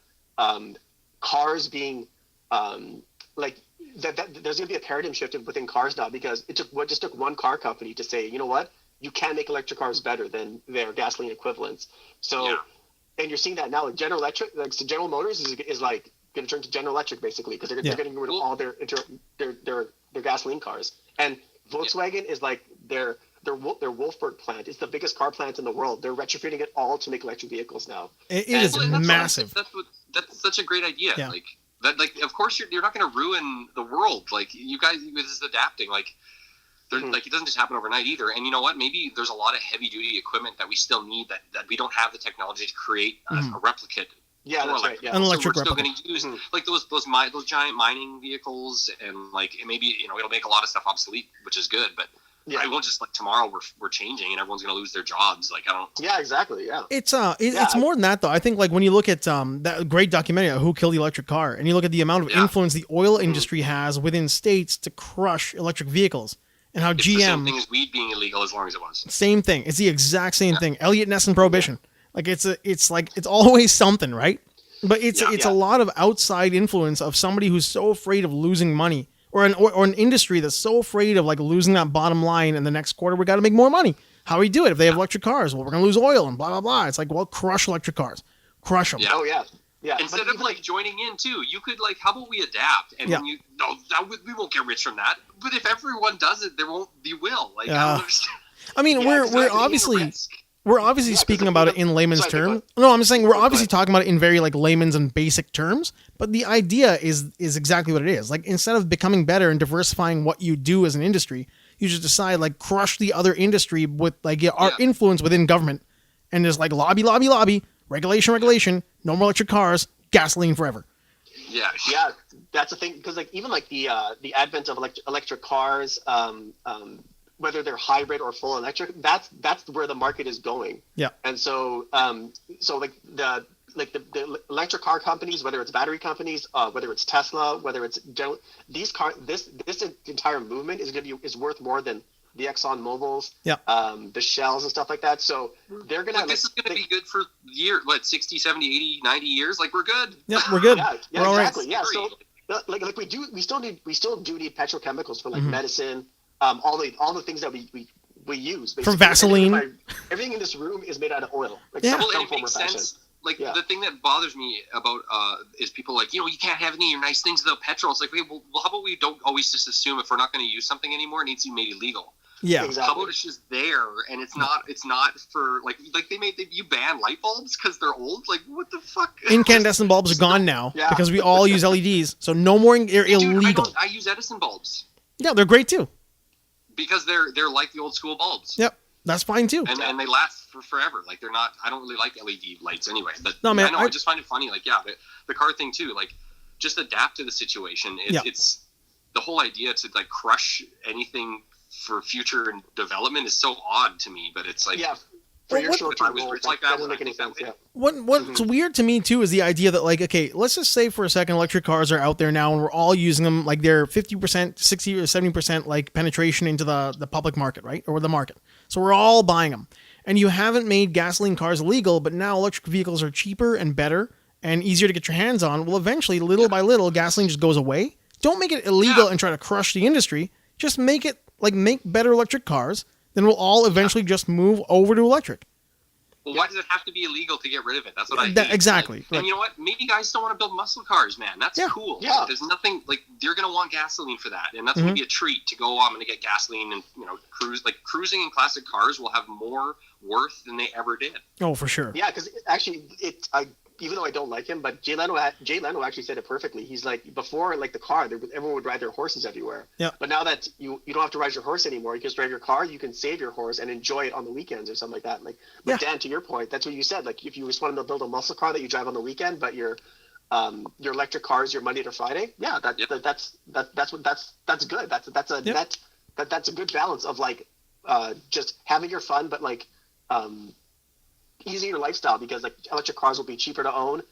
cars being like that there's going to be a paradigm shift within cars now because it just took one car company to say, you know what, you can make electric cars better than their gasoline equivalents. So, and you're seeing that now. Like General Electric, like so General Motors is like going to turn to General Electric basically because they're getting rid of all their gasoline cars. And Volkswagen is like their Wolfsburg plant. It's the biggest car plant in the world. They're retrofitting it all to make electric vehicles now.
It is massive.
That's such a great idea.
Yeah.
Like That like, of course, you're not going to ruin the world. Like you guys, this is adapting. Like, like it doesn't just happen overnight either. And you know what? Maybe there's a lot of heavy duty equipment that we still need that we don't have the technology to create a replicate.
Yeah, that's right. Yeah,
an electric
so we're
replicate.
still going to use like those giant mining vehicles, and like maybe it'll make a lot of stuff obsolete, which is good, but. Yeah. I won't just like tomorrow we're changing and everyone's going to lose their jobs. Like I don't.
Yeah, exactly. Yeah.
It's more than that though. I think like when you look at that great documentary, Who Killed the Electric Car, and you look at the amount of influence the oil industry has within states to crush electric vehicles, and how
it's
GM.
The same thing as weed being illegal as long as it was.
Same thing. It's the exact same thing. Elliot Ness and Prohibition. Like it's always something, right? But it's a lot of outside influence of somebody who's so afraid of losing money. Or an industry that's so afraid of like losing that bottom line in the next quarter, we got to make more money. How do we do it? If they have electric cars, well, we're going to lose oil and blah, blah, blah. It's like, well, crush electric cars. Crush them.
Yeah.
Oh, yeah. Yeah.
Instead of like joining in too, you could like, how about we adapt? And when we won't get rich from that. But if everyone does it, you will. Like, I don't understand.
I mean, we're obviously speaking about it in layman's terms. No, I'm saying we're obviously talking about it in very like layman's and basic terms. But the idea is exactly what it is. Like instead of becoming better and diversifying what you do as an industry, you just decide like crush the other industry with like our influence within government, and just like lobby, regulation, no more electric cars, gasoline forever.
Yeah.
Yeah, that's the thing, because like even like the advent of electric cars. Whether they're hybrid or full electric, that's where the market is going. Yeah. And so like the electric car companies, whether it's battery companies, whether it's Tesla, whether it's this entire movement is worth more than the Exxon Mobils, the Shells and stuff like that. So they're gonna.
This is gonna be good for years. What 60, 70, 80, 90 years? Like we're good.
Yeah, we're good.
Yeah,
we're
exactly. Right. Yeah. So like we still do need petrochemicals for like medicine. All the things that we use basically.
From Vaseline.
Everything in this room is made out of oil. Like
some form or fashion. Like the thing that bothers me about is people like, you can't have any of your nice things without petrol. It's like, well, how about we don't always just assume if we're not going to use something anymore, it needs to be made illegal.
Yeah,
exactly.
How about it's just there and it's not for like you ban light bulbs because they're old. Like what the fuck?
Incandescent bulbs are gone now because we all use LEDs, so no more. They're illegal.
I use Edison bulbs.
Yeah, they're great too.
Because they're like the old school bulbs.
Yep, that's fine too.
And they last for forever. Like they're not. I don't really like LED lights anyway. But
no, man,
I just find it funny. Like the car thing too. Like just adapt to the situation. It's the whole idea to like crush anything for future development is so odd to me. But it's like
What's
weird to me too is the idea that like, okay, let's just say for a second electric cars are out there now and we're all using them, like they're 50%, 60 or 70% like penetration into the public market, right? Or the market. So we're all buying them. And you haven't made gasoline cars illegal, but now electric vehicles are cheaper and better and easier to get your hands on. Well, eventually, little by little, gasoline just goes away. Don't make it illegal and try to crush the industry. Just make it like make better electric cars. Then we'll all eventually just move over to electric.
Well, why does it have to be illegal to get rid of it? That's what I hate.
Exactly.
And you know what? Maybe guys still want to build muscle cars, man. That's cool. Yeah. Like, there's nothing like you're gonna want gasoline for that, and that's gonna be a treat to go. I'm gonna get gasoline and cruise. Like cruising in classic cars will have more worth than they ever did.
Oh, for sure.
Yeah, because actually, even though I don't like him, but Jay Leno actually said it perfectly. He's like, before, like the car, everyone would ride their horses everywhere. Yeah. But now that you don't have to ride your horse anymore, you can just drive your car. You can save your horse and enjoy it on the weekends or something like that. Like, but Dan, to your point, that's what you said. Like, if you just wanted to build a muscle car that you drive on the weekend, but your electric car is your Monday to Friday. Yeah, that's good. That's a good balance of like just having your fun, but like. Easing your lifestyle because like electric cars will be cheaper to own,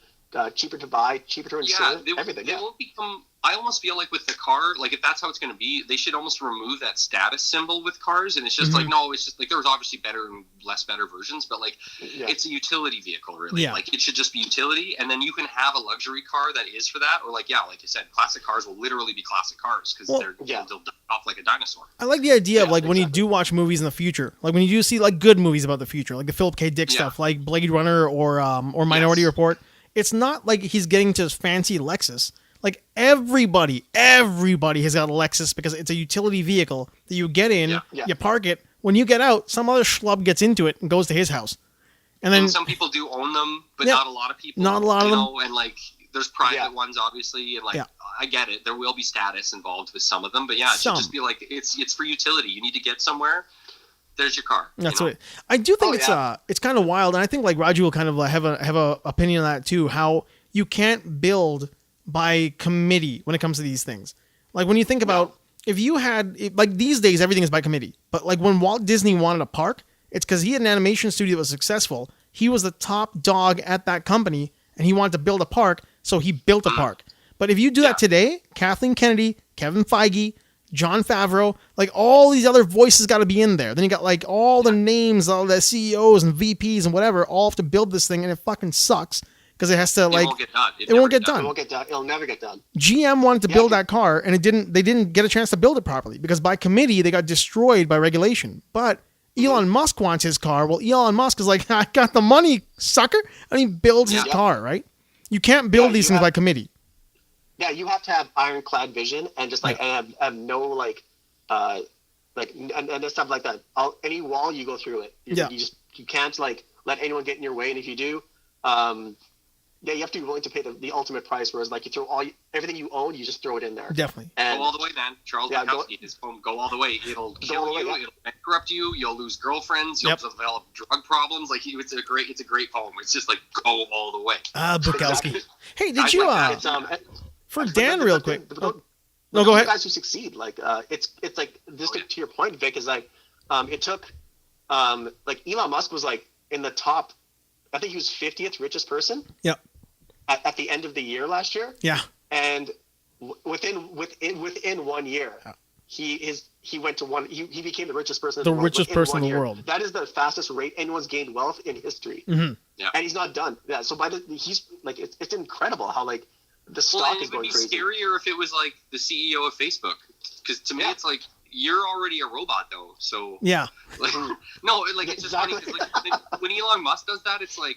cheaper to buy, cheaper to insure, everything.
They won't become. I almost feel like with the car, like if that's how it's going to be, they should almost remove that status symbol with cars, and it's just like no, it's just like there's obviously better and less better versions, but like it's a utility vehicle, really. Yeah. Like it should just be utility, and then you can have a luxury car that is for that, or like like you said, classic cars will literally be classic cars because they'll die off like a dinosaur.
I like the idea of like when you do watch movies in the future, like when you do see like good movies about the future, like the Philip K. Dick stuff, like Blade Runner or Minority Report. It's not like he's getting to his fancy Lexus. Like everybody has got a Lexus because it's a utility vehicle that you get in, you park it. When you get out, some other schlub gets into it and goes to his house. And then
some people do own them, but not a lot of people.
Not a lot of them.
And like there's private ones, obviously, and like I get it. There will be status involved with some of them, but yeah, it should just be like it's for utility. You need to get somewhere. There's your car.
That's what I do think. It's kind of wild, and I think like Raju will kind of have a opinion on that too. How you can't build by committee when it comes to these things. Like when you think about if you had like these days, everything is by committee. But like when Walt Disney wanted a park, it's because he had an animation studio that was successful. He was the top dog at that company, and he wanted to build a park, so he built a park. But if you do that today, Kathleen Kennedy, Kevin Feige, Jon Favreau, like all these other voices got to be in there. Then you got like all the names, all the CEOs and VPs and whatever, all have to build this thing, and it fucking sucks because it has to like. It won't get done.
It won't get done. It won't get done. It'll never get done.
GM wanted to build that car, and they didn't get a chance to build it properly because by committee they got destroyed by regulation. But Elon Musk wants his car. Well, Elon Musk is like, I got the money, sucker, and he builds his car. Right? You can't build these things by committee.
Yeah, you have to have ironclad vision and just like and have no like and stuff like that. Any wall you go through it. You can't like let anyone get in your way, and if you do, you have to be willing to pay the ultimate price. Whereas like you throw everything you own, you just throw it in there.
Definitely.
And, go all the way, man. Charles Bukowski, his phone, go all the way. It'll kill you. It'll bankrupt you. You'll lose girlfriends. You'll develop drug problems. Like it's a great poem. It's just like go all the way.
Bukowski.
Exactly.
Hey, did you? For Dan, real quick.
No,
go ahead.
Guys who succeed, like it's like this. To your point, Vic, is like it took like Elon Musk was like in the top. I think he was 50th richest person.
Yep.
At the end of the year last year.
Yeah.
And within 1 year, he went to he became the richest person.
The richest person in the world.
That is the fastest rate anyone's gained wealth in history.
Mm-hmm.
Yeah. And he's not done. Yeah. So he's like it's incredible how like the stock is going crazy.
It would be scarier if it was like the CEO of Facebook, because to me it's like you're already a robot though. So
yeah.
Like, no, like it's just funny because like when Elon Musk does that, it's like.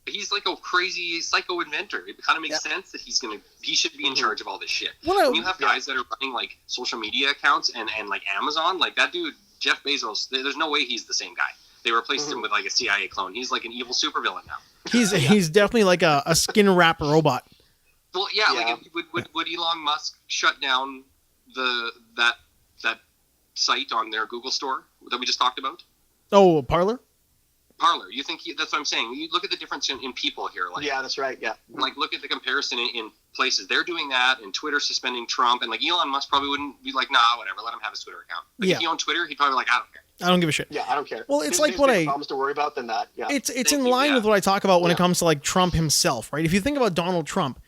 He's like a crazy psycho inventor. It kind of makes sense that he should be in charge of all this shit. When you have guys that are running like social media accounts and like Amazon, like that dude, Jeff Bezos, there's no way he's the same guy. They replaced him with like a CIA clone. He's like an evil supervillain now.
He's definitely like a skin wrap robot.
Well, like would Elon Musk shut down that site on their Google store that we just talked about?
Oh, Parler?
Parler, you think that's what I'm saying? You look at the difference in people here. Like,
yeah, that's right. Yeah,
like look at the comparison in places. They're doing that, and Twitter suspending Trump, and like Elon Musk probably wouldn't be like, nah, whatever, let him have his Twitter account. But if he owned Twitter, he'd probably be like, I don't care.
I don't give a shit.
Yeah, I don't care.
Well, it's like what I
problems to worry about than that. Yeah,
it's in line with what I talk about when it comes to like Trump himself, right? If you think about Donald Trump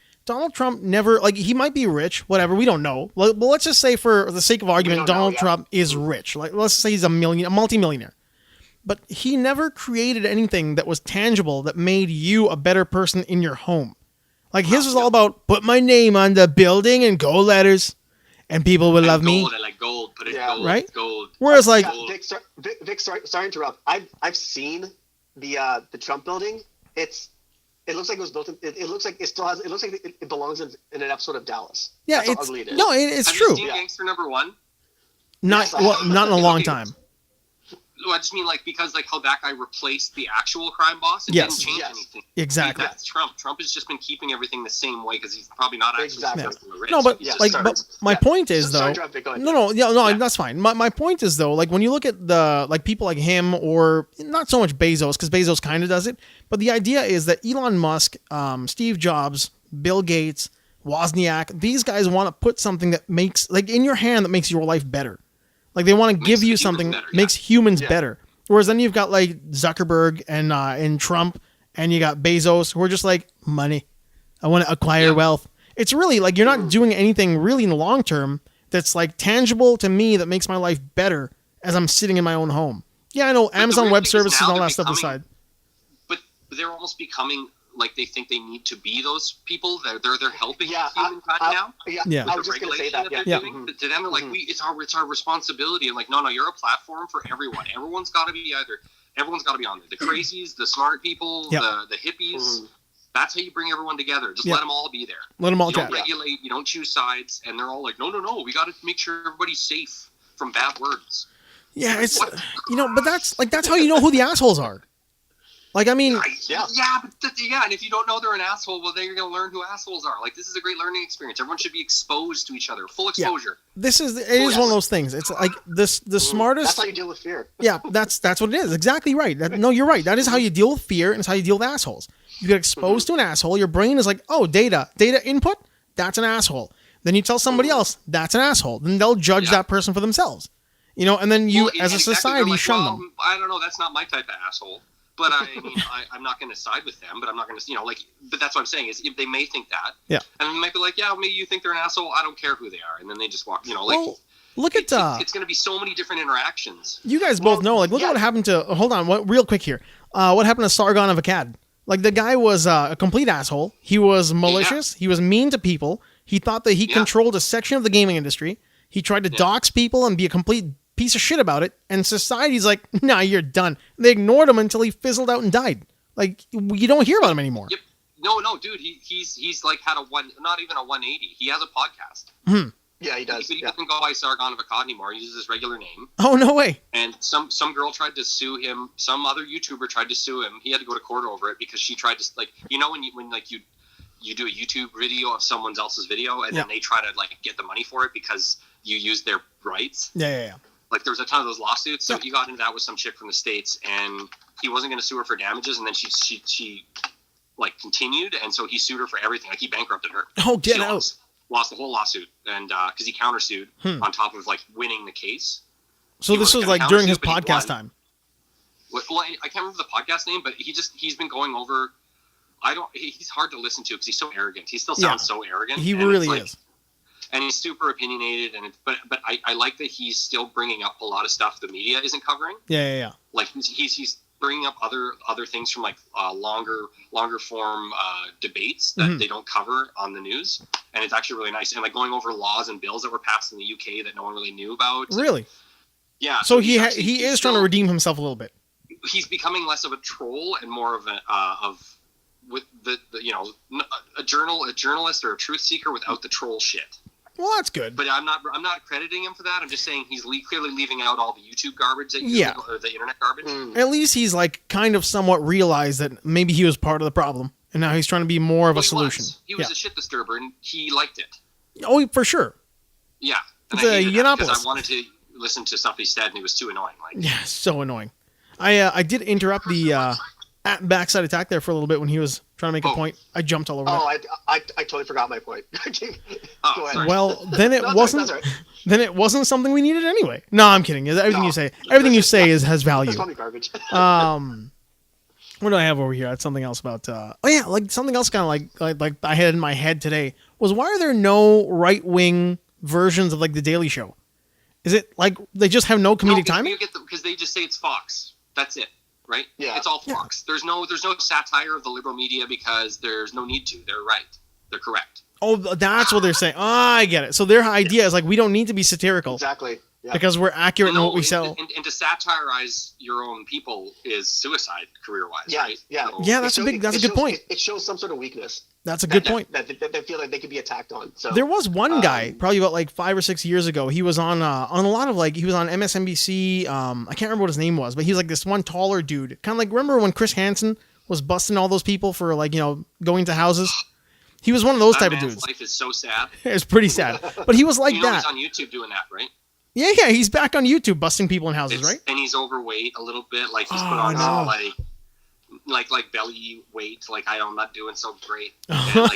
never like he might be rich, whatever, we don't know. Well, let's just say for the sake of argument, Donald Trump is rich. Like let's say he's a multimillionaire. But he never created anything that was tangible that made you a better person in your home. Like his was all about put my name on the building and gold letters, and people will love me.
I like gold. Put it gold.
Right.
Gold.
Whereas like
Vic, sorry to interrupt. I've seen the Trump building. It looks like it was built. It looks like it still has. It looks like it belongs in an episode of Dallas.
Yeah,
that's how ugly it is.
No, it's true.
Have you seen Gangster #1?
Not in a long time.
No, I just mean like because like how that guy replaced the actual crime boss and didn't change anything.
Exactly.
That's Trump. Trump has just been keeping everything the same way because he's probably not actually rich.
No, but but my point is though. That's fine. My point is though, like when you look at the like people like him or not so much Bezos because Bezos kind of does it, but the idea is that Elon Musk, Steve Jobs, Bill Gates, Wozniak, these guys want to put something that makes like in your hand that makes your life better. Like they want to give you something that makes humans better. Whereas then you've got like Zuckerberg and Trump and you got Bezos who are just like money. I want to acquire wealth. It's really like you're not doing anything really in the long term that's like tangible to me that makes my life better as I'm sitting in my own home. Yeah, I know Amazon Web Services and all that stuff aside.
But they're almost becoming like they think they need to be those people. They're helping humankind now.
Yeah. I was just going to say that.
To them, they're like, it's our responsibility. And like, no, you're a platform for everyone. Everyone's got to be on there. The crazies, the smart people, the hippies. That's how you bring everyone together. Just let them all be there.
Let them all.
You don't regulate. You don't choose sides. And they're all like, no. We got to make sure everybody's safe from bad words.
Yeah, it's but that's how you know who the assholes are. Like, I mean,
and if you don't know they're an asshole, well, then you're going to learn who assholes are. Like, this is a great learning experience. Everyone should be exposed to each other, full exposure.
Yeah. It is one of those things. It's like the smartest.
That's how you deal with fear.
Yeah, that's what it is. Exactly right. No, you're right. That is how you deal with fear, and it's how you deal with assholes. You get exposed to an asshole. Your brain is like, oh, data input. That's an asshole. Then you tell somebody else that's an asshole. Then they'll judge that person for themselves. And then you, as a society,
like,
shun them.
I don't know. That's not my type of asshole. But I'm not going to side with them. But I'm not going to, But that's what I'm saying is they may think that.
Yeah.
And they might be like, yeah, maybe you think they're an asshole. I don't care who they are. And then they just walk.
Look at
it's going to be so many different interactions.
You guys both know. Like, look at what happened to. Hold on, real quick here. What happened to Sargon of Akkad? Like, the guy was a complete asshole. He was malicious. Yeah. He was mean to people. He thought that he controlled a section of the gaming industry. He tried to dox people and be a complete piece of shit about it. And society's like, nah, you're done. They ignored him until he fizzled out and died. Like, you don't hear about him anymore.
Yep. No, dude. He's like had not even a 180. He has a podcast.
Hmm.
Yeah, he does.
He doesn't go by Sargon of Akkad anymore. He uses his regular name.
Oh, no way.
And some girl tried to sue him. Some other YouTuber tried to sue him. He had to go to court over it because she tried to, like, when you do a YouTube video of someone else's video and then they try to, like, get the money for it because you used their rights.
Yeah.
Like, there was a ton of those lawsuits. So he got into that with some chick from the States, and he wasn't going to sue her for damages. And then she like, continued, and so he sued her for everything. Like, he bankrupted her.
Oh, get out.
Lost the whole lawsuit, and because he countersued on top of, like, winning the case.
So this was like during his podcast time.
Well, I can't remember the podcast name, but he's been going over. He's hard to listen to because he's so arrogant. He still sounds so arrogant.
He really is.
And he's super opinionated, but I like that he's still bringing up a lot of stuff the media isn't covering.
Yeah.
Like, he's bringing up other things from, like, longer form debates that they don't cover on the news, and it's actually really nice. And, like, going over laws and bills that were passed in the UK that no one really knew about.
Really?
Yeah.
So he is trying to redeem himself a little bit.
He's becoming less of a troll and more of a journalist or a truth seeker without the troll shit.
Well, that's good.
But I'm not crediting him for that. I'm just saying he's clearly leaving out all the YouTube garbage or the internet garbage.
At least he's, like, kind of somewhat realized that maybe he was part of the problem, and now he's trying to be more of a solution.
He was a shit disturber, and he liked it.
Oh, for sure.
Yeah. And
it's
I hated that because
Yiannopoulos.
I wanted to listen to stuff he said, and it was too annoying. Like,
yeah, so annoying. I did interrupt the backside attack there for a little bit when he was trying to make a point. I jumped all over that.
I totally forgot my point. Go ahead.
Well, then it wasn't. Right. Then it wasn't something we needed anyway. No, I'm kidding. Everything you say has value.
That's garbage.
What do I have over here? I had something else about. Like something else kind of like I had in my head today was, why are there no right wing versions of, like, the Daily Show? Is it like they just have no comedic timing?
Because they just say it's Fox. That's it. Right?
Yeah.
It's all Fox. Yeah. There's no satire of the liberal media because there's no need to. They're right. They're correct.
Oh, that's what they're saying. Oh, I get it. So their idea is, like, we don't need to be satirical.
Exactly. Yeah.
Because we're accurate in what we sell.
And to satirize your own people is suicide career-wise, right?
Yeah.
So,
yeah, that's a good point.
It shows some sort of weakness.
That's a good point.
That they feel like they could be attacked on. So
there was one guy probably about, like, 5 or 6 years ago. He was on a lot of, like, he was on MSNBC. I can't remember what his name was, but he was like this one taller dude. Kind of like, remember when Chris Hansen was busting all those people for, like, going to houses? He was one of those type of dudes.
Life is so sad.
It's pretty sad. But he was like that.
He's on YouTube doing that, right?
Yeah, he's back on YouTube busting people in houses, right?
And he's overweight a little bit. Like, he's put on some, like belly weight. Like, I'm not doing so great. And,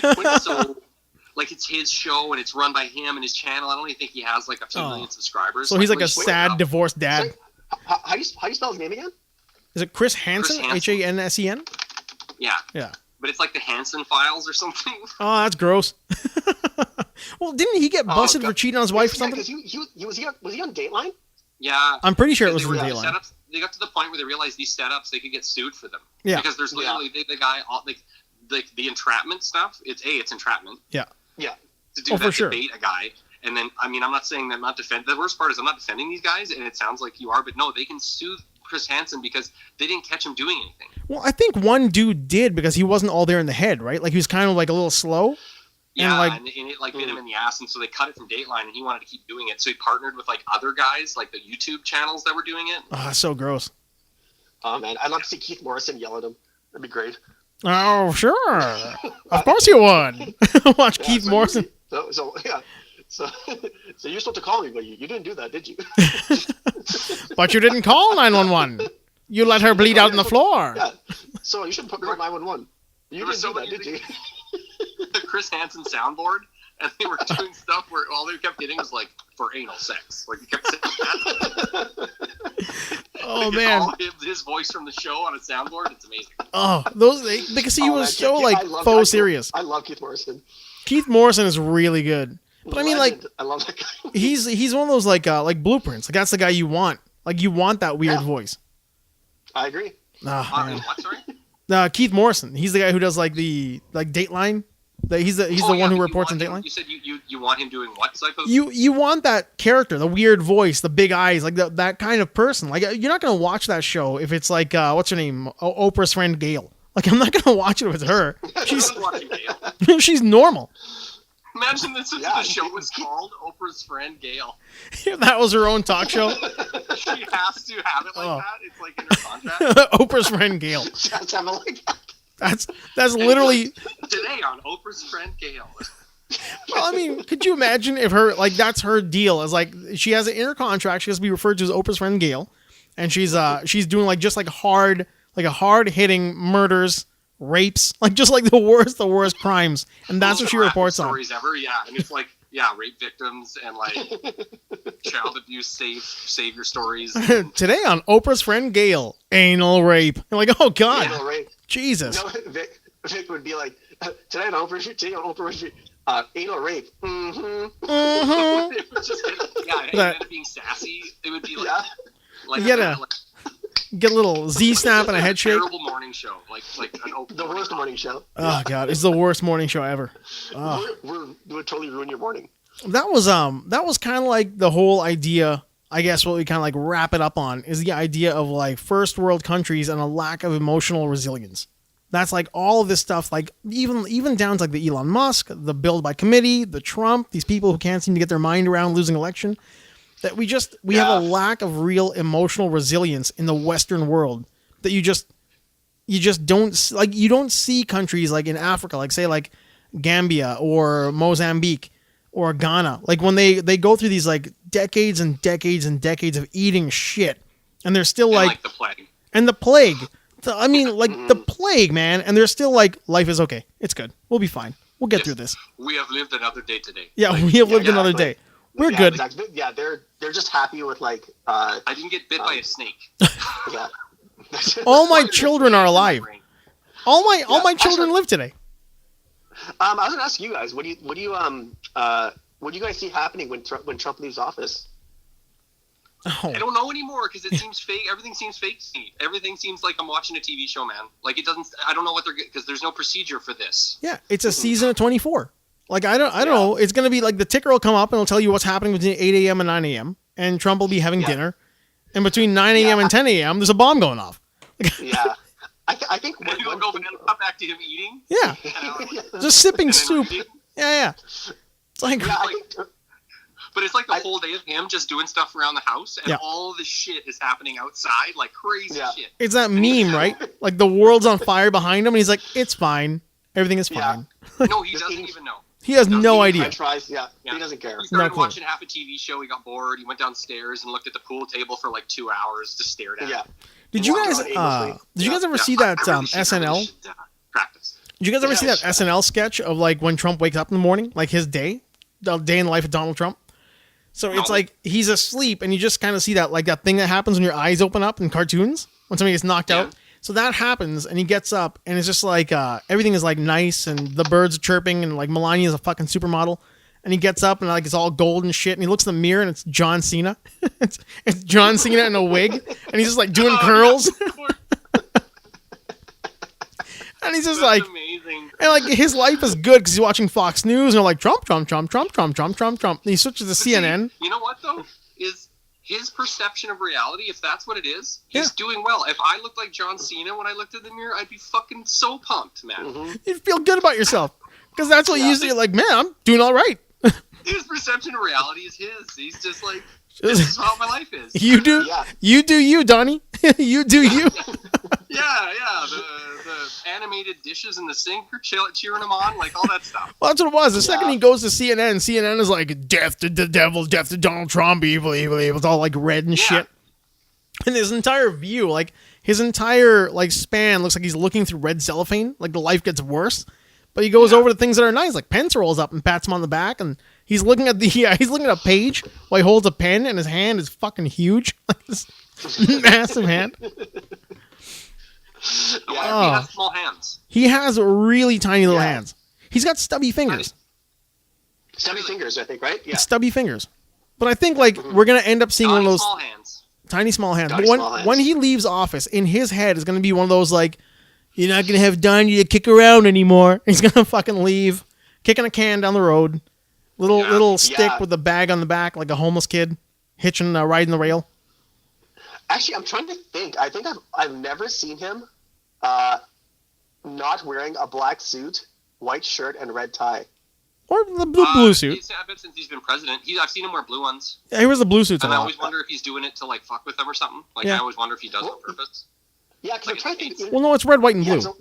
like, it's his show and it's run by him and his channel. I don't even think he has, like, a few million subscribers.
So he's like a sad divorced dad.
How do you spell his name again?
Is it Chris Hansen? Hansen?
Yeah.
Yeah.
But it's like the Hansen files or something.
Oh, that's gross. Well, didn't he get busted for cheating on his wife or something?
Was he on Dateline?
Yeah.
I'm pretty sure it was from Dateline.
They got to the point where they realized these setups, they could get sued for them.
Yeah.
Because there's literally the guy, like the entrapment stuff. It's entrapment.
Yeah.
Yeah.
To do that, to bait a guy. And then, I mean, I'm not saying that I'm not defending. The worst part is I'm not defending these guys, and it sounds like you are, but no, they can sue Chris Hansen because they didn't catch him doing anything.
Well, I think one dude did because he wasn't all there in the head, right? Like, he was kind of like a little slow.
Yeah, and it like bit him in the ass, and so they cut it from Dateline, and he wanted to keep doing it. So he partnered with, like, other guys, like the YouTube channels that were doing it.
Oh, that's so gross.
Oh, man, I'd love to see Keith Morrison yell at him. That'd be great.
Oh, sure. Of course you would. Watch Keith Morrison.
So you're supposed to call me, but you didn't do that, did you?
But you didn't call 911. You let her bleed out on the floor.
Yeah. So you should put 911. You didn't do that, did you?
The Chris Hansen soundboard, and they were doing stuff where all they kept getting was like for anal sex. Like he kept saying that.
Oh
like,
man,
all his voice from the show on a soundboard. It's amazing.
Oh, because he was so faux serious.
I love Keith Morrison.
Keith Morrison is really good. But I mean, like,
I love that guy.
he's one of those like blueprints. Like that's the guy you want. Like you want that weird voice.
I agree.
What? Sorry.
Keith Morrison. He's the guy who does like the Dateline. He's the one who reports on Dateline.
You said you want him doing what type of?
You want that character, the weird voice, the big eyes, like that kind of person. Like you're not gonna watch that show if it's like what's her name, Oprah's friend Gail. Like I'm not gonna watch it with her. She's normal.
Imagine this if the show was called Oprah's friend Gail.
If that was her own talk show.
She has to have it like that. It's like in her contract.
Oprah's friend Gail.
She has to have it like that.
That's literally
today on Oprah's friend Gail.
Well, I mean, could you imagine if her that's her deal? Is like she has an inner contract. She has to be referred to as Oprah's friend Gail, and she's doing just hard hitting murders, rapes, just like the worst crimes, and that's what she reports on.
Stories ever, yeah, and it's rape victims and child abuse savior stories.
Today on Oprah's friend Gail, anal rape. You're like, oh god,
anal rape.
Jesus.
No, Vic would be like, today on Oprah, anal rape. Mm-hmm.
Mm-hmm.
It was just, instead of being sassy, it would be
get a little Z snap and a head shake.
Terrible morning show, like an Oprah.
The worst morning show.
Oh god, it's the worst morning show ever.
Oh. It would totally ruin your morning.
That was kind of like the whole idea. I guess what we kind of wrap it up on is the idea of first world countries and a lack of emotional resilience. That's all of this stuff, even down to the Elon Musk, the build by committee, the Trump, these people who can't seem to get their mind around losing election. That we have a lack of real emotional resilience in the Western world that you just don't you don't see countries in Africa, say Gambia or Mozambique or Ghana, when they go through these decades and decades and decades of eating shit, and they're still
the plague.
And the plague. I mean, the plague, man, and they're still life is okay. It's good. We'll be fine. We'll get through this.
We have lived another day today.
Yeah, we have lived another day. We're good.
Exactly. Yeah, they're just happy with
I didn't get bit by a snake.
Yeah.
All my children are alive. All my children live today.
I was gonna ask you guys, what do you guys see happening when Trump leaves office?
Oh.
I don't know anymore because it seems fake. Everything seems fake to me. Everything seems like I'm watching a TV show, man. It doesn't. I don't know what because there's no procedure for this.
Yeah, it's a season of 24. I don't know. It's gonna be the ticker will come up and it'll tell you what's happening between 8 a.m. and 9 a.m. and Trump will be having dinner, and between 9 a.m. and 10 a.m. there's a bomb going off.
Yeah. I think
and it'll go back to him eating.
Yeah, just sipping soup. Yeah. It's
but it's the whole day of him just doing stuff around the house, and all this shit is happening outside, crazy shit.
It's that meme, right? The world's on fire behind him, and he's like, "It's fine, everything is fine."
No, he doesn't even know.
He has no idea.
He doesn't care.
He started watching half a TV show. He got bored. He went downstairs and looked at the pool table for 2 hours, just stared at it.
Did you guys ever see that SNL?
Practice.
Did you guys ever see that SNL sketch of when Trump wakes up in the morning, his day, the day in the life of Donald Trump? So it's he's asleep, and you just kind of see that that thing that happens when your eyes open up in cartoons when somebody gets knocked out. So that happens, and he gets up, and it's just everything is nice, and the birds are chirping, and Melania's a fucking supermodel. And he gets up and it's all gold and shit. And he looks in the mirror and it's John Cena. it's John Cena in a wig. And he's just doing curls. And he's just
amazing.
And his life is good because he's watching Fox News and they're Trump. And he switches to CNN.
You know what though? Is his perception of reality, if that's what it is, he's doing well. If I looked like John Cena when I looked in the mirror, I'd be fucking so pumped, man.
Mm-hmm.
You'd feel good about yourself. Because that's what you usually man, I'm doing all right.
His perception of reality is his. He's just this is how my life is.
You do you, Donnie. You do you.
Yeah. the animated dishes in the sink are cheering him on, like all that stuff.
Well, that's what it was. The second he goes to CNN is like, death to the devil, death to Donald Trump, evil, evil, evil. It's all like red and shit. And his entire view, like his entire like span looks like he's looking through red cellophane, like the life gets worse. But he goes over to things that are nice, like Pence rolls up and pats him on the back, and he's looking at he's looking at a page while he holds a pen, and his hand is fucking huge, like this massive hand.
He has small hands.
He has really tiny little hands. He's got stubby fingers.
Stubby fingers, I think, right? Yeah.
Stubby fingers. But I think like we're gonna end up seeing one of those
small hands.
Tiny small hands. But when he leaves office, in his head is gonna be one of those like, you're not gonna have Donnie to kick around anymore. He's gonna fucking leave, kicking a can down the road, little stick with a bag on the back, like a homeless kid hitching riding the rail.
Actually, I'm trying to think. I think I've never seen him not wearing a black suit, white shirt, and red tie.
Or the blue suit.
I bet since he's been president, I've seen him wear blue ones.
Yeah, he wears the blue suits a lot.
And I always wonder if he's doing it to like fuck with them or something. Like I always wonder if he does it on purpose.
Yeah, because I'm trying to think.
Well, no, it's red, white, and blue.
So,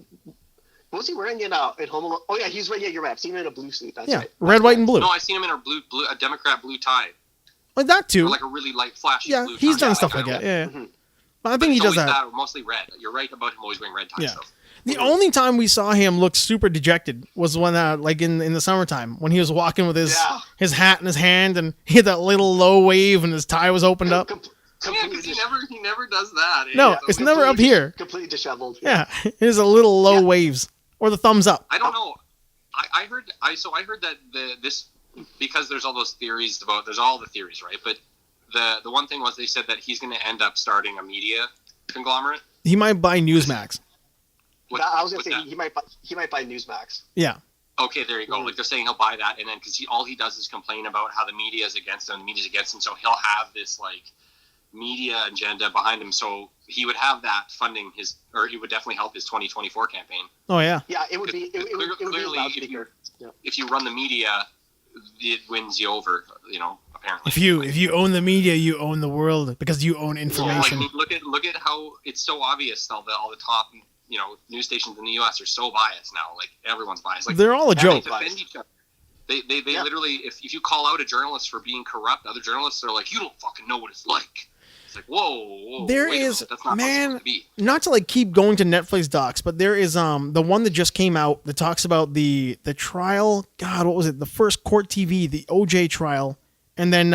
what was he wearing in Home Alone? Oh yeah, he's right. Yeah, you're right. I've seen him in a blue suit. That's right.
Red, white, and blue.
No, I've seen him in a Democrat blue tie.
Like that too.
Or like a really light, flashy blue tie.
Yeah, he's done stuff like that. Yeah.
Mm-hmm.
But I think he does that.
Mostly red. You're right about him always wearing red ties.
Yeah. The only time we saw him look super dejected was when, like in the summertime, when he was walking with his hat in his hand and he had that little low wave and his tie was opened up.
Because he never does that.
No, it's never up here.
Completely disheveled.
Yeah, it is a little low waves or the thumbs up.
I don't know. I heard that this because there's all those theories about there's all the theories, right? But the one thing was they said that he's going to end up starting a media conglomerate.
He might buy Newsmax.
I was going to say he might buy Newsmax.
Yeah.
Okay, there you go. Like they're saying he'll buy that, and then because all he does is complain about how the media is against him, the media's against him, so he'll have this like media agenda behind him. So he would have that funding his, or he would definitely help his 2024 campaign.
Oh yeah.
Yeah, it would be.
Clearly, if you run the media, it wins you over. Apparently.
If you own the media, you own the world because you own information.
Well, look at how it's so obvious. All the top news stations in the U.S. are so biased now. Like everyone's biased. Like
they're all a joke.
They defend each other. They literally, if you call out a journalist for being corrupt, other journalists are like, you don't fucking know what it's like. It's like, whoa.
There is, man, not to like keep going to Netflix docs, but there is the one that just came out that talks about the trial. God, what was it? The first court TV, the OJ trial. And then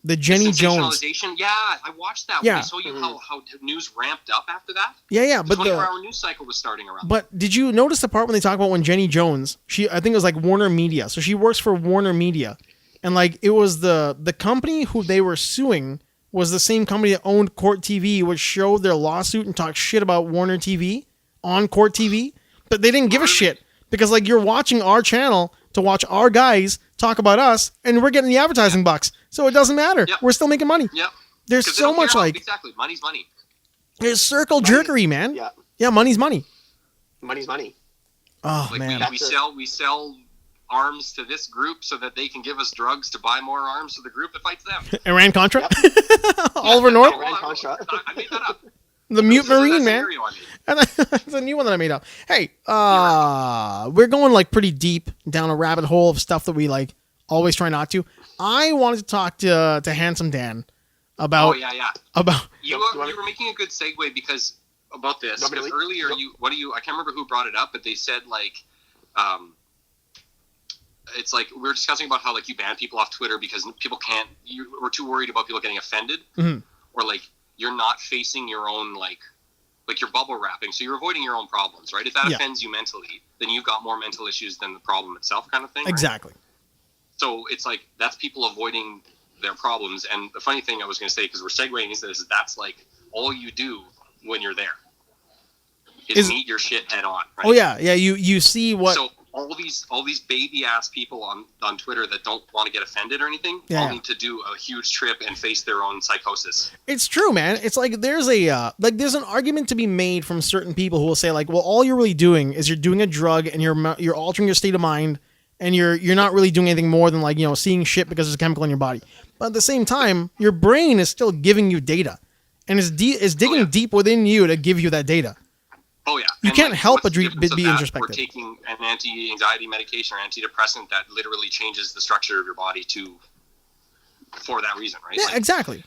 the Jenny Jones.
Yeah, I watched that.
Yeah.
I saw you how news ramped up after that.
Yeah. But the
24-hour news cycle was starting around.
But did you notice the part when they talk about when Jenny Jones? I think it was like Warner Media. So she works for Warner Media, and like it was the company who they were suing was the same company that owned Court TV, which showed their lawsuit and talked shit about Warner TV on Court TV, but they didn't give a shit because like you're watching our channel to watch our guys talk about us, and we're getting the advertising bucks, so it doesn't matter. We're still making money. There's so much like
exactly money's money.
There's circle jerkery, man. Yeah, money's money.
Money's money.
Oh
like
man,
we sell arms to this group so that they can give us drugs to buy more arms to the group that fights them.
Iran Contra. Oliver North.
Iran Contra.
I made that up.
The Mute Marine, man. That's a new one that I made up. Hey, we're going like pretty deep down a rabbit hole of stuff that we like always try not to. I wanted to talk to Hansum Dan about.
Oh yeah.
About
you were making a good segue because about this because earlier I can't remember who brought it up, but they said like, it's like we were discussing about how like you ban people off Twitter because people we're too worried about people getting offended or like. You're not facing your own, like you're bubble wrapping, so you're avoiding your own problems, right? If that offends you mentally, then you've got more mental issues than the problem itself kind of thing, right?
Exactly.
So it's like, that's people avoiding their problems, and the funny thing I was going to say, because we're segueing, is that's like, all you do when you're there is meet your shit head on, right?
Oh, yeah, you see what...
So all these baby-ass people on Twitter that don't want to get offended or anything all need to do a huge trip and face their own psychosis.
It's true, man. It's like there's there's an argument to be made from certain people who will say like, well, all you're really doing is you're doing a drug and you're altering your state of mind and you're not really doing anything more than like, seeing shit because there's a chemical in your body. But at the same time, your brain is still giving you data and is digging deep within you to give you that data.
Oh yeah,
you can't help but be introspective.
We're taking an anti-anxiety medication or antidepressant that literally changes the structure of your body for that reason, right?
Yeah, exactly.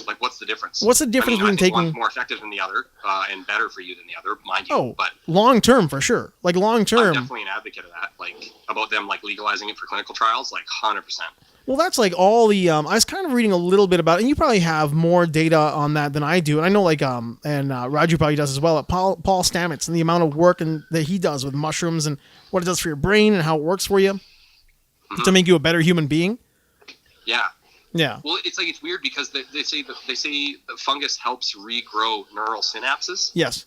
Like, what's the difference?
What's the difference between taking
one's more effective than the other and better for you than the other, mind you?
Oh,
but
long term for sure. Like long term,
I'm definitely an advocate of that. Like about them like legalizing it for clinical trials, like 100%.
Well, that's like all the. I was kind of reading a little bit about it, and you probably have more data on that than I do. And I know, like, and Raju probably does as well. Paul Stamets and the amount of work that he does with mushrooms and what it does for your brain and how it works for you to make you a better human being.
Yeah.
Yeah.
Well, it's weird because they say that fungus helps regrow neural synapses.
Yes.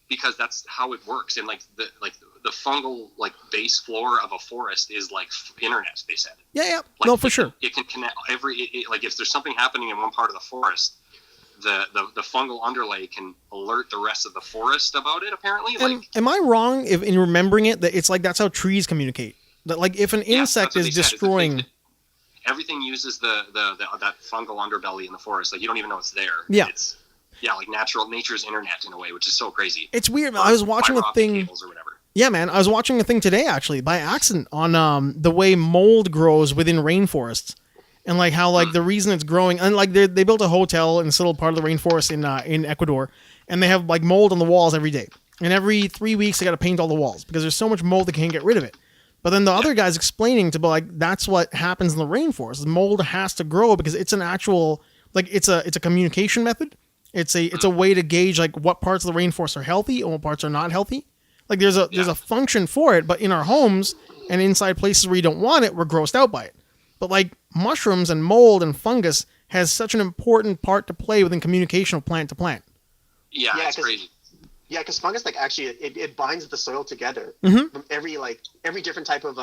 Because that's how it works, and the fungal base floor of a forest is like internet. They said.
Yeah. No, for sure.
It can connect if there's something happening in one part of the forest, the fungal underlay can alert the rest of the forest about it. Apparently.
Am I wrong in remembering it that it's like that's how trees communicate? That like if an insect is destroying.
Everything uses that fungal underbelly in the forest. Like you don't even know it's there.
Yeah.
Like nature's internet in a way, which is so crazy.
It's weird. I was watching a thing.
Or whatever.
Yeah, man. I was watching a thing today actually by accident on the way mold grows within rainforests, and like how like the reason it's growing. And like they built a hotel in this little part of the rainforest in Ecuador, and they have like mold on the walls every day. And every 3 weeks they got to paint all the walls because there's so much mold they can't get rid of it. But then the other guy's explaining to be like that's what happens in the rainforest. Mold has to grow because it's an actual it's a communication method. It's a way to gauge like what parts of the rainforest are healthy and what parts are not healthy. Like there's a function for it, but in our homes and inside places where you don't want it, we're grossed out by it. But like mushrooms and mold and fungus has such an important part to play within communication of plant to plant.
Yeah, it's crazy.
Yeah, because fungus actually it binds the soil together from every different type of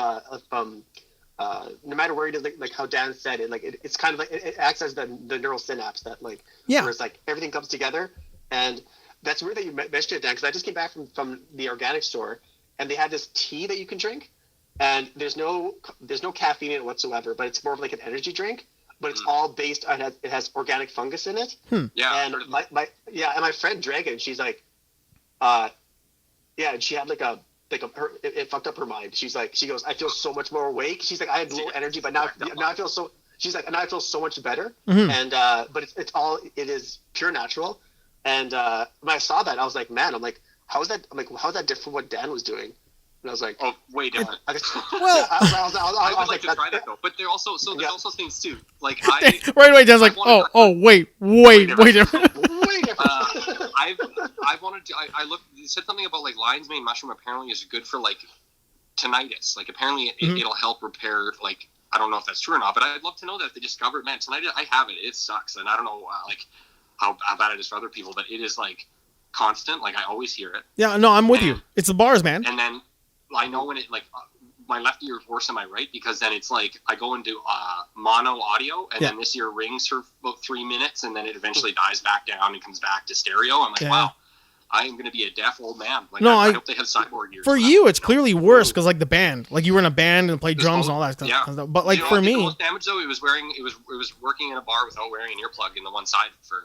no matter where it is, like how Dan said it, it's kind of like it acts as the neural synapse that where it's like everything comes together. And that's weird that you mentioned it, Dan, because I just came back from the organic store and they had this tea that you can drink, and there's no caffeine in it whatsoever, but it's more of like an energy drink, but it's all based on it has organic fungus in it.
Yeah,
and my friend drank it, and she's like, and she had it fucked up her mind. She goes, I feel so much more awake. She's like, I had low energy, but now I feel so. She's like, and now I feel so much better. And but it is pure natural. And when I saw that, I was like, man, how's that different from what Dan was doing? And I was like,
oh, way different.
I
would like to try that though. But there's also things too. Like
wait, Dan's like, wait different.
I wanted to. I looked. It said something about like lion's mane mushroom apparently is good for like tinnitus. Like apparently it'll help repair. Like I don't know if that's true or not, but I'd love to know that if they discovered. Man, tinnitus. I have it. It sucks, and I don't know how bad it is for other people, but it is like constant. Like I always hear it.
Yeah, no, I'm with you. It's the bars, man.
And then I know when it my left ear is worse than my right because then it's like I go into mono audio and then this ear rings for about 3 minutes and then it eventually dies back down and comes back to stereo. I'm like, wow, I'm going to be a deaf old man. Like, no, I hope they have cyborg ears.
For you, it's clearly worse because like the band, like you were in a band and played drums and all that stuff.
Yeah.
But like for me,
the most damage though, it was working in a bar without wearing an earplug in the one side for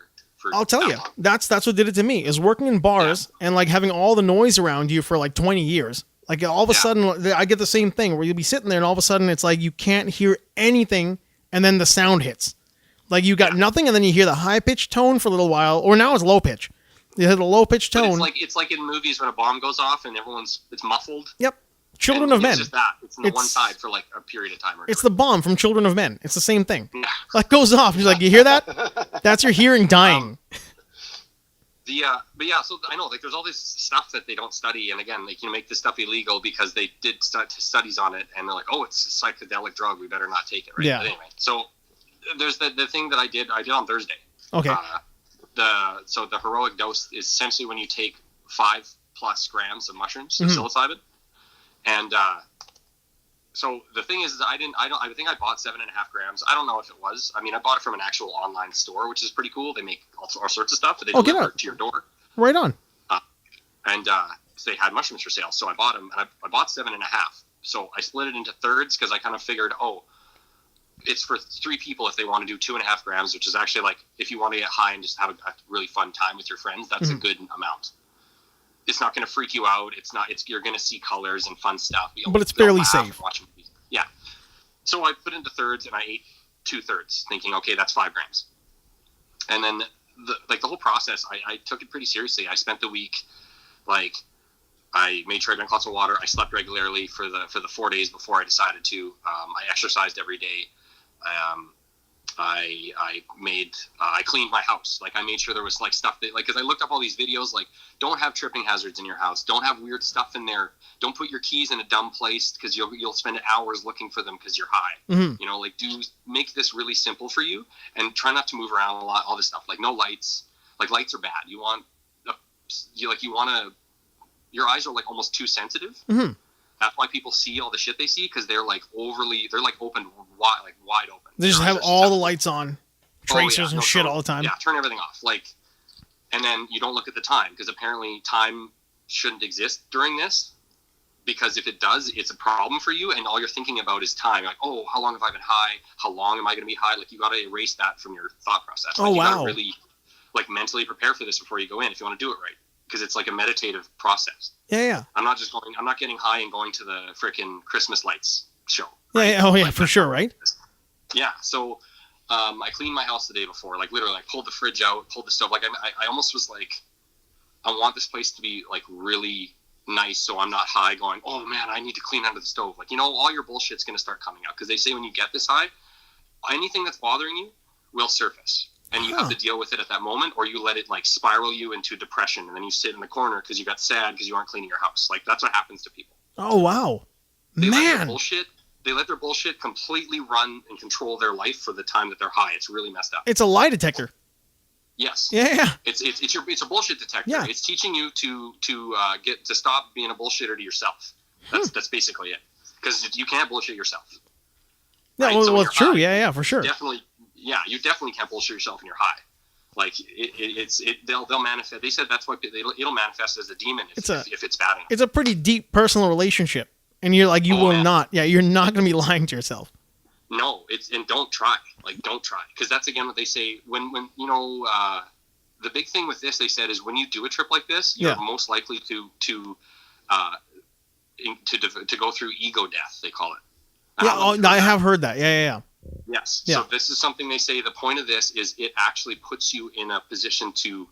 I'll tell you, that's what did it to me is working in bars and like having all the noise around you for like 20 years. Like all of a sudden I get the same thing where you'll be sitting there and all of a sudden it's like you can't hear anything and then the sound hits. Like you got nothing and then you hear the high pitched tone for a little while, or now it's low pitch. You hear the low pitched tone.
It's like in movies when a bomb goes off and it's muffled.
Yep. Children of Men.
It's just that. It's on the one side for like a period of time.
It's the bomb from Children of Men. It's the same thing. Yeah. Like goes off. You're like, you hear that? That's your hearing dying.
But yeah, so I know like there's all this stuff that they don't study, and again, like make this stuff illegal because they did studies on it, and they're like, oh, it's a psychedelic drug, we better not take it, right? Yeah. But anyway, so there's the thing that I did on Thursday.
Okay.
The heroic dose is essentially when you take 5+ grams of mushrooms of psilocybin, and so the thing is I think I bought 7.5 grams. I don't know if it was. I mean, I bought it from an actual online store, which is pretty cool. They make all sorts of stuff, but they deliver it to your door.
Right on.
So they had mushrooms for sale, so I bought them, and I bought 7.5. So I split it into thirds because I kind of figured, it's for 3 people if they want to do 2.5 grams, which is actually like if you want to get high and just have a really fun time with your friends, that's a good amount. it's not going to freak you out. You're going to see colors and fun stuff.
But it's fairly safe.
Yeah. So I put into thirds and I ate 2/3 thinking, okay, that's 5 grams. And then the whole process, I took it pretty seriously. I spent the week, like, I made sure I drank lots of water. I slept regularly for the 4 days before I decided to. I exercised every day. I cleaned my house. Like, I made sure there was like stuff that, like, because I looked up all these videos, like, don't have tripping hazards in your house. Don't have weird stuff in there. Don't put your keys in a dumb place because you'll spend hours looking for them because you're high.
Mm-hmm.
You know, like, make this really simple for you and try not to move around a lot. All this stuff, like no lights. Like, lights are bad. Your eyes are like almost too sensitive.
Mm-hmm.
That's why people see all the shit they see, because they're like open wide open.
They just have all the lights on, tracers and shit all the time.
Yeah, turn everything off. Like, and then you don't look at the time, because apparently time shouldn't exist during this, because if it does, it's a problem for you, and all you're thinking about is time. Like, oh, how long have I been high? How long am I going to be high? Like, you got to erase that from your thought process. Like,
oh,
you
wow.
got to really, like, mentally prepare for this before you go in if you want to do it right. Because it's like a meditative process.
Yeah.
I'm not getting high and going to the frickin' Christmas lights show.
Right? Yeah. Oh, yeah, for sure, right?
Yeah. So I cleaned my house the day before. Like, literally, I pulled the fridge out, pulled the stove. Like, I almost was like, I want this place to be, like, really nice, so I'm not high going, oh, man, I need to clean under the stove. Like, you know, all your bullshit's going to start coming out. Because they say when you get this high, anything that's bothering you will surface. And you have to deal with it at that moment, or you let it, like, spiral you into depression, and then you sit in the corner because you got sad because you aren't cleaning your house. Like, that's what happens to people.
Oh, wow.
They let their bullshit completely run and control their life for the time that they're high. It's really messed up.
It's a lie detector.
Yes.
Yeah.
It's a bullshit detector.
Yeah.
It's teaching you to get to stop being a bullshitter to yourself. That's basically it. Because you can't bullshit yourself.
Yeah,
right?
well, it's true. High, yeah, for sure.
You definitely can't bullshit yourself when you're high. Like, they'll manifest. They said that's what it'll manifest as a demon if it's bad enough.
It's a pretty deep personal relationship, and you're like, you're not going to be lying to yourself.
No, and don't try. Like, don't try, because that's again what they say when you know the big thing with this, they said, is when you do a trip like this, you're most likely to go through ego death. They call it.
I have heard that. Yeah.
Yes.
Yeah.
So this is something they say. The point of this is it actually puts you in a position to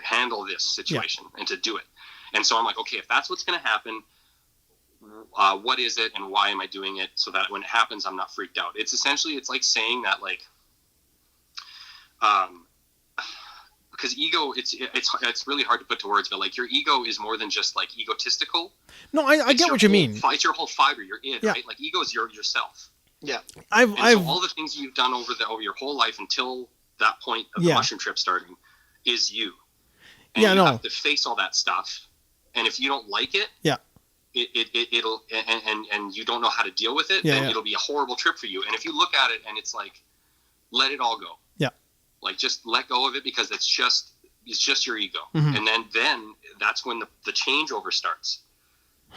handle this situation and to do it. And so I'm like, okay, if that's what's going to happen, what is it and why am I doing it, so that when it happens, I'm not freaked out. It's like saying that, like, because ego, it's really hard to put to words, but, like, your ego is more than just, like, egotistical.
No, I get what you mean.
It's your whole fiber, your id, right? Like, ego is yourself.
Yeah,
so all the things you've done over your whole life until that point of the mushroom trip starting is you. And you have to face all that stuff, and if you don't like it, it'll and you don't know how to deal with it, then it'll be a horrible trip for you. And if you look at it and it's like, let it all go. Yeah, like, just let go of it, because it's just your ego, and then that's when the changeover starts.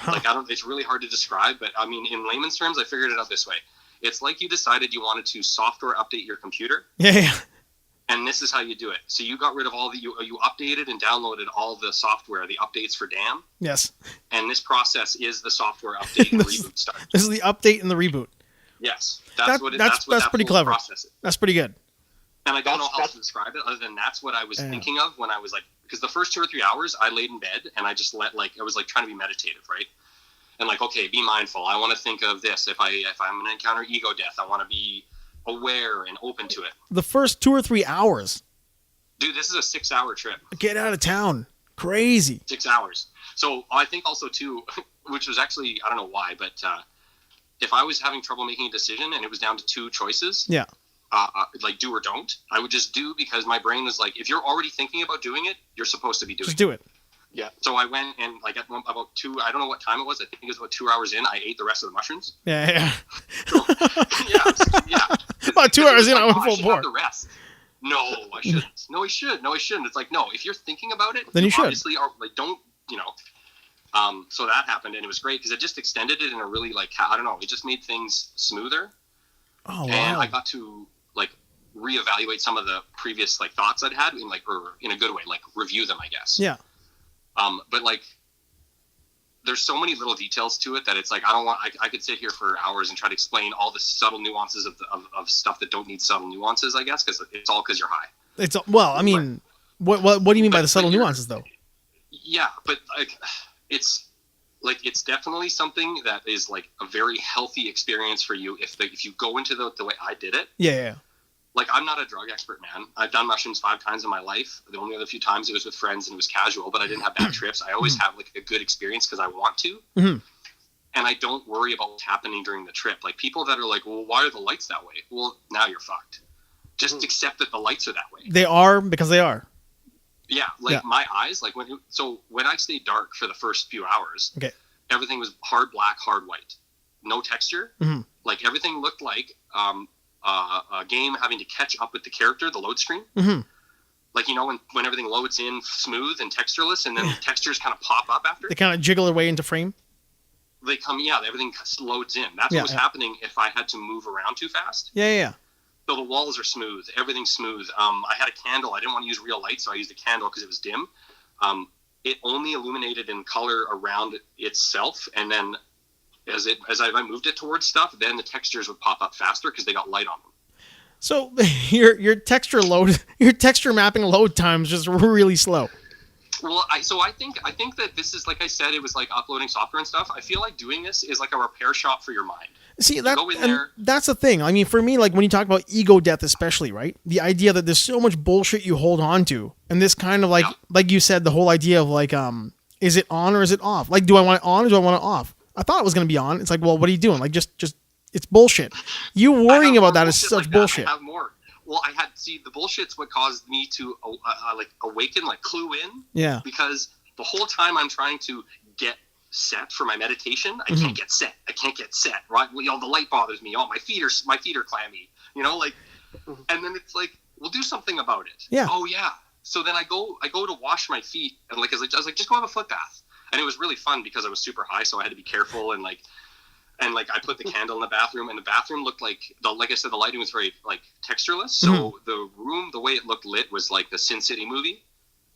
Like, it's really hard to describe, but I mean, in layman's terms, I figured it out this way. It's like you decided you wanted to software update your computer. Yeah. And this is how you do it. So you got rid of you updated and downloaded all the software, the updates for DAM. Yes. And this process is the software update and reboot start.
This is the update and the reboot.
Yes.
That's pretty clever.
Process is.
That's pretty good.
And I don't know how to describe it other than that's what I was thinking of when I was, like, because the first 2 or 3 hours I laid in bed and I just I was, like, trying to be meditative, right? And, like, okay, be mindful. I want to think of this. If I'm going to encounter ego death, I want to be aware and open to it.
The first 2 or 3 hours.
Dude, this is a 6-hour trip.
Get out of town. Crazy.
6 hours. So I think also, too, which was actually, I don't know why, but if I was having trouble making a decision and it was down to 2 choices, like do or don't, I would just do, because my brain was like, if you're already thinking about doing it, you're supposed to be doing it.
Just do it.
Yeah. So I went and, like, at about 2, I don't know what time it was. I think it was about 2 hours in. I ate the rest of the mushrooms. Yeah. So,
About 2 hours in, I went full bore.
The rest. No, I shouldn't. No, I shouldn't. It's like, no, if you're thinking about it,
then you should.
Obviously, are, like, don't, you know. So that happened, and it was great because it just extended it in a really, like, I don't know, it just made things smoother. Oh, wow. And I got to, like, reevaluate some of the previous, like, thoughts I'd had in, like, or in a good way, like, review them, I guess. Yeah. But like, there's so many little details to it that it's like I could sit here for hours and try to explain all the subtle nuances of stuff that don't need subtle nuances, I guess, because it's all because you're high.
I mean, what do you mean by the subtle nuances though?
Yeah, but like it's definitely something that is like a very healthy experience for you if you go into the way I did it.
Yeah.
Like, I'm not a drug expert, man. I've done mushrooms 5 times in my life. The only other few times it was with friends and it was casual, but I didn't have bad trips. I always have like a good experience because I want to.
Mm-hmm.
And I don't worry about what's happening during the trip. Like, people that are like, well, why are the lights that way? Well, now you're fucked. Just accept that the lights are that way.
They are because they are.
Yeah. Like, my eyes, like when I stayed dark for the first few hours,
okay, everything
was hard black, hard white. No texture.
Mm-hmm.
Like, everything looked like, a game having to catch up with the character, the load screen.
Mm-hmm.
Like, you know, when everything loads in smooth and textureless, and then the textures kind of pop up after.
They kind of jiggle their way into frame.
They come, everything loads in. That's what was happening if I had to move around too fast.
Yeah.
So the walls are smooth. Everything's smooth. I had a candle. I didn't want to use real light, so I used a candle because it was dim. It only illuminated in color around itself, and then as I moved it towards stuff, then the textures would pop up faster because they got light on them.
So your texture mapping load time is just really slow.
Well, I think that this is, like I said, it was like uploading software and stuff. I feel like doing this is like a repair shop for your mind.
See, that's the thing. I mean, for me, like when you talk about ego death, especially, right? The idea that there's so much bullshit you hold on to, and this kind of like you said, the whole idea of like, is it on or is it off? Like, do I want it on or do I want it off? I thought it was going to be on. It's like, well, what are you doing? Like, just it's bullshit. You worrying about that is such bullshit.
I have more. Well, the bullshit's what caused me to like awaken, like clue in.
Yeah.
Because the whole time I'm trying to get set for my meditation, I can't get set. Right? Well, you know, the light bothers me. Oh, my feet are clammy. You know, like, and then it's like, we'll do something about it.
Yeah.
Oh yeah. So then I go to wash my feet, and like I was like, just go have a foot bath. And it was really fun because I was super high, so I had to be careful and I put the candle in the bathroom, and the bathroom looked like I said, the lighting was very like textureless. So the room, the way it looked lit was like the Sin City movie.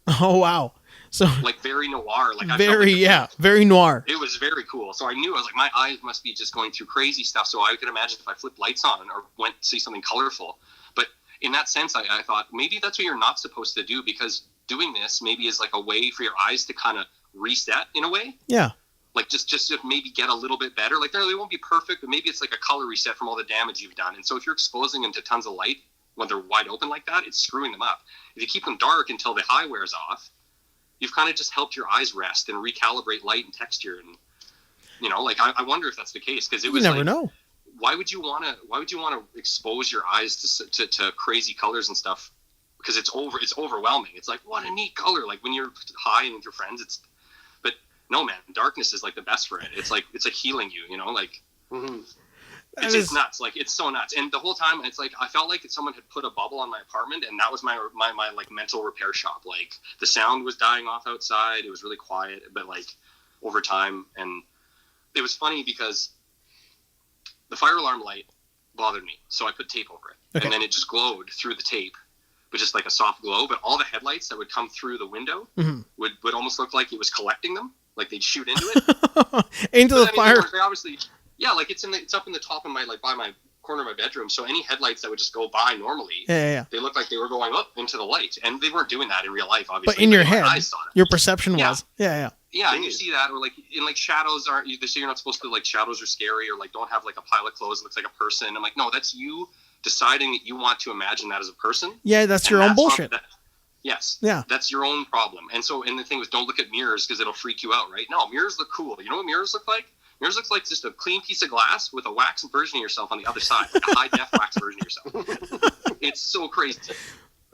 Oh wow! So
like very noir, like
very noir.
It was very cool. So I was like, my eyes must be just going through crazy stuff. So I could imagine if I flipped lights on or went to see something colorful. But in that sense, I thought maybe that's what you're not supposed to do, because doing this maybe is like a way for your eyes to kind of reset in a way.
Yeah.
Like just to maybe get a little bit better. Like they won't be perfect, but maybe it's like a color reset from all the damage you've done. And so if you're exposing them to tons of light when they're wide open like that, it's screwing them up. If you keep them dark until the high wears off, you've kind of just helped your eyes rest and recalibrate light and texture. And you know, like I wonder if that's the case, because it was
you never know.
Why would you want to expose your eyes to crazy colors and stuff? Because it's overwhelming. It's like, what a neat color. Like when you're high and with your friends, but no, man, darkness is like the best for it. It's like healing you, you know, like it's nuts. Like it's so nuts. And the whole time it's like, I felt like someone had put a bubble on my apartment, and that was my like mental repair shop. Like the sound was dying off outside. It was really quiet, but like over time. And it was funny because the fire alarm light bothered me. So I put tape over it, and then it just glowed through the tape, but just like a soft glow. But all the headlights that would come through the window would almost look like it was collecting them. Like they'd shoot into it.
Into the fire.
They obviously, yeah, like it's up in the top of my, like by my corner of my bedroom. So any headlights that would just go by normally, they looked like they were going up into the light, and they weren't doing that in real life, obviously.
But in your head, your perception was, yeah,
and you see that, or like in like shadows they say you're not supposed to, like shadows are scary, or like don't have like a pile of clothes that looks like a person. I'm like, no, that's you deciding that you want to imagine that as a person.
Yeah, that's your own bullshit.
Yes.
Yeah.
That's your own problem. And the thing was, don't look at mirrors because it'll freak you out, right? No, mirrors look cool. You know what mirrors look like? Mirrors look like just a clean piece of glass with a wax version of yourself on the other side, like a high-def wax version of yourself. It's so crazy.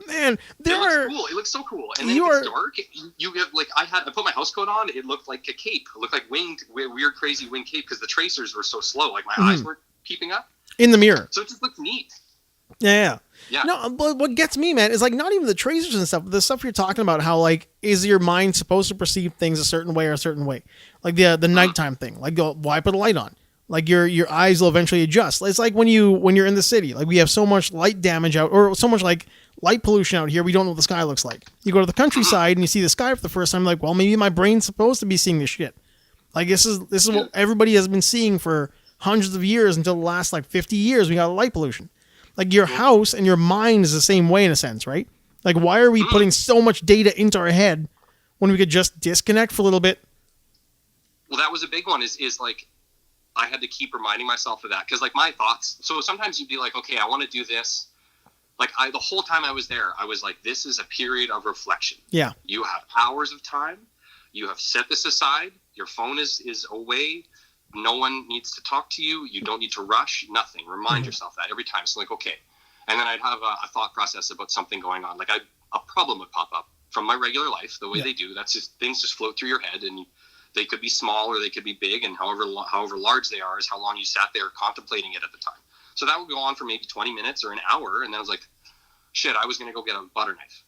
Man,
cool. It looks so cool. And then it's dark. You get like I put my house coat on. It looked like a cape. It looked like weird, crazy winged cape because the tracers were so slow. Like my eyes weren't keeping up
in the mirror.
So it just looked neat.
Yeah.
Yeah.
No, but what gets me, man, is like not even the tracers and stuff. The stuff you're talking about, how like is your mind supposed to perceive things a certain way or a certain way? Like the nighttime thing. Like why put a light on? Like your eyes will eventually adjust. It's like when you're in the city. Like we have so much light damage out, or so much like light pollution out here. We don't know what the sky looks like. You go to the countryside and you see the sky for the first time. Like, well, maybe my brain's supposed to be seeing this shit. Like, this is what everybody has been seeing for hundreds of years until the last, like, 50 years. We got light pollution. Like, your house and your mind is the same way in a sense, right? Like, why are we putting so much data into our head when we could just disconnect for a little bit?
Well, that was a big one is like, I had to keep reminding myself of that. Because, like, my thoughts, so sometimes you'd be like, okay, I want to do this. Like, the whole time I was there, I was like, this is a period of reflection.
Yeah.
You have hours of time. You have set this aside. Your phone is away. No one needs to talk to you. You don't need to rush. Nothing. Remind yourself that every time. So, like, okay. And then I'd have a thought process about something going on. Like, a problem would pop up from my regular life, the way they do. That's just, things just float through your head, and they could be small or they could be big, and however large they are is how long you sat there contemplating it at the time. So that would go on for maybe 20 minutes or an hour, and then I was like, shit, I was going to go get a butter knife.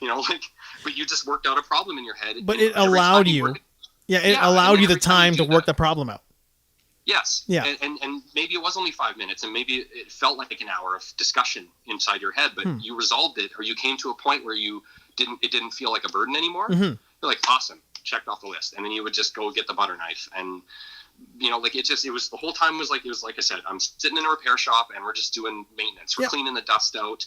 Like, but you just worked out a problem in your head.
But it allowed you. It allowed you the time to work the problem out.
Yes.
Yeah.
And maybe it was only 5 minutes, and maybe it felt like an hour of discussion inside your head, but you resolved it, or you came to a point where it didn't feel like a burden anymore. You're like, awesome, checked off the list. And then you would just go get the butter knife. And, like, it was the whole time was like I said, I'm sitting in a repair shop and we're just doing maintenance. We're cleaning the dust out,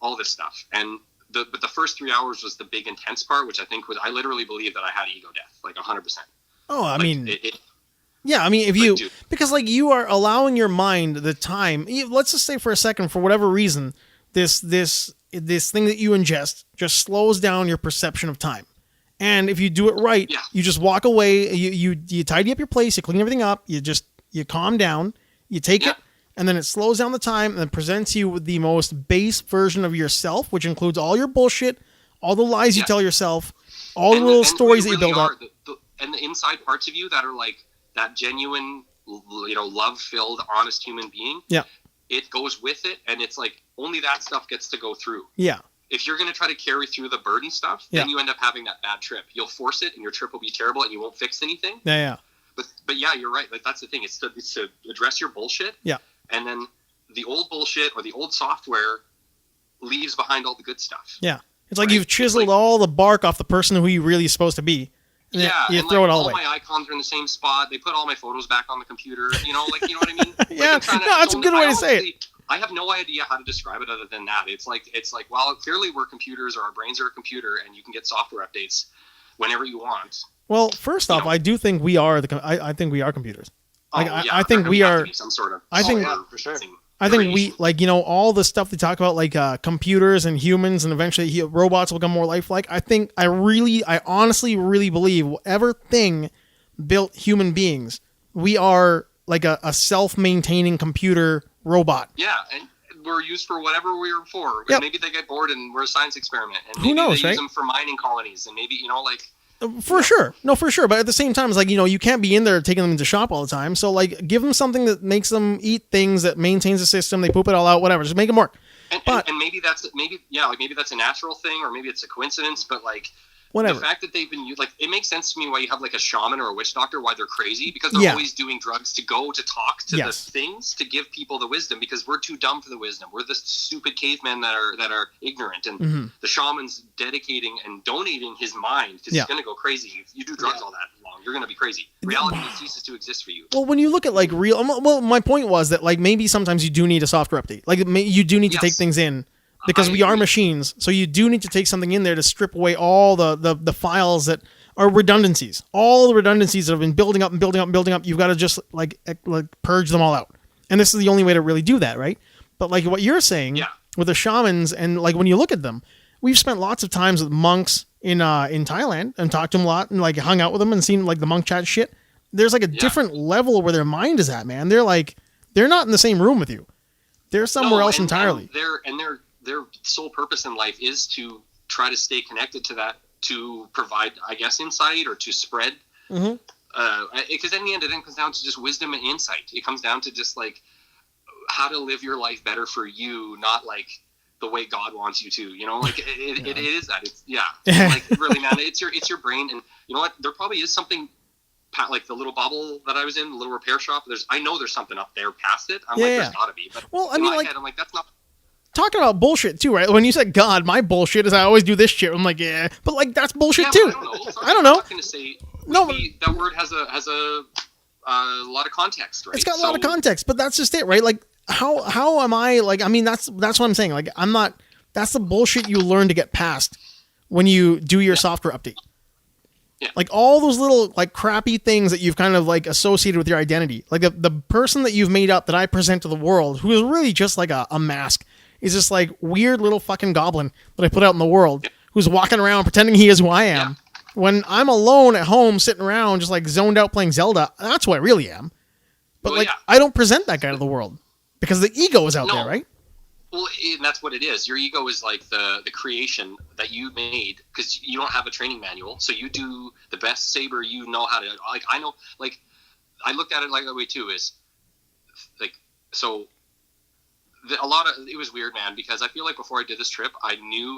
all this stuff. And but the first 3 hours was the big intense part, which I literally believe that I had ego death, like 100%.
Oh, I
like,
mean, if because like you are allowing your mind the time, let's just say for a second, for whatever reason, this thing that you ingest just slows down your perception of time. And if you do it right, you just walk away, you tidy up your place, you clean everything up, you calm down, you take it, and then it slows down the time and then presents you with the most base version of yourself, which includes all your bullshit, all the lies you tell yourself, all the little stories that you build up.
And the inside parts of you that are like that genuine, love-filled, honest human being, it goes with it, and it's like only that stuff gets to go through. Yeah. If you're going to try to carry through the burden stuff, then you end up having that bad trip. You'll force it, and your trip will be terrible, and you won't fix anything. Yeah. But yeah, you're right. Like, that's the thing. It's to address your bullshit. Yeah. And then the old bullshit or the old software leaves behind all the good stuff. Yeah. It's like you've chiseled all the bark off the person who you really supposed to be. And you throw it all away. All my icons are in the same spot. They put all my photos back on the computer. You know what I mean? That's a good way to say it. I have no idea how to describe it other than that. It's like, well, clearly we're computers, or our brains are a computer, and you can get software updates whenever you want. Well, first off, I do think we are I think we are computers. I think we are some sort of. I think for sure. I think we all the stuff they talk about, like computers and humans, and eventually robots will become more lifelike. I honestly really believe whatever thing built human beings, we are like a self-maintaining computer robot. Yeah, and we're used for whatever we were for. Yep. Maybe they get bored and we're a science experiment. And maybe they use them for mining colonies, and maybe For sure. But at the same time, it's like, you can't be in there taking them into shop all the time. So, like, give them something that makes them eat things, that maintains the system. They poop it all out, whatever. Just make them work. And maybe that's a natural thing, or maybe it's a coincidence, but like, whatever. The fact that they've been used, like, it makes sense to me why you have like a shaman or a witch doctor, why they're crazy, because they're always doing drugs to talk to the things, to give people the wisdom, because we're too dumb for the wisdom. We're the stupid cavemen that are ignorant, and the shaman's dedicating and donating his mind, because he's going to go crazy. If you do drugs all that long, you're going to be crazy. Reality ceases to exist for you. Well, when you look at like my point was that like maybe sometimes you do need a software update. Like you do need to take things in. Because we are machines, so you do need to take something in there to strip away all the files that are redundancies. All the redundancies that have been building up and building up and building up, you've got to just like purge them all out. And this is the only way to really do that, right? But like what you're saying with the shamans, and like when you look at them, we've spent lots of times with monks in Thailand and talked to them a lot and like hung out with them and seen like the monk chat shit. There's like a different level where their mind is at, man. They're not in the same room with you. They're somewhere else entirely. Their sole purpose in life is to try to stay connected to that, to provide, I guess, insight, or to spread. Because in the end, it comes down to just wisdom and insight. It comes down to just like how to live your life better for you, not like the way God wants you to. Like it is that. It's like really, man. It's your brain, and you know what? There probably is something. Like the little bubble that I was in, the little repair shop. I know there's something up there past it. I'm there's gotta be. But I mean, like, head, I'm like, that's not.
talking about bullshit too, right? When you said God, my bullshit is I always do this shit. I'm like, yeah, but like that's bullshit too. I don't know.
I'm not gonna say that word has a lot of context, right?
It's got a lot of context, but that's just it, right? Like how am I like? I mean, that's what I'm saying. Like I'm not. That's the bullshit you learn to get past when you do your software update.
Yeah.
Like all those little like crappy things that you've kind of like associated with your identity. Like the person that you've made up that I present to the world, who is really just like a mask, is this like weird little fucking goblin that I put out in the world who's walking around pretending he is who I am. Yeah. When I'm alone at home sitting around just like zoned out playing Zelda, that's who I really am. But I don't present that guy to the world because the ego is out there, right?
Well, and that's what it is. Your ego is like the creation that you made because you don't have a training manual. So you do the best saber you know how to. Like I know, like I looked at it like that way too. Is like so. It was weird, man, because I feel like before I did this trip, I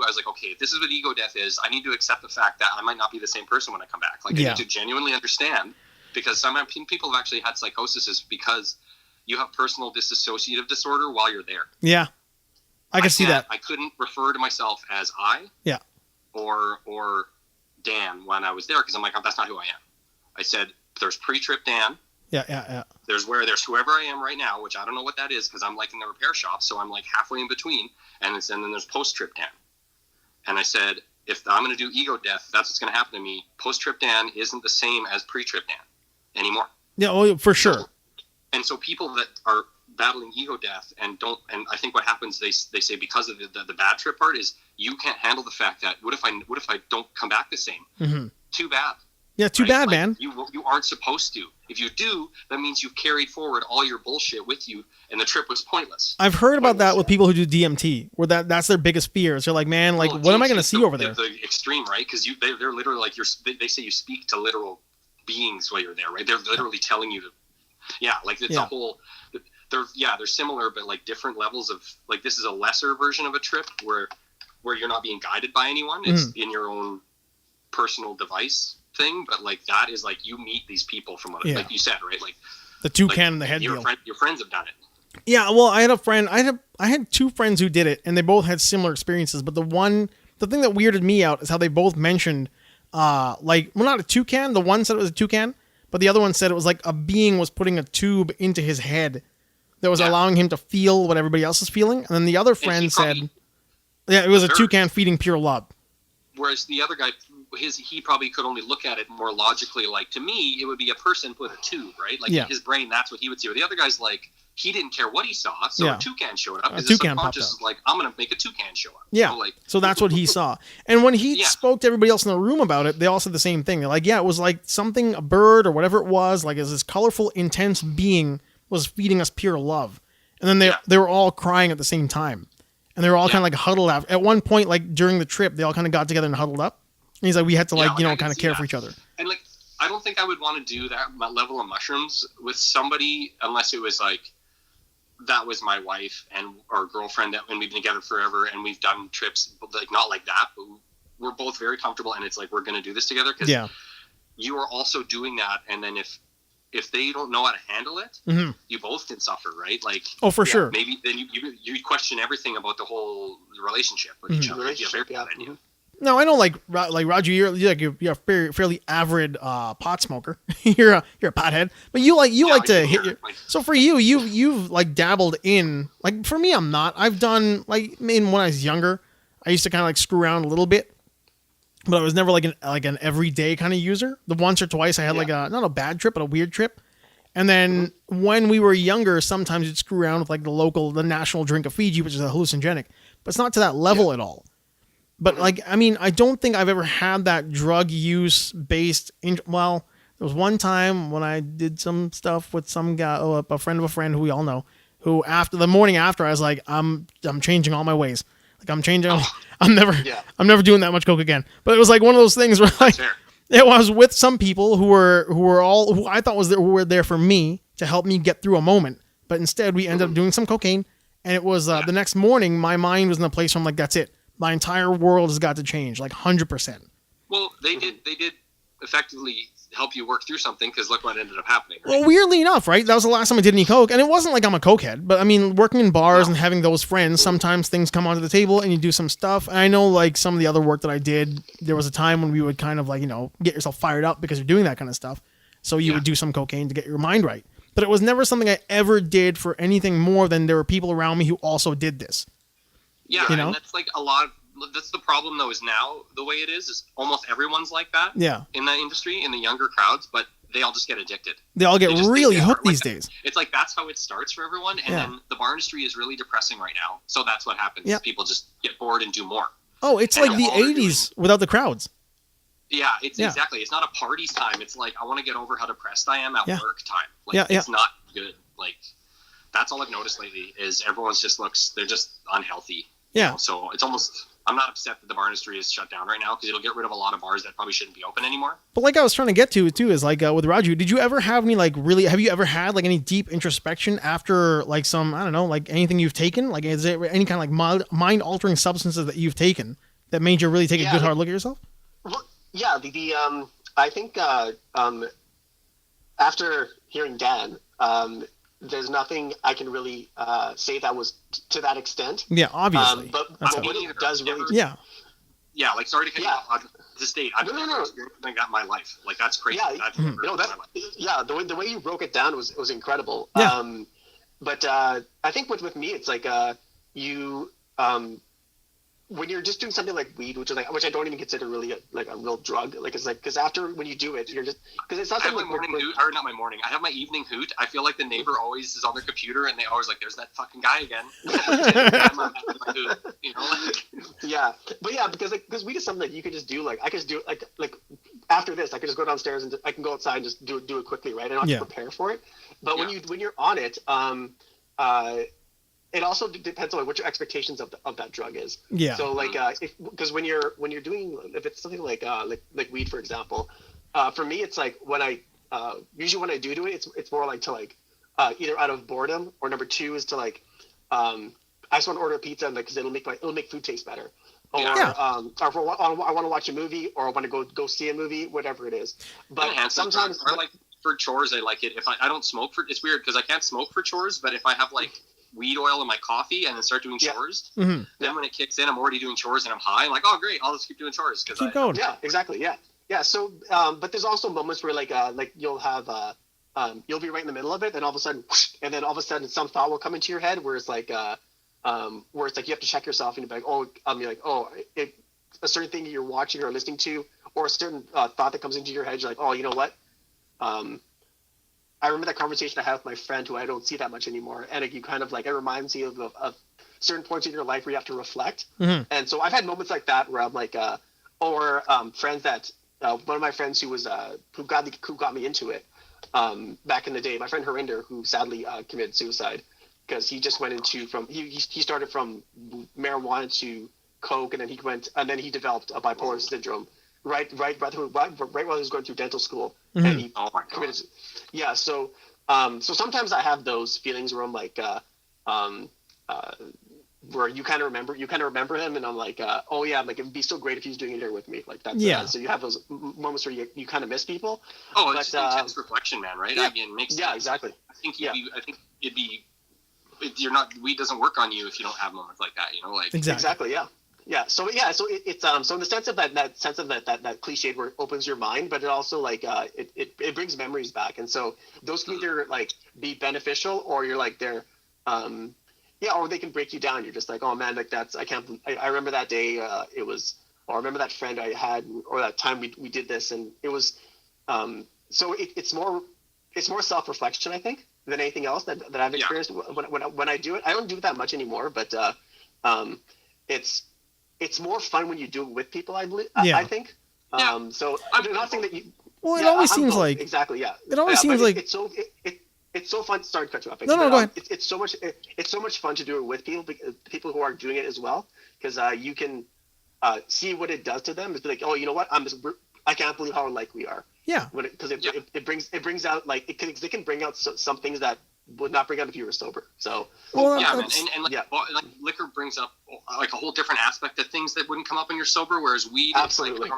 was like, okay, if this is what ego death is, I need to accept the fact that I might not be the same person when I come back. Like I need to genuinely understand, because some people have actually had psychosis because you have personal dissociative disorder while you're there.
Yeah. I can see that.
I couldn't refer to myself as I or Dan when I was there because I'm like, oh, that's not who I am. I said, there's pre-trip Dan.
Yeah.
There's whoever I am right now, which I don't know what that is because I'm like in the repair shop, so I'm like halfway in between. And then there's post-trip Dan. And I said, if I'm going to do ego death, that's what's going to happen to me. Post-trip Dan isn't the same as pre-trip Dan anymore.
Yeah, well, for sure.
And so people that are battling ego death and I think what happens, they say because of the bad trip part is you can't handle the fact that what if I don't come back the same? Mm-hmm. Too bad.
Yeah, too bad, man.
You aren't supposed to. If you do, that means you've carried forward all your bullshit with you, and the trip was pointless.
I've heard about that with people who do DMT, where that's their biggest fear. They're like, man, like, what am I going to see over there?
The extreme, right? Because they're literally like they say you speak to literal beings while you're there, right? They're literally telling you to, like it's a whole. They're similar, but like different levels of like this is a lesser version of a trip where you're not being guided by anyone. It's in your own personal device thing, but like that is like you meet these people from what like you said, right? Like the toucan in the head deal. Your friends have done it.
Yeah, well, I had a friend. I had two friends who did it, and they both had similar experiences. But the thing that weirded me out is how they both mentioned, not a toucan. The one said it was a toucan, but the other one said it was like a being was putting a tube into his head that was allowing him to feel what everybody else is feeling. And then the other friend said, it was a toucan feeding pure love.
Whereas the other guy, he probably could only look at it more logically. Like, to me, it would be a person with a tube, right? Like, in his brain, that's what he would see. But the other guy's like, he didn't care what he saw, so a toucan showed up. His subconscious is like, I'm going to make a toucan show up.
Yeah, so that's what he saw. And when he spoke to everybody else in the room about it, they all said the same thing. They're like, it was like something, a bird or whatever it was, like it was this colorful, intense being was feeding us pure love. And then they were all crying at the same time. And they were all kind of like huddled up. At one point, like during the trip, they all kind of got together and huddled up. And he's like, we had to kind of care for each other.
And like, I don't think I would want to do that level of mushrooms with somebody unless it was like, that was my wife or girlfriend and we've been together forever and we've done trips, like not like that, but we're both very comfortable and it's like, we're going to do this together. Cause you are also doing that. And then if they don't know how to handle it, you both can suffer, right? Like,
for sure.
Maybe then you question everything about the whole relationship with each other.
No, I know, like Roger, you're a fairly avid pot smoker. you're a pothead, but you like to hit your. So for you've like dabbled in, like for me, I'm not. I've done when I was younger, I used to kind of like screw around a little bit, but I was never like an everyday kind of user. The once or twice I had like not a bad trip, but a weird trip. And then when we were younger, sometimes you'd screw around with like the national drink of Fiji, which is a hallucinogenic, but it's not to that level at all. But like, I mean, I don't think I've ever had that drug use based there was one time when I did some stuff with some guy, a friend of a friend who we all know, who after the morning after I was like, I'm changing all my ways. Like I'm changing. I'm never doing that much coke again. But it was like one of those things where like, I was with some people who I thought were there for me to help me get through a moment. But instead we ended up doing some cocaine. And it was the next morning, my mind was in a place where I'm like, that's it. My entire world has got to change, like 100%.
Well, they did effectively help you work through something, because look what ended up happening. Right?
Well, weirdly enough, right? That was the last time I did any coke, and it wasn't like I'm a cokehead, but I mean, working in bars and having those friends, sometimes things come onto the table and you do some stuff. And I know, like, some of the other work that I did, there was a time when we would kind of, like, you know, get yourself fired up because you're doing that kind of stuff. So you would do some cocaine to get your mind right. But it was never something I ever did for anything more than there were people around me who also did this.
Yeah, you know? And that's like that's the problem though, is now the way it is almost everyone's like that.
Yeah.
In the industry, in the younger crowds, but they all just get addicted.
They all get really hooked these days.
It's like that's how it starts for everyone, and then the bar industry is really depressing right now. So that's what happens. Yeah. People just get bored and do more.
Oh, it's like the 80s without the crowds.
Yeah, exactly. It's not a parties time. It's like, I want to get over how depressed I am at work time. Like, it's not good. Like, that's all I've noticed lately is everyone's they're just unhealthy.
Yeah.
You know? So it's almost, I'm not upset that the bar industry is shut down right now, because it'll get rid of a lot of bars that probably shouldn't be open anymore.
But like I was trying to get to too is like with Raju, did you ever have any have you ever had like any deep introspection after like some, I don't know, like anything you've taken? Like, is there any kind of like mind altering substances that you've taken that made you really take a good hard look at yourself?
Well, yeah, I think after hearing Dan, there's nothing I can really say that was to that extent.
Yeah, obviously.
But what it does really...
Yeah, like, sorry to cut you off to state, I've never experienced that in my life. Like, that's crazy.
Yeah, the way you broke it down was incredible.
Yeah.
But I think with me, it's like you... when you're just doing something like weed, which I don't even consider really a real drug, like it's like, because after when you do it, you're just, because it's not
I have my morning hoot, or not my morning, I have my evening hoot. I feel like the neighbor always is on their computer and they always like, there's that fucking guy again. You know, like. Yeah, but yeah, because weed is something that you can just do. Like I can just do it like after this, I can just go downstairs and I can go outside and just do it quickly, right? I don't have to prepare for it. But when you're on it, it also depends on what your expectations of that drug is. Yeah. So like, because when you're doing, if it's something like weed, for example, for me it's like when I usually when I do it, it's more like to like either out of boredom, or number two is to like I just want to order a pizza and because it'll make food taste better. Or I want to watch a movie, or I want to go see a movie, whatever it is. But sometimes or like for chores, I like it if I don't smoke for. It's weird because I can't smoke for chores, but if I have like weed oil in my coffee and then start doing chores, then when it kicks in, I'm already doing chores and I'm high. I'm like, oh great, I'll just keep doing chores because
keep going.
Yeah, exactly. Yeah. So, but there's also moments where like you'll have you'll be right in the middle of it, and all of a sudden, some thought will come into your head where it's like you have to check yourself and you're like, a certain thing you're watching or listening to, or a certain thought that comes into your head, you're like, oh, you know what? I remember that conversation I had with my friend who I don't see that much anymore. And you kind of like, it reminds me of certain points in your life where you have to reflect. Mm-hmm. And so I've had moments like that where I'm like, friends that, one of my friends who got me into it back in the day, my friend Harinder, who sadly committed suicide because he just went into he started from marijuana to coke, and then he developed a bipolar syndrome. Right while he was going through dental school, mm-hmm. and he committed. Yeah, so sometimes I have those feelings where I'm like, where you kind of remember him, and I'm like, oh yeah, like it'd be so great if he was doing it here with me, like that's so you have those moments where you kind of miss people.
Oh, it's just intense reflection, man, right?
Yeah,
Again, makes sense.
Yeah, exactly.
I think it'd be weed doesn't work on you if you don't have moments like that, you know, like
exactly, yeah. Yeah. So it's so in the sense of that cliche where it opens your mind, but it also like it brings memories back, and so those can either like be beneficial, or you're like they're or they can break you down. You're just like, oh man, like I remember that day or I remember that friend I had, or that time we did this, and it was so it's more self-reflection, I think, than anything else that I've experienced when I do it. I don't do it that much anymore, but it's more fun when you do it with people, I believe. Yeah. I think. So I'm not saying that you.
Well, it always seems like
exactly. Yeah.
It always seems like
it's so fun. Sorry to cut you off.
No, go ahead.
It's so much fun to do it with people who are doing it as well, because you can see what it does to them. It's like, oh, you know what? I can't believe how alike we are.
Yeah.
Because it brings out like it can bring out some things that would not bring out if you were sober. So
well,
yeah, man. And like liquor brings up like a whole different aspect of things that wouldn't come up when you're sober, whereas weed,
absolutely,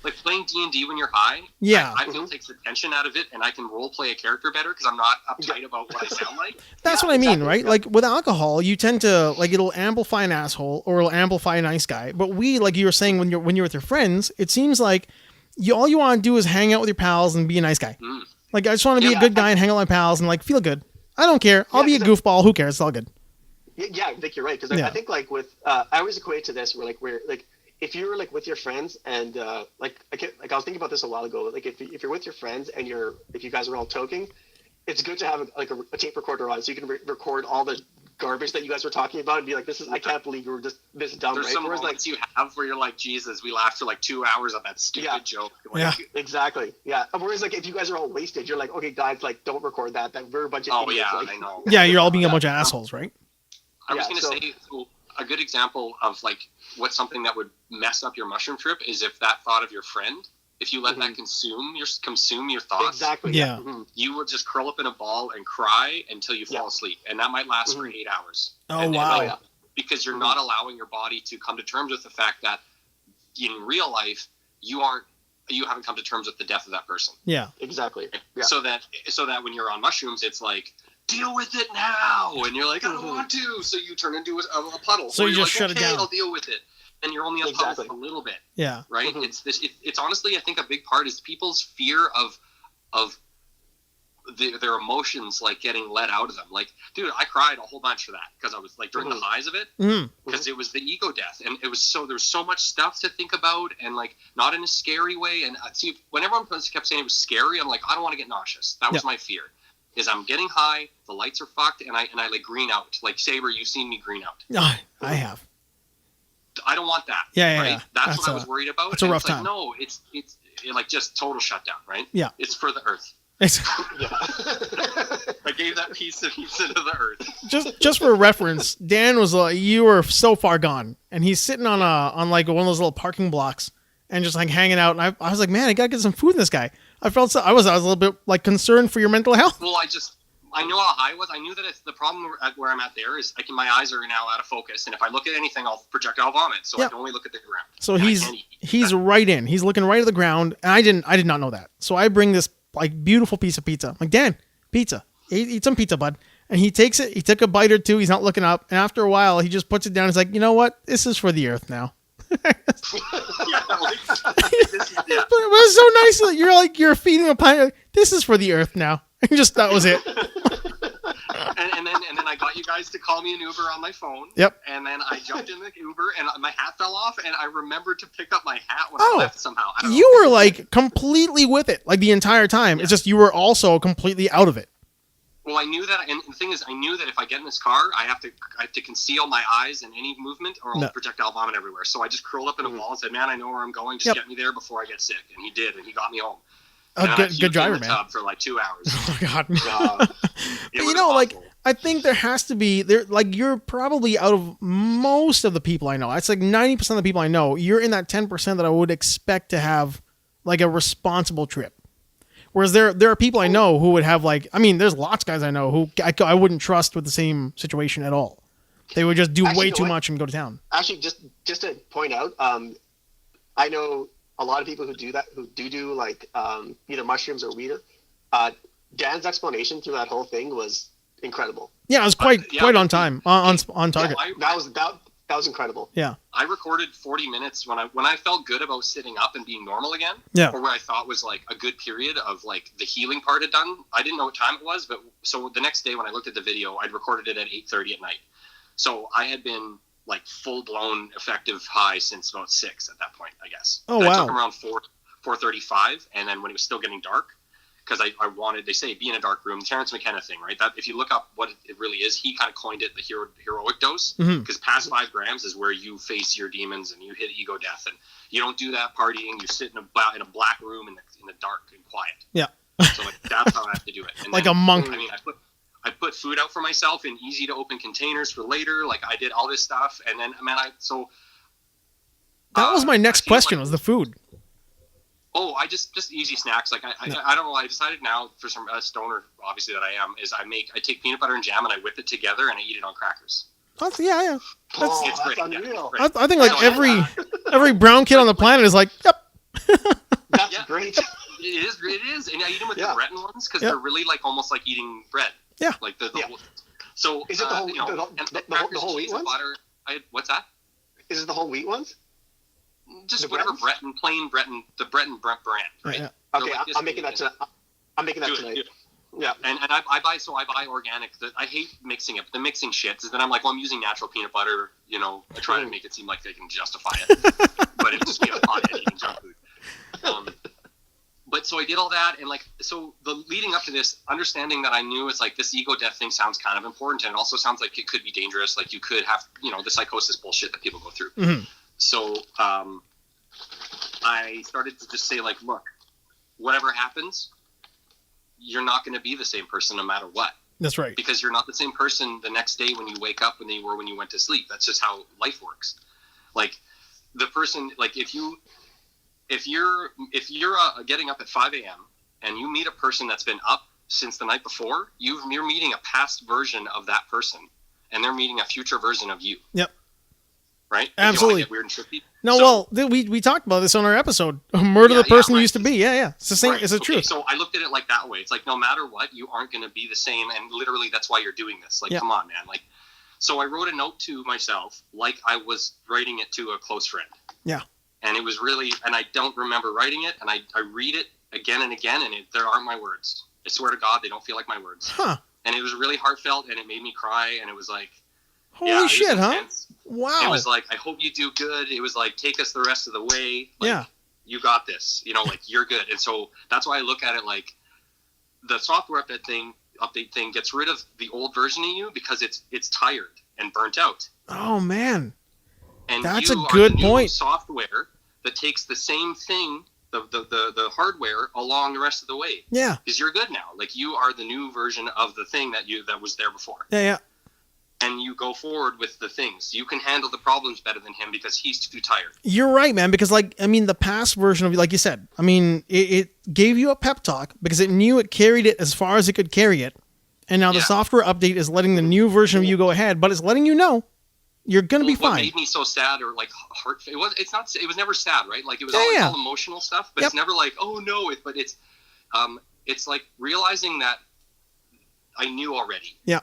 like playing D&D when you're high.
Yeah,
I feel takes the tension out of it, and I can role play a character better because I'm not uptight about what I sound like.
That's what I mean, right? Like with alcohol, you tend to like it'll amplify an asshole or it'll amplify a nice guy. But weed, like you were saying, when you're with your friends, it seems like all you want to do is hang out with your pals and be a nice guy. Like I just want to be a good guy and hang out with my pals and like feel good. I don't care. I'll be a goofball. Who cares? It's all good.
Yeah, I think you're right. Because I think like with I always equate to this where if you're like with your friends and like I was thinking about this a while ago. Like if you're with your friends and if you guys are all toking, it's good to have a tape recorder on so you can record all the garbage that you guys were talking about and be like, I can't believe you were just this dumb.
There's some moments you have where you're like, Jesus, we laughed for like 2 hours on that stupid joke.
Yeah,
exactly. Yeah. Whereas like if you guys are all wasted, you're like, okay, guys, like don't record that. That we're a bunch of idiots.
I know.
Yeah, you're all being a bunch of assholes, right?
I was going to say a good example of like what's something that would mess up your mushroom trip is if that thought of your friend. If you let that consume your thoughts,
exactly.
Yeah,
you will just curl up in a ball and cry until you fall asleep, and that might last for 8 hours.
Oh wow!
Because you're not allowing your body to come to terms with the fact that in real life you haven't come to terms with the death of that person.
Yeah,
exactly. Yeah.
So that when you're on mushrooms, it's like deal with it now, and you're like I don't want to, so you turn into a puddle.
So you just shut it down.
I'll deal with it. And you're only a puddle for a little bit.
Yeah.
Right? It's honestly, I think a big part is people's fear of their emotions like getting let out of them. Like, dude, I cried a whole bunch for that because I was like during the highs of it because it was the ego death, and it was there was so much stuff to think about, and like not in a scary way. And see, when everyone kept saying it was scary, I'm like, I don't want to get nauseous. That was my fear. Is I'm getting high, the lights are fucked, and I like green out. Like Saber, you've seen me green out.
I have.
I don't want that.
Yeah.
That's what I was worried about.
It's a rough time.
Like, no, it's like just total shutdown, right?
Yeah.
It's for the earth. I gave that piece of pizza to the earth.
Just for reference, Dan was you were so far gone, and he's sitting on like one of those little parking blocks and just like hanging out. And I was like, man, I gotta get some food in this guy. I was a little bit like concerned for your mental health.
Well, I know how high I was. I knew that the problem where I'm at there is my eyes are now out of focus, and if I look at anything, I'll projectile vomit. So I can only look at the ground. So
he's right in. He's looking right at the ground, and I did not know that. So I bring this like beautiful piece of pizza. I'm like, Dan, pizza. Eat some pizza, bud. And he takes it. He took a bite or two. He's not looking up, and after a while, he just puts it down. He's like, you know what? This is for the earth now. But it was so nice that you're feeding a pint. Like, this is for the earth now. And just that was it.
and then I got you guys to call me an Uber on my phone.
Yep.
And then I jumped in the Uber and my hat fell off, and I remembered to pick up my hat when I left somehow.
You were like completely with it, like the entire time. Yeah. It's just you were also completely out of it.
Well, I knew that, and the thing is, I knew that if I get in this car, I have to conceal my eyes and any movement, or I'll projectile vomit everywhere. So I just curled up in a ball and said, "Man, I know where I'm going. Just get me there before I get sick." And he did, and he got me home.
Good driver, man.
Tub for like 2 hours.
Oh my god! But you know, like I think there has to be like you're probably out of most of the people I know. It's like 90% of the people I know. You're in that 10% that I would expect to have like a responsible trip. Whereas there are people I know who would have like, I mean, there's lots of guys I know who I wouldn't trust with the same situation at all. They would just do way too much and go to town.
Actually, just to point out, I know a lot of people who do that, who do like either mushrooms or weed. Dan's explanation through that whole thing was incredible.
Yeah, it was quite on time, on target.
Yeah, that was incredible.
Yeah.
I recorded 40 minutes when I felt good about sitting up and being normal again.
Yeah.
Or what I thought was like a good period of like the healing part had done. I didn't know what time it was, but so the next day when I looked at the video, I'd recorded it at 8:30 at night. So I had been like full blown effective high since about 6 at that point, I guess.
Oh,
and
wow.
I took around 4:35, and then when it was still getting dark, because I wanted, they say, be in a dark room, Terrence McKenna thing, right? That if you look up what it really is, he kind of coined it the heroic dose, because past 5 grams is where you face your demons and you hit ego death, and you don't do that partying. You sit in a black room in the dark and quiet.
Yeah.
So like that's how I have to do it. And
like
then,
a monk.
I mean, I put food out for myself in easy to open containers for later. Like I did all this stuff, and then that was my next question, was the food. Oh, I just easy snacks. Like I don't know. I decided now for some stoner, obviously that I am, is I take peanut butter and jam and I whip it together and I eat it on crackers.
Yeah.
It's great.
Unreal.
Yeah,
I think like every brown kid on the planet is like, yep.
That's great.
It is, and I eat them with the Breton ones because they're really like almost like eating bread.
Yeah.
Like the so
is it the whole wheat ones?
Butter, what's that?
Is it the whole wheat ones?
Just whatever plain Breton, the Breton brand, right?
Yeah.
Okay, like I'm making that tonight. I'm making that tonight. Yeah.
And I buy organic. I hate mixing it. The mixing shit is then I'm like, well, I'm using natural peanut butter. You know, I try to make it seem like they can justify it, but it just be a pothead eating junk food. But so I did all that, and like, so the leading up to this, understanding that I knew it's like this ego death thing sounds kind of important, and it also sounds like it could be dangerous. Like you could have, the psychosis bullshit that people go through.
Mm-hmm.
So I started to just say like, look, whatever happens, you're not going to be the same person no matter what.
That's right.
Because you're not the same person the next day when you wake up than you were when you went to sleep. That's just how life works. Like the person, like if you're getting up at 5 a.m. and you meet a person that's been up since the night before, you're meeting a past version of that person, and they're meeting a future version of you.
Yep.
Right?
Absolutely.
Get weird and trippy.
No,
so,
well, we talked about this on our episode. Murder the person you used to be. Yeah. It's the same.
Right.
It's the truth.
So I looked at it like that way. It's like no matter what, you aren't going to be the same, and literally that's why you're doing this. Like, come on, man. Like, so I wrote a note to myself like I was writing it to a close friend.
Yeah.
And it was really, and I don't remember writing it, and I read it again and again, and there aren't my words. I swear to God, they don't feel like my words.
Huh.
And it was really heartfelt, and it made me cry, and it was like,
holy shit, huh? Wow.
It was like, I hope you do good. It was like, take us the rest of the way. Like, you got this. Like, you're good. And so that's why I look at it like the software update thing gets rid of the old version of you because it's tired and burnt out.
Oh, man.
And
that's
you
a good
are the
point.
New software that takes the same thing, the hardware, along the rest of the way.
Yeah.
Because you're good now. Like, you are the new version of the thing that was there before.
Yeah.
And you go forward with the things. You can handle the problems better than him because he's too tired.
You're right, man. Because, the past version of you, like you said, it gave you a pep talk because it knew it carried it as far as it could carry it. And now the software update is letting the new version of you go ahead, but it's letting you know you're going to be fine.
What made me so sad or, heart... It was never sad, right? Like, it was always all emotional stuff, but it's never like, oh, no. But it's like realizing that I knew already.
Yeah.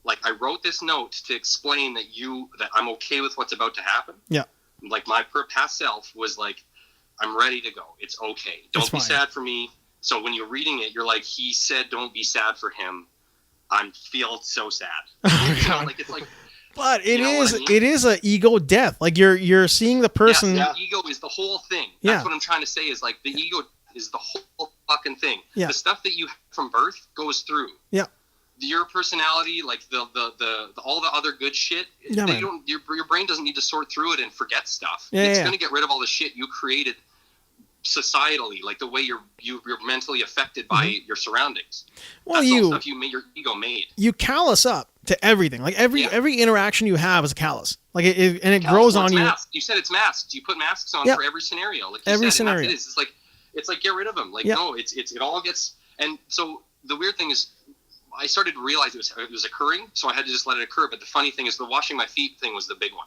Like, I wrote this note to explain that I'm okay with what's about to happen.
Yeah.
Like, my past self was like, I'm ready to go. It's okay. Don't be sad for me. So when you're reading it, you're like, he said, don't be sad for him. I feel so sad. It's like.
But it is a ego death. Like you're seeing the person.
Yeah, the ego is the whole thing. That's what I'm trying to say. Is like the ego is the whole fucking thing.
Yeah.
The stuff that you have from birth goes through.
Yeah.
Your personality, like the all the other good shit, your brain doesn't need to sort through it and forget stuff. It's going to get rid of all the shit you created societally, like the way you're mentally affected by your surroundings. Well, that's all stuff your ego made.
You callous up to everything. Like every interaction you have is a callous. Like it grows on you.
Masked. You said it's masks. You put masks on for every scenario. Like
every scenario.
It's like get rid of them. Like no, it all gets. And so the weird thing is, I started to realize it was occurring, so I had to just let it occur. But the funny thing is, the washing my feet thing was the big one.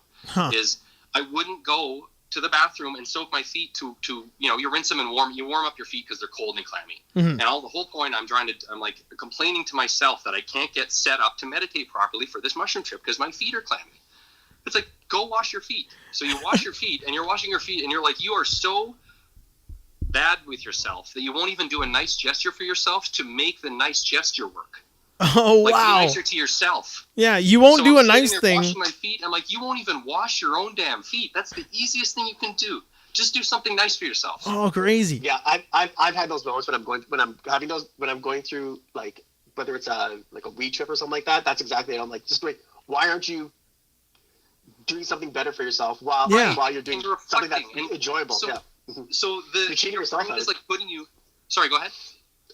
Is I wouldn't go to the bathroom and soak my feet to you rinse them and warm up your feet because they're cold and clammy. Mm-hmm. And the whole point I'm like complaining to myself that I can't get set up to meditate properly for this mushroom trip because my feet are clammy. It's like, go wash your feet. So you wash your feet and you're washing your feet and you're like, you are so bad with yourself that you won't even do a nice gesture for yourself to make the nice gesture work.
Oh, like, wow.
Be nicer to yourself.
Yeah, you won't do a nice thing.
Washing my feet, I'm like, you won't even wash your own damn feet. That's the easiest thing you can do. Just do something nice for yourself.
Oh, crazy.
Yeah, I've had those moments when I'm going through, like, whether it's a weed trip or something like that. That's exactly it. I'm like, just wait, why aren't you doing something better for yourself while you're doing something that's enjoyable?
So the
you're cheating yourself
is like putting you. Sorry, go ahead.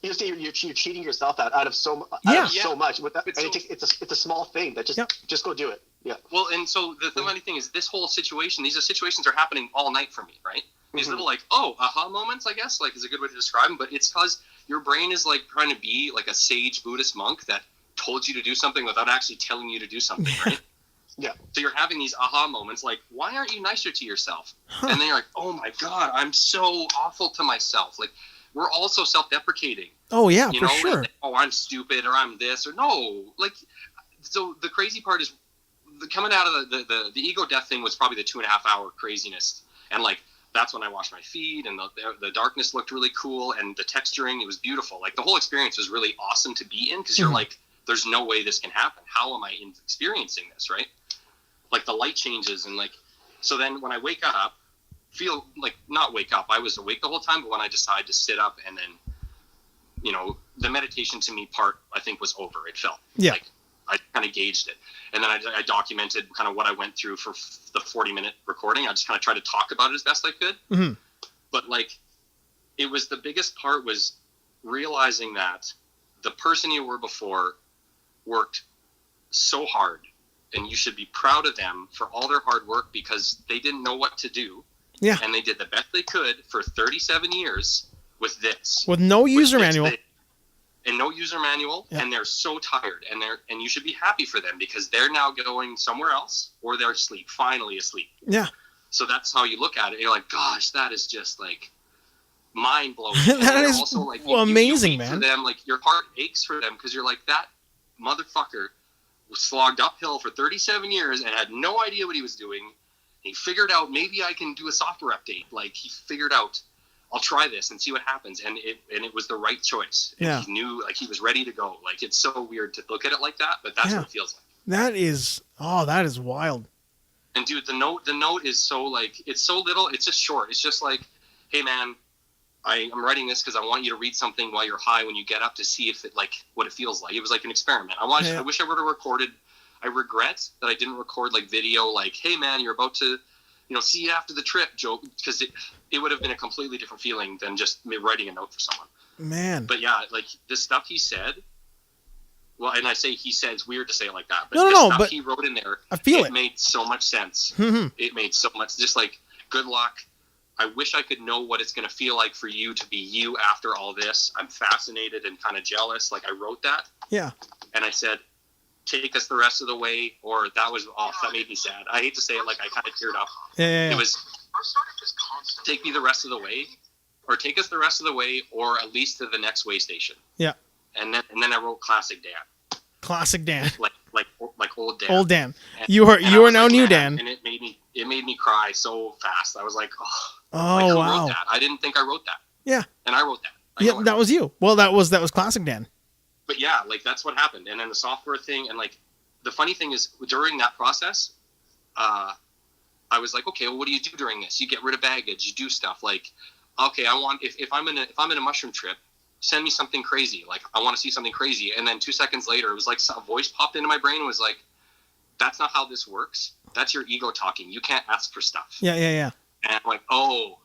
You see, you're cheating yourself out of so much. With that, and it's a small thing that just go do it. Yeah.
Well, and so the funny thing is, this whole situation, these situations are happening all night for me, right? These little like, aha moments, I guess, like is a good way to describe them. But it's because your brain is like trying to be like a sage Buddhist monk that told you to do something without actually telling you to do something, right?
Yeah.
So you're having these aha moments, like, why aren't you nicer to yourself? And then you're like, oh my God, I'm so awful to myself. Like, we're all so self-deprecating.
Oh yeah,
you
for
know?
sure.
Like, oh, I'm stupid, or I'm this, or no. Like, so the crazy part is coming out of the ego death thing was probably the 2.5 hour craziness, and like that's when I washed my feet, and the darkness looked really cool, and the texturing, it was beautiful. Like the whole experience was really awesome to be in, because you're like, there's no way this can happen. How am I experiencing this, right? Like the light changes, and like, so then when I wake up, feel like not wake up, I was awake the whole time, but when I decide to sit up, and then, you know, the meditation to me part, I think, was over. It felt like I kind of gauged it. And then I documented kind of what I went through for the 40-minute recording. I just kind of tried to talk about it as best I could. Mm-hmm. But like, it was the biggest part was realizing that the person you were before worked so hard, and you should be proud of them for all their hard work, because they didn't know what to do. Yeah. And they did the best they could for 37 years with this.
With no user manual.
And no user manual, and they're so tired, and you should be happy for them, because they're now going somewhere else, or they're finally asleep. Yeah. So that's how you look at it. You're like, gosh, that is just like mind blowing.
That is
also like
amazing,
you
man.
For them, like your heart aches for them, because you're like, that motherfucker was slogged uphill for 37 years and had no idea what he was doing. He figured out, maybe I can do a software update. Like he figured out, I'll try this and see what happens. And it was the right choice. Yeah. He knew, like, he was ready to go. Like, it's so weird to look at it like that, but that's what it feels like.
That is wild.
And dude, the note is so like, it's so little, it's just short. It's just like, hey man, I'm writing this because I want you to read something while you're high when you get up, to see if it, like, what it feels like. It was like an experiment. I wish I would have recorded. I regret that I didn't record like video, like, hey man, you're about to, you know, see you after the trip, Joe, because it would have been a completely different feeling than just me writing a note for someone. Man. But yeah, like this stuff he said, well, and I say he said, it's weird to say it like that, but stuff he wrote in there,
I feel
it made so much sense. Mm-hmm. It made so much, just like, good luck. I wish I could know what it's going to feel like for you to be you after all this. I'm fascinated and kind of jealous. Like, I wrote that. Yeah. And I said, take us the rest of the way, or that was off. That made me sad. I hate to say it, like, I kind of teared up. Yeah. It was, take me the rest of the way, or take us the rest of the way, or at least to the next way station. Yeah. And then I wrote Classic Dan.
Classic Dan.
Like old Dan.
Old Dan. And you are now like, new Dan.
And it made me cry so fast. I was like,
oh
like, who
wow.
wrote that? I didn't think I wrote that.
Yeah.
And I wrote that.
Yeah, that was you. Well, that was Classic Dan.
But yeah, like that's what happened. And then the software thing, and like the funny thing is, during that process, I was like, okay, well, what do you do during this? You get rid of baggage, you do stuff like, okay, I want, if I'm in a mushroom trip, send me something crazy. Like, I want to see something crazy. And then 2 seconds later, it was like a voice popped into my brain and was like, that's not how this works. That's your ego talking. You can't ask for stuff.
Yeah. And
I'm like, oh,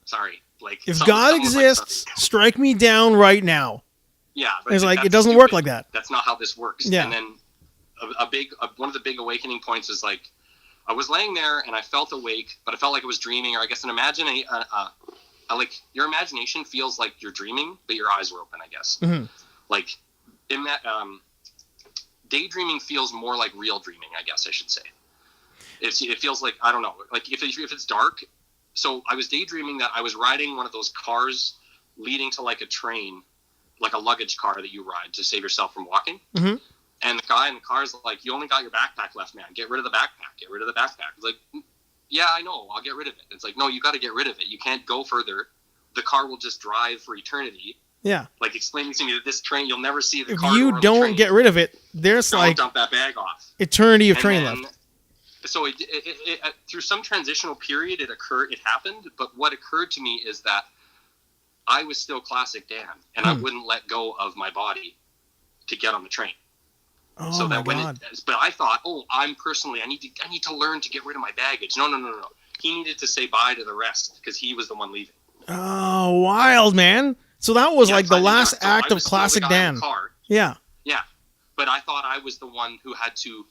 sorry. Like,
if God exists, like, strike me down right now.
Yeah.
But it's like, it doesn't work like that.
That's not how this works. Yeah. And then one of the big awakening points is like, I was laying there and I felt awake, but I felt like I was dreaming, or I guess like your imagination feels like you're dreaming, but your eyes were open, I guess. Mm-hmm. Like in that, daydreaming feels more like real dreaming, I guess I should say. It feels like, I don't know, like if it's dark. So I was daydreaming that I was riding one of those cars leading to like a train, like a luggage car that you ride to save yourself from walking. Mm-hmm. And the guy in the car is like, you only got your backpack left, man. Get rid of the backpack. Get rid of the backpack. It's like, yeah, I know. I'll get rid of it. It's like, no, you got to get rid of it. You can't go further. The car will just drive for eternity. Yeah. Like, explaining to me that this train, you'll never see the car.
If you don't get rid of it, there's like
dump that bag off.
Eternity of train left.
So it through some transitional period, it happened. But what occurred to me is that I was still Classic Dan, and I wouldn't let go of my body to get on the train.
Oh, so that
but I thought, I need to learn to get rid of my baggage. No. He needed to say bye to the rest because he was the one leaving.
Oh, wild, man. So that was
Yeah,
like the last
so
act
I
of
was
classic
the guy in
Dan.
the car.
Yeah.
Yeah, but I thought I was the one who had to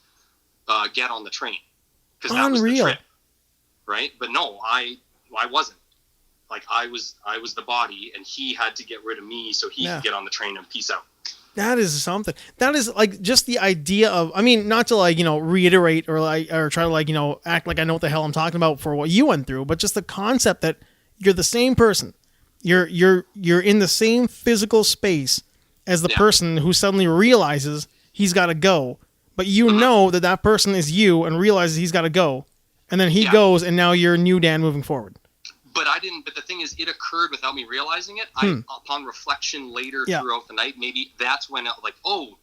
get on the train because that was the
Unreal.
trip, right? But no, I wasn't. Like I was the body, and he had to get rid of me so he could get on the train and peace out.
That is something. That is like just the idea of, I mean, not to like, reiterate or try to like, act like I know what the hell I'm talking about for what you went through, but just the concept that you're the same person. You're in the same physical space as the person who suddenly realizes he's got to go, but you know that person is you and realizes he's got to go, and then he goes, and now you're new Dan moving forward.
But I didn't. But the thing is, it occurred without me realizing it. Upon reflection later throughout the night, maybe that's when like, oh,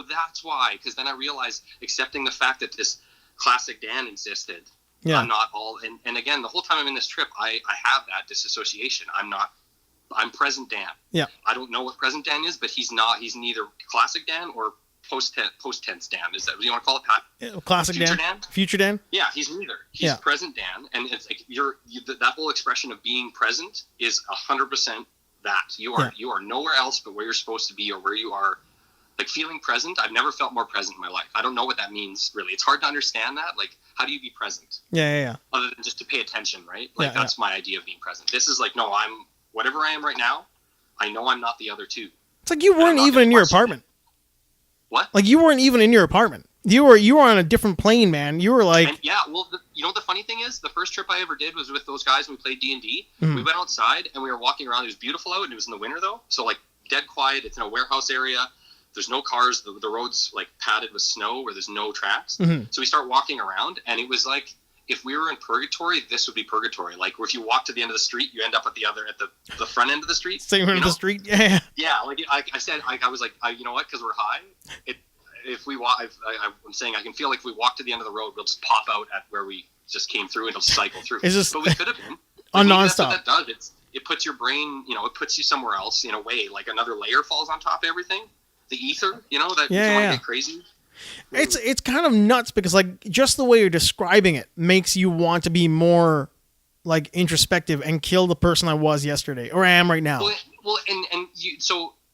that's why. Because then I realized, accepting the fact that this classic Dan existed. Yeah. I'm not all. And again, the whole time I'm in this trip, I have that disassociation. I'm present Dan. Yeah. I don't know what present Dan is, but he's not. He's neither classic Dan or post tense Dan. Is that what you want to call it, Pat?
Classic
Future
Dan? Future Dan?
Yeah, he's neither. He's present Dan, and it's like that whole expression of being present is 100% that. You are nowhere else but where you're supposed to be or where you are. Like feeling present, I've never felt more present in my life. I don't know what that means, really. It's hard to understand that. Like, how do you be present? Yeah. Other than just to pay attention, right? Like, that's my idea of being present. This is like, no, I'm whatever I am right now. I know I'm not the other two.
It's like you weren't even in your apartment.
What?
Like you weren't even in your apartment. You were on a different plane, man. You were like,
well, you know what the funny thing is? The first trip I ever did was with those guys when we played D&D. Mm-hmm. We went outside and we were walking around. It was beautiful out, and it was in the winter though, so like dead quiet. It's in a warehouse area. There's no cars. The road's like padded with snow where there's no tracks. Mm-hmm. So we start walking around, and it was like if we were in purgatory, this would be purgatory. Like if you walk to the end of the street, you end up at the front end of the street.
Same end of the street. Yeah.
Yeah. Like I said, I was like, you know what? Because we're high. If we walk, I'm saying I can feel like if we walk to the end of the road, we'll just pop out at where we just came through, and it'll cycle through. But we could have been
on nonstop.
That's what that does. It puts your brain, it puts you somewhere else in a way. Like another layer falls on top of everything. The ether, that you want to get crazy.
It's kind of nuts because like just the way you're describing it makes you want to be more like introspective and kill the person I was yesterday or I am right now.
Well, and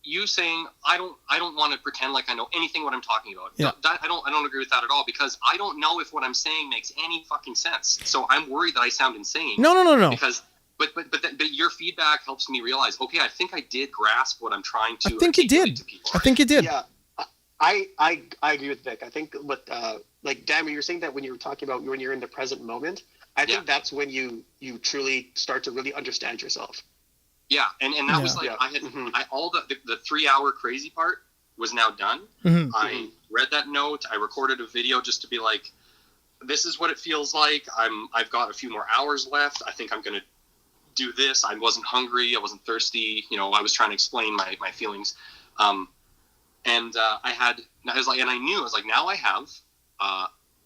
you saying I don't want to pretend like I know anything what I'm talking about. Yeah. I don't agree with that at all because I don't know if what I'm saying makes any fucking sense. So I'm worried that I sound insane.
No.
Because but your feedback helps me realize, okay, I think I did grasp what I'm trying to.
I think you did. I think you did.
Yeah, I agree with Vic. I think what like Dan, you're saying that when you were talking about when you're in the present moment, I think that's when you truly start to really understand yourself.
Yeah, and that was like I had all the 3 hour crazy part was now done. Mm-hmm. I read that note. I recorded a video just to be like, this is what it feels like. I've got a few more hours left. I think I'm gonna do this. I wasn't hungry. I wasn't thirsty. I was trying to explain my feelings. I knew I was like, now I have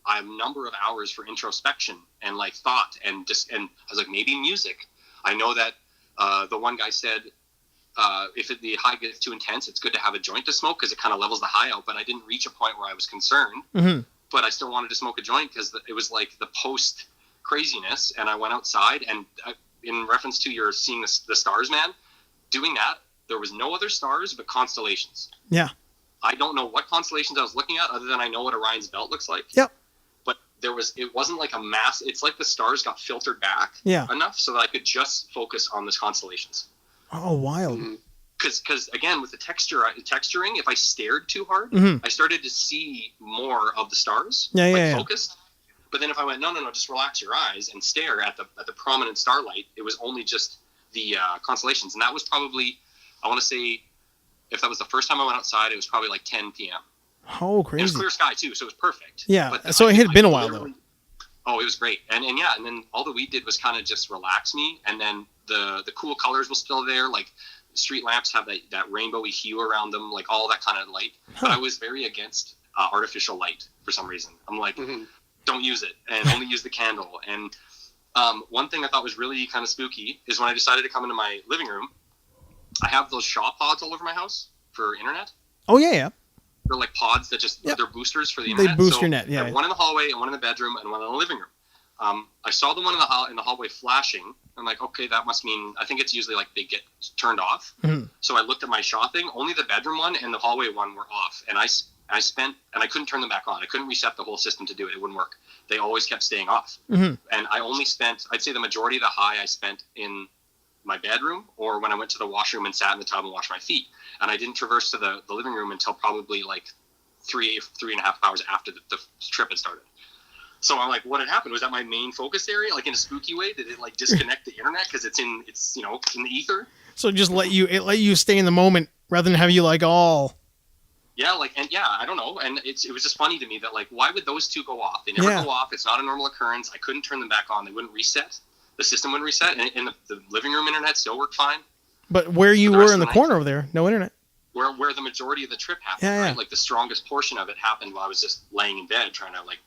a number of hours for introspection and like thought and I was like, maybe music. I know that the one guy said, if the high gets too intense, it's good to have a joint to smoke because it kind of levels the high out. But I didn't reach a point where I was concerned, but I still wanted to smoke a joint because it was like the post craziness. And I went outside and in reference to your seeing the stars, man, doing that, there was no other stars but constellations. Yeah. I don't know what constellations I was looking at other than I know what Orion's belt looks like. Yep. But it wasn't like a mass. It's like the stars got filtered back enough so that I could just focus on the constellations.
Oh, wild.
Because again, with the texturing, if I stared too hard, I started to see more of the stars. Focused. But then if I went, no, just relax your eyes and stare at the prominent starlight, it was only just the constellations. And that was probably, I want to say, if that was the first time I went outside, it was probably like 10 p.m.
Oh, crazy.
It was clear sky, too, so it was perfect.
Yeah, but so it had been a while, though.
Oh, it was great. And then all the weed did was kind of just relax me. And then the cool colors were still there. Like, street lamps have that rainbowy hue around them, like all that kind of light. But I was very against artificial light for some reason. I'm like... don't use it and only use the candle. And one thing I thought was really kind of spooky is when I decided to come into my living room, I have those Shaw pods all over my house for internet.
Oh, yeah.
They're like pods that just, they're boosters for the internet.
They boost your net,
I have one in the hallway and one in the bedroom and one in the living room. I saw the one in the hallway flashing. I'm like, okay, that must mean, I think it's usually like they get turned off.
Mm-hmm.
So I looked at my Shaw thing. Only the bedroom one and the hallway one were off. And I couldn't turn them back on. I couldn't reset the whole system to do it. It wouldn't work. They always kept staying off.
Mm-hmm.
And I only spent, I'd say the majority of the high I spent in my bedroom or when I went to the washroom and sat in the tub and washed my feet. And I didn't traverse to the living room until probably like 3.5 hours after the trip had started. So I'm like, what had happened? Was that my main focus area? Like in a spooky way? Did it like disconnect the internet because it's in the ether?
So just let you stay in the moment rather than have you like all.
Yeah, I don't know. And it was just funny to me that like, why would those two go off? They never go off. It's not a normal occurrence. I couldn't turn them back on. They wouldn't reset. The system wouldn't reset. And the living room internet still worked fine.
But where you were in the corner over there, no internet.
Where the majority of the trip happened, right? Like the strongest portion of it happened while I was just laying in bed trying to like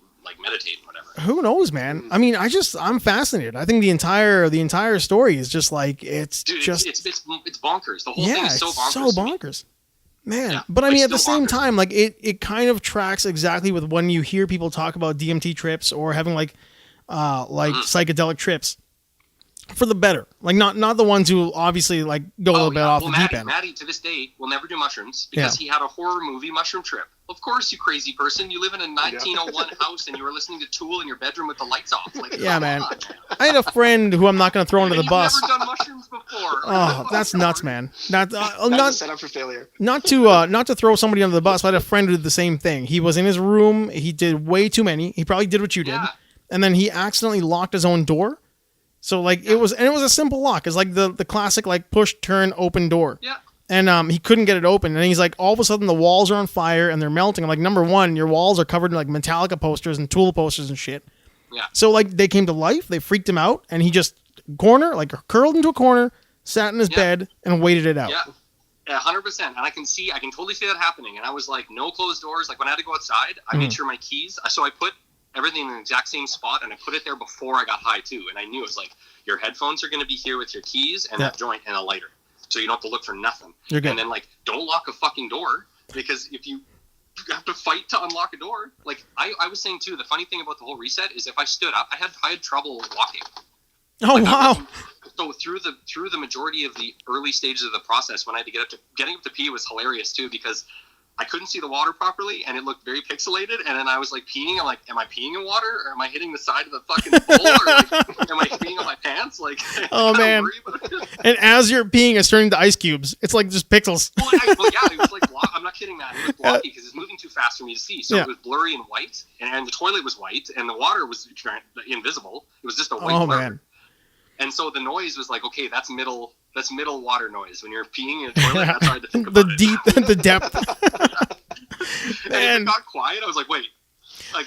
meditate and whatever.
Who knows, man? I mean, I'm fascinated. I think the entire story is just like it's
bonkers. The whole thing is so bonkers.
So bonkers. Man, yeah, but I mean, at the same time, like it kind of tracks exactly with when you hear people talk about DMT trips or having like psychedelic trips for the better. Like not the ones who obviously like go a little bit off the deep end.
Maddie to this day will never do mushrooms because he had a horror movie mushroom trip. Of course, you crazy person. You live in a 1901 house and you were listening to Tool in your bedroom with the lights off. Like,
yeah, man. I had a friend who I'm not going to throw under the bus.
You've never done mushrooms before.
Oh, that's nuts, man. Not
set up for failure.
Not to throw somebody under the bus. But I had a friend who did the same thing. He was in his room. He did way too many. He probably did what you did, and then he accidentally locked his own door. So like it was a simple lock. It's like the classic like push, turn, open door.
Yeah.
And he couldn't get it open. And he's like, all of a sudden the walls are on fire and they're melting. I'm like, number one, your walls are covered in like Metallica posters and Tool posters and shit.
Yeah.
So like they came to life. They freaked him out, and he just curled into a corner, sat in his bed, and waited it out.
Yeah. Yeah, 100%. And I can totally see that happening. And I was like, no closed doors. Like when I had to go outside, I made sure my keys. So I put everything in the exact same spot, and I put it there before I got high too. And I knew it was like, your headphones are going to be here with your keys and that joint and a lighter. So you don't have to look for nothing.
You're good.
And then like, don't lock a fucking door, because if you have to fight to unlock a door, like I was saying too, the funny thing about the whole reset is if I stood up, I had trouble walking.
Oh, like, wow.
So through the majority of the early stages of the process, when I had to getting up to pee was hilarious too, because I couldn't see the water properly and it looked very pixelated. And then I was like peeing. I'm like, am I peeing in water, or am I hitting the side of the fucking bowl, or like, am I peeing on my pants? Like,
oh man. And as you're peeing, it's turning to ice cubes. It's like just pixels.
Well, yeah, it was like, I'm not kidding, man. It was blocky because it's moving too fast for me to see. So it was blurry and white, and the toilet was white, and the water was invisible. It was just a white blur. Man. And so the noise was like, okay, that's middle water noise. When you're peeing in a toilet, that's hard to think about
the depth.
And it got quiet. I was like, wait.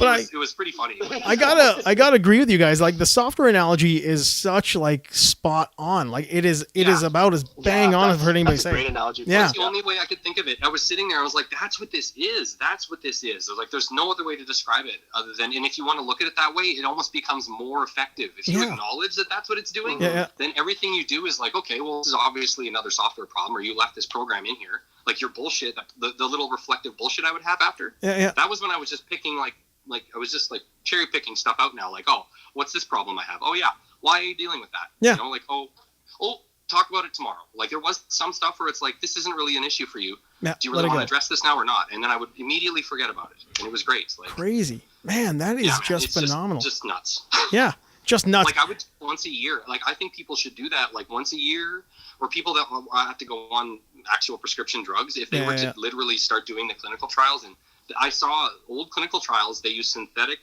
Like, it was pretty funny.
I gotta agree with you guys. Like the software analogy is such like spot on. Like it is about as bang on as I've heard anybody say.
Great analogy.
Yeah.
That's the only way I could think of it. I was sitting there. I was like, that's what this is. That's what this is. I was like, there's no other way to describe it other than. And if you want to look at it that way, it almost becomes more effective. If you acknowledge that that's what it's doing, then everything you do is like, okay, well, this is obviously another software problem, or you left this program in here. Like your bullshit, the little reflective bullshit I would have after.
Yeah.
That was when I was just picking like I was just like cherry picking stuff out now. Like, oh, what's this problem I have? Oh yeah, why are you dealing with that?
Yeah.
You know, like oh, talk about it tomorrow. Like there was some stuff where it's like, this isn't really an issue for you.
Yeah,
do you really want to address this now or not? And then I would immediately forget about it, and it was great. Like
crazy, man. That is just phenomenal.
Just nuts.
Yeah, just nuts.
Like I would once a year. Like I think people should do that. Like once a year, or people that have to go on actual prescription drugs, if they were to literally start doing the clinical trials. And I saw old clinical trials. They use synthetic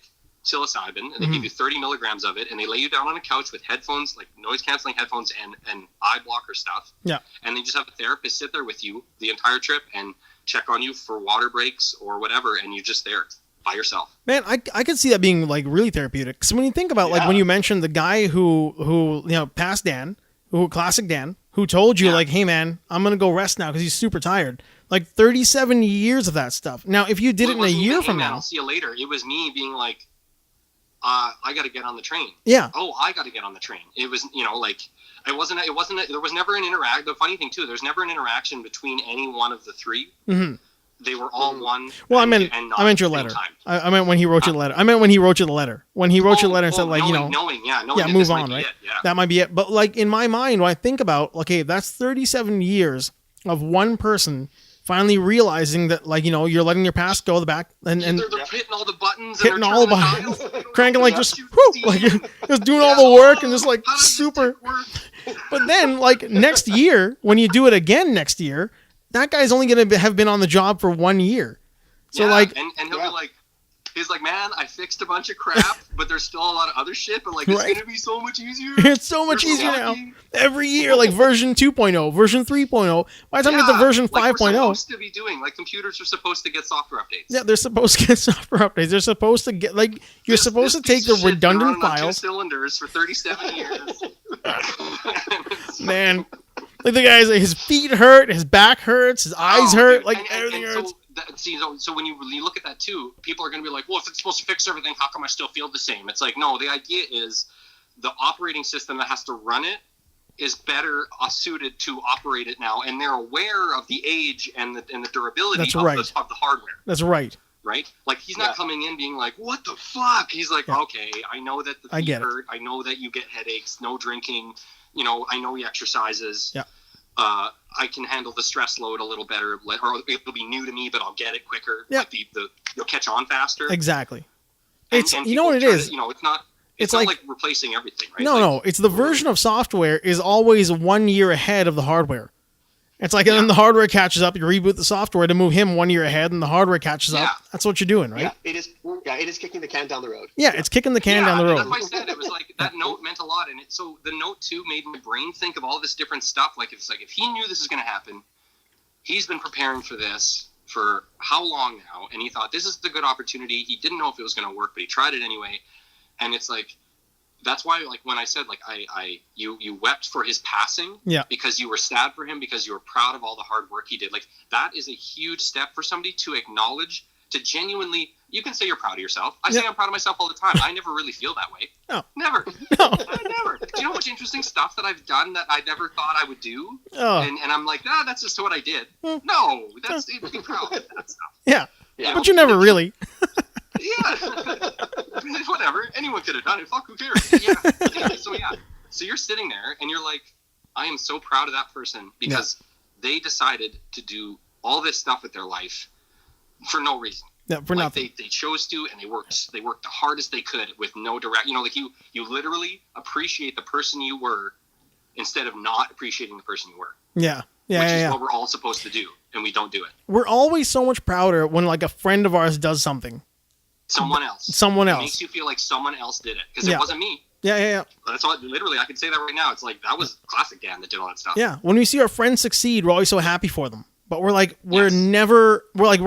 psilocybin, and they give you 30 milligrams of it, and they lay you down on a couch with headphones, like noise-canceling headphones and eye blocker stuff. Yeah. And they just have a therapist sit there with you the entire trip and check on you for water breaks or whatever, and you're just there by yourself.
Man, I could see that being like really therapeutic. So when you think about like when you mentioned the guy who past Dan, classic Dan, who told you like, hey man, I'm gonna go rest now because he's super tired. Like 37 years of that stuff. Now, if you did it in a year from now,
I'll see you later. It was me being like, I got to get on the train.
Yeah.
Oh, I got to get on the train. It was, like, there was never an interaction. The funny thing too, there's never an interaction between any one of the three.
Mm-hmm.
they were all one.
Well,
and,
I meant
and not
your
at the
letter.
same time.
I meant when he wrote you the letter. I meant when he wrote you the letter. When he wrote you the letter and said, like,
knowing that
move
this
on,
might be
right?
it, yeah.
That might be it. But like in my mind, when I think about, okay, that's 37 years of one person finally realizing that, like, you're letting your past go the back, and
they're hitting all the buttons,
hitting
and
all the
buttons,
cranking like just like just doing all the work and just like super. But then, like, next year, when you do it again next year, that guy's only going to have been on the job for 1 year. So like,
and he'll be like, he's like, man, I fixed a bunch of crap, but there's still a lot of other shit. But like, it's gonna be so much easier.
It's so much easier now. Every year, like version 2.0, version 3.0. By the time you get to version 5.0,
we're supposed to be doing, like, computers are supposed to get software updates.
Yeah, they're supposed to get software updates. They're supposed to get, like, you're supposed to take the redundant files.
2 cylinders for 37 years.
Man, like, the guy's, his feet hurt, his back hurts, his eyes hurt, like everything hurts.
So when you look at that too, people are going to be like, well, if it's supposed to fix everything, how come I still feel the same? It's like, no, the idea is the operating system that has to run it is better suited to operate it now, and they're aware of the age and the durability of the hardware.
That's right.
Right? Like, he's not coming in being like, what the fuck? He's like, okay, I know that the feet hurt. I know that you get headaches, no drinking. I know he exercises.
Yeah.
I can handle the stress load a little better, or it'll be new to me, but I'll get it quicker.
Yeah.
Like you'll catch on faster.
Exactly.
And
you know what it is?
It's not like replacing everything, right?
No. It's the version of software is always 1 year ahead of the hardware. It's like, and then the hardware catches up. You reboot the software to move him 1 year ahead, and the hardware catches up. That's what you're doing, right?
Yeah, it is kicking the can down the road.
Yeah, it's kicking the can down the road.
That's why I said it was like that note meant a lot, and so the note too made my brain think of all this different stuff. Like, it's like, if he knew this was going to happen, he's been preparing for this for how long now, and he thought this is the good opportunity. He didn't know if it was going to work, but he tried it anyway. And it's like, that's why, like, when I said, like, you wept for his passing, because you were sad for him, because you were proud of all the hard work he did. Like, that is a huge step for somebody to acknowledge, to genuinely. You can say you're proud of yourself. I say I'm proud of myself all the time. I never really feel that way.
No.
Never.
No.
Never. Do you know how much interesting stuff that I've done that I never thought I would do?
Oh.
And I'm like, that's just what I did. No, that's be proud of that stuff.
Yeah. But you never really.
Yeah. Whatever. Anyone could have done it. Fuck, who cares? Yeah. So you're sitting there and you're like, I am so proud of that person because they decided to do all this stuff with their life for no reason.
Yeah, for nothing.
They chose to, and they worked the hardest they could with no direct, like you literally appreciate the person you were instead of not appreciating the person you were.
Yeah.
Which is what we're all supposed to do, and we don't do it.
We're always so much prouder when, like, a friend of ours does something.
Someone else.
It
makes you feel like someone else did it, because it wasn't me.
Yeah.
That's all. Literally, I can say that right now. It's like, that was classic Dan that did all that stuff.
Yeah. When we see our friends succeed, we're always so happy for them. But we're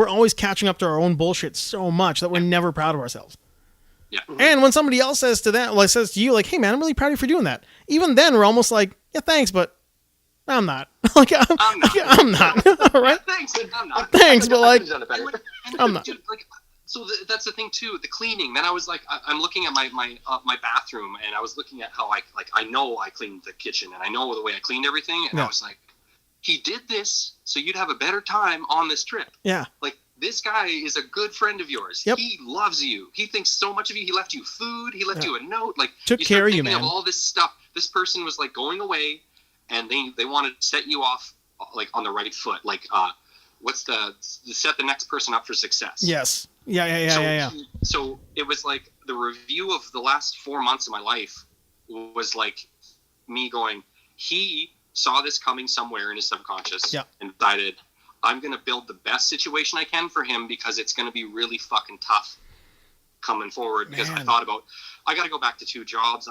always catching up to our own bullshit so much that we're never proud of ourselves.
Yeah.
And when somebody else says to you, like, hey man, I'm really proud of you for doing that. Even then, we're almost like, yeah, thanks, but I'm not. Like, I'm not. All right.
Thanks, I'm not.
Thanks, but like, I'm not.
Dude, like, so that's the thing too. The cleaning. Then I was like, I'm looking at my bathroom, and I was looking at how I know I cleaned the kitchen, and I know the way I cleaned everything, and I was like, he did this so you'd have a better time on this trip.
Yeah.
Like, this guy is a good friend of yours.
Yep.
He loves you. He thinks so much of you. He left you food. He left you a note. Like,
took care of you, man.
Of all this stuff. This person was like going away, and they wanted to set you off like on the right foot. Like, set the next person up for success.
Yes. Yeah.
So it was like the review of the last 4 months of my life was like me going, he saw this coming somewhere in his subconscious and decided, I'm going to build the best situation I can for him because it's going to be really fucking tough coming forward. Because I thought about, I got to go back to 2 jobs.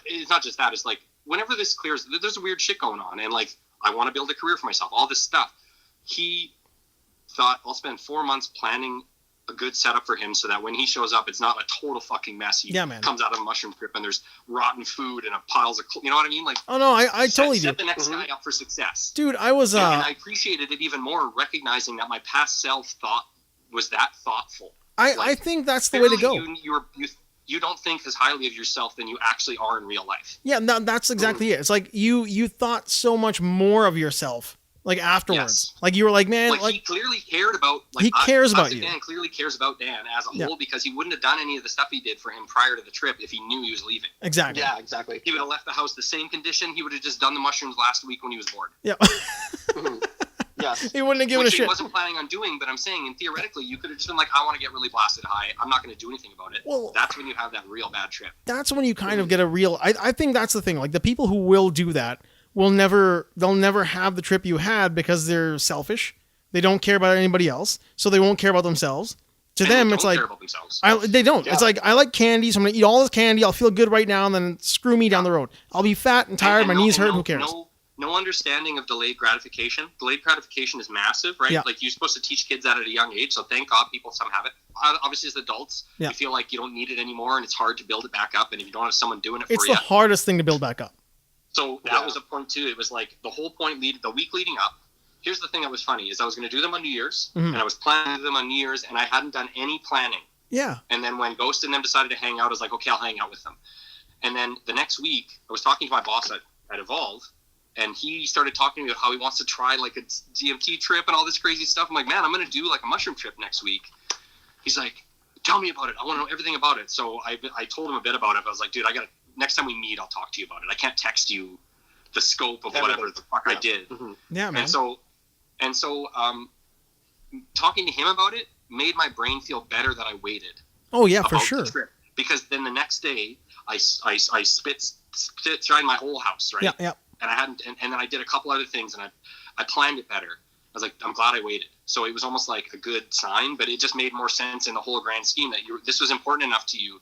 It's not just that. It's like, whenever this clears, there's weird shit going on. And like, I want to build a career for myself, all this stuff. He thought, I'll spend 4 months planning a good setup for him so that when he shows up, it's not a total fucking mess. He comes out of a mushroom trip and there's rotten food and piles of, you know what I mean? Like,
oh no, I totally do.
Set the next guy up for success.
Dude, I was,
and I appreciated it even more, recognizing that my past self was that thoughtful.
I think that's the way to go.
You don't think as highly of yourself than you actually are in real life.
Yeah, no, that's exactly it. It's like you thought so much more of yourself Like afterwards.
Yes.
Like you were like, man,
like he clearly cared about. Like,
he cares about you.
Dan clearly cares about Dan as a whole because he wouldn't have done any of the stuff he did for him prior to the trip if he knew he was leaving.
Exactly.
Yeah, exactly.
He would have left the house the same condition. He would have just done the mushrooms last week when he was bored.
Yeah.
Yes.
He wouldn't have given a shit.
Which he wasn't planning on doing, but I'm saying, and theoretically, you could have just been like, I want to get really blasted high. I'm not going to do anything about it.
Well,
that's when you have that real bad trip.
That's when you kind of get a real... I think that's the thing. Like, the people who will do that they'll never have the trip you had because they're selfish. They don't care about anybody else, so they won't care about themselves. To
And
them,
they
it's
don't
like...
care about themselves.
They don't.
Yeah.
It's like, I like candy, so I'm going to eat all this candy. I'll feel good right now, and then screw me down the road. I'll be fat and tired, my knees hurt, who cares?
No understanding of delayed gratification. Delayed gratification is massive, right?
Yeah.
Like, you're supposed to teach kids that at a young age, so thank God people some have it. Obviously, as adults, you feel like you don't need it anymore, and it's hard to build it back up, and if you don't have someone doing it for you...
It's the hardest thing to build back up.
So that was a point, too. It was like, the whole point, the week leading up, here's the thing that was funny, is I was going to do them on New Year's, and I was planning to do them on New Year's, and I hadn't done any planning.
Yeah.
And then when Ghost and them decided to hang out, I was like, okay, I'll hang out with them. And then the next week, I was talking to my boss at Evolve, and he started talking to me about how he wants to try like a DMT trip and all this crazy stuff. I'm like, man, I'm going to do like a mushroom trip next week. He's like, tell me about it. I want to know everything about it. So I told him a bit about it. But I was like, dude, next time we meet, I'll talk to you about it. I can't text you the scope of whatever the fuck I did.
Mm-hmm.
Yeah, man.
And so talking to him about it made my brain feel better that I waited.
Oh yeah, for sure.
The trip. Because then the next day I spit tried my whole house, right?
Yeah, yeah.
And I hadn't, and then I did a couple other things, and I planned it better. I was like, I'm glad I waited. So it was almost like a good sign, but it just made more sense in the whole grand scheme that this was important enough to you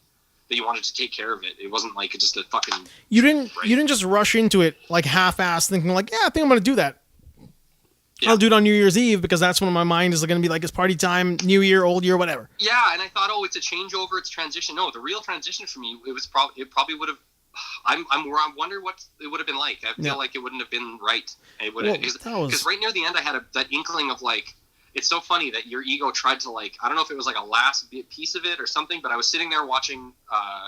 that you wanted to take care of it. It wasn't like just a fucking...
You didn't just rush into it like half-assed thinking like, yeah, I think I'm going to do that. Yeah. I'll do it on New Year's Eve because that's when my mind is going to be like, it's party time, New Year, old year, whatever.
Yeah, and I thought, it's a changeover, it's transition. No, the real transition for me, it probably would have... I wonder what it would have been like. I feel like it wouldn't have been right. It would because right near the end I had that inkling of like, it's so funny that your ego tried to like, I don't know if it was like a last piece of it or something, but I was sitting there watching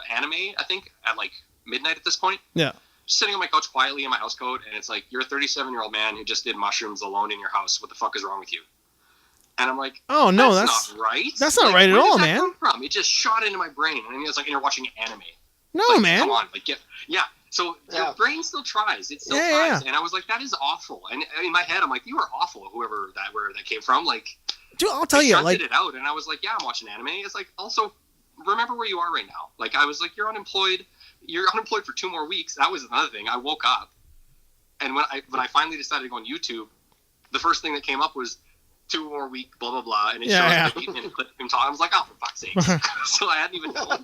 anime, I think at like midnight at this point.
Yeah.
Just sitting on my couch quietly in my house coat, and it's like, you're a 37-year-old man who just did mushrooms alone in your house. What the fuck is wrong with you? And I'm like,
oh no,
that's not right.
That's not right at all, man.
Come from? It just shot into my brain, and it's like, and you're watching anime.
No,
like,
man.
Come on, like yeah. So your brain still tries. It still tries. And I was like, that is awful. And in my head, I'm like, you are awful. Where that came from, like,
dude, I'll tell you, like,
it out, and I was like, yeah, I'm watching anime. It's like, also remember where you are right now. Like, I was like, you're unemployed. You're unemployed for 2 more weeks. That was another thing. I woke up, and when I finally decided to go on YouTube, the first thing that came up was 2 more week, blah blah blah, and it showed like 8-minute clip of him talking. I was like, oh, for fuck's sake! So I hadn't even known.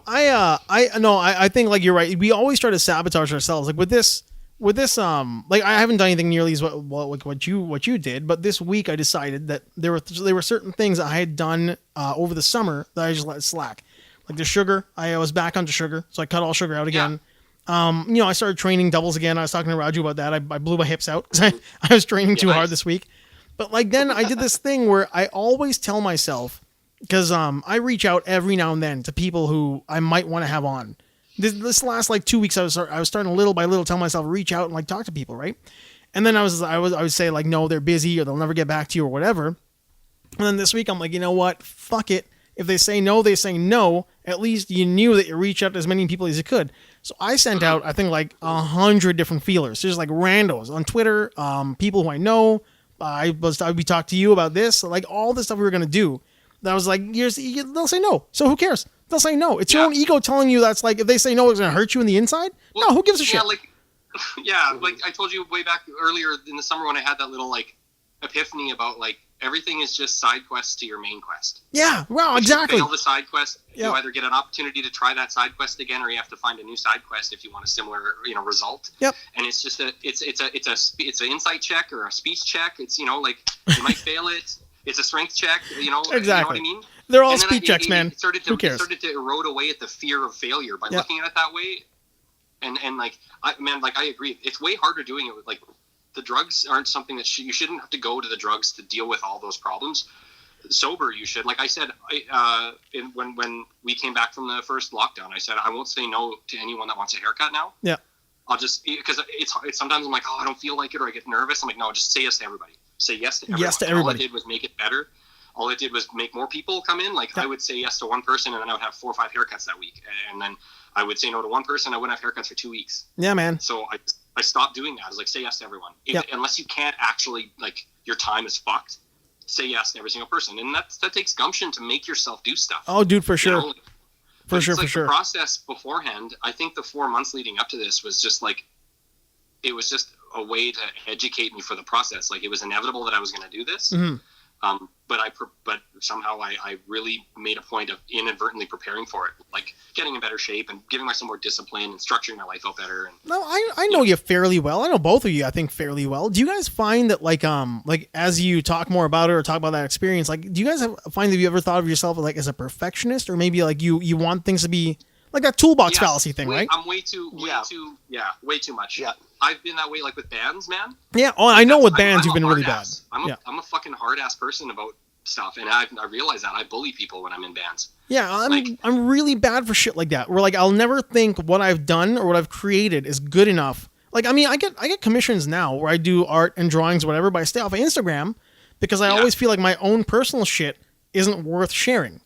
I think like you're right. We always try to sabotage ourselves. Like with this, like I haven't done anything nearly as what you did, but this week I decided that there were certain things I had done over the summer that I just let slack. Like the sugar, I was back onto sugar, so I cut all sugar out again. Yeah. I started training doubles again. I was talking to Raju about that. I blew my hips out because I was training too hard this week. But like then I did this thing where I always tell myself, because I reach out every now and then to people who I might want to have on. This last like 2 weeks, I was starting little by little tell myself reach out and like talk to people, right? And then I would say like, no, they're busy or they'll never get back to you or whatever. And then this week I'm like, you know what? Fuck it. If they say no, they say no. At least you knew that you reached out to as many people as you could. So I sent out, I think, like 100 different feelers. Just like randos on Twitter, people who I know. I would be talking to you about this, like all the stuff we were going to do. That I was like, they'll say no. So who cares? They'll say no. It's your own ego telling you that's like, if they say no, it's going to hurt you in the inside. Well, no, who gives a shit?
Like I told you way back earlier in the summer when I had that little like epiphany about like, everything is just side quests to your main quest.
Yeah, wow, exactly.
If you fail the side quest, you either get an opportunity to try that side quest again, or you have to find a new side quest if you want a similar, result.
Yep.
And it's just it's an insight check or a speech check. It's like you might fail it. It's a strength check.
Exactly.
You know what I mean?
They're all speech checks, man. Who cares?
It started to erode away at the fear of failure by looking at it that way. And like I agree. It's way harder doing it with like. The drugs aren't something that you shouldn't have to go to the drugs to deal with all those problems. Sober, you should. Like I said, when we came back from the first lockdown, I said I won't say no to anyone that wants a haircut now.
Yeah.
I'll just, because it's sometimes I'm like, oh, I don't feel like it, or I get nervous. I'm like, no, just say yes to everybody. Say yes to everyone.
Yes to everybody.
All I did was make it better. All it did was make more people come in. Like, I would say yes to one person, and then I would have 4 or 5 haircuts that week. And then I would say no to one person, I wouldn't have haircuts for 2 weeks.
Yeah, man.
So I stopped doing that. I was like, say yes to everyone. Unless you can't actually, like, your time is fucked, say yes to every single person. And that takes gumption to make yourself do stuff.
Oh, dude, for sure.
You know?
For sure.
The process beforehand, I think the 4 months leading up to this was just like, it was just a way to educate me for the process. Like, it was inevitable that I was going to do this.
Mm-hmm.
But somehow I really made a point of inadvertently preparing for it, like getting in better shape and giving myself more discipline and structuring my life out better. And,
no, I know you fairly well. I know both of you, I think, fairly well. Do you guys find that, like as you talk more about it or talk about that experience, like, do you guys find that you ever thought of yourself like as a perfectionist, or maybe like you want things to be like that toolbox fallacy thing, right?
I'm way too much. Yeah. I've been that way, like, with bands, man.
Yeah. Oh, I know with bands you've been really bad.
I'm a fucking hard ass person about stuff, and I realize that I bully people when I'm in bands.
Yeah, I'm really bad for shit like that. Where, like, I'll never think what I've done or what I've created is good enough. Like, I mean, I get commissions now where I do art and drawings, or whatever, but I stay off of Instagram because I always feel like my own personal shit isn't worth sharing.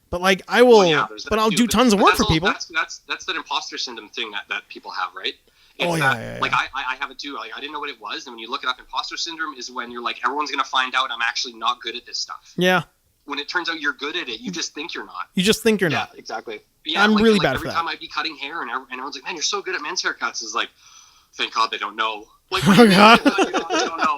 But, like, I will, I'll do tons of work for people.
That's that imposter syndrome thing that people have, right?
Like,
I have it too. Like, I didn't know what it was, and when you look it up, imposter syndrome is when you're like, everyone's gonna find out I'm actually not good at this stuff.
Yeah.
When it turns out you're good at it, you just think you're not.
You just think you're not.
Yeah, exactly.
Yeah,
I'm really bad for that.
Every time I'd be cutting hair, and everyone's like, "Man, you're so good at men's haircuts." It's like, thank God they don't know. Like,
oh God,
they don't know.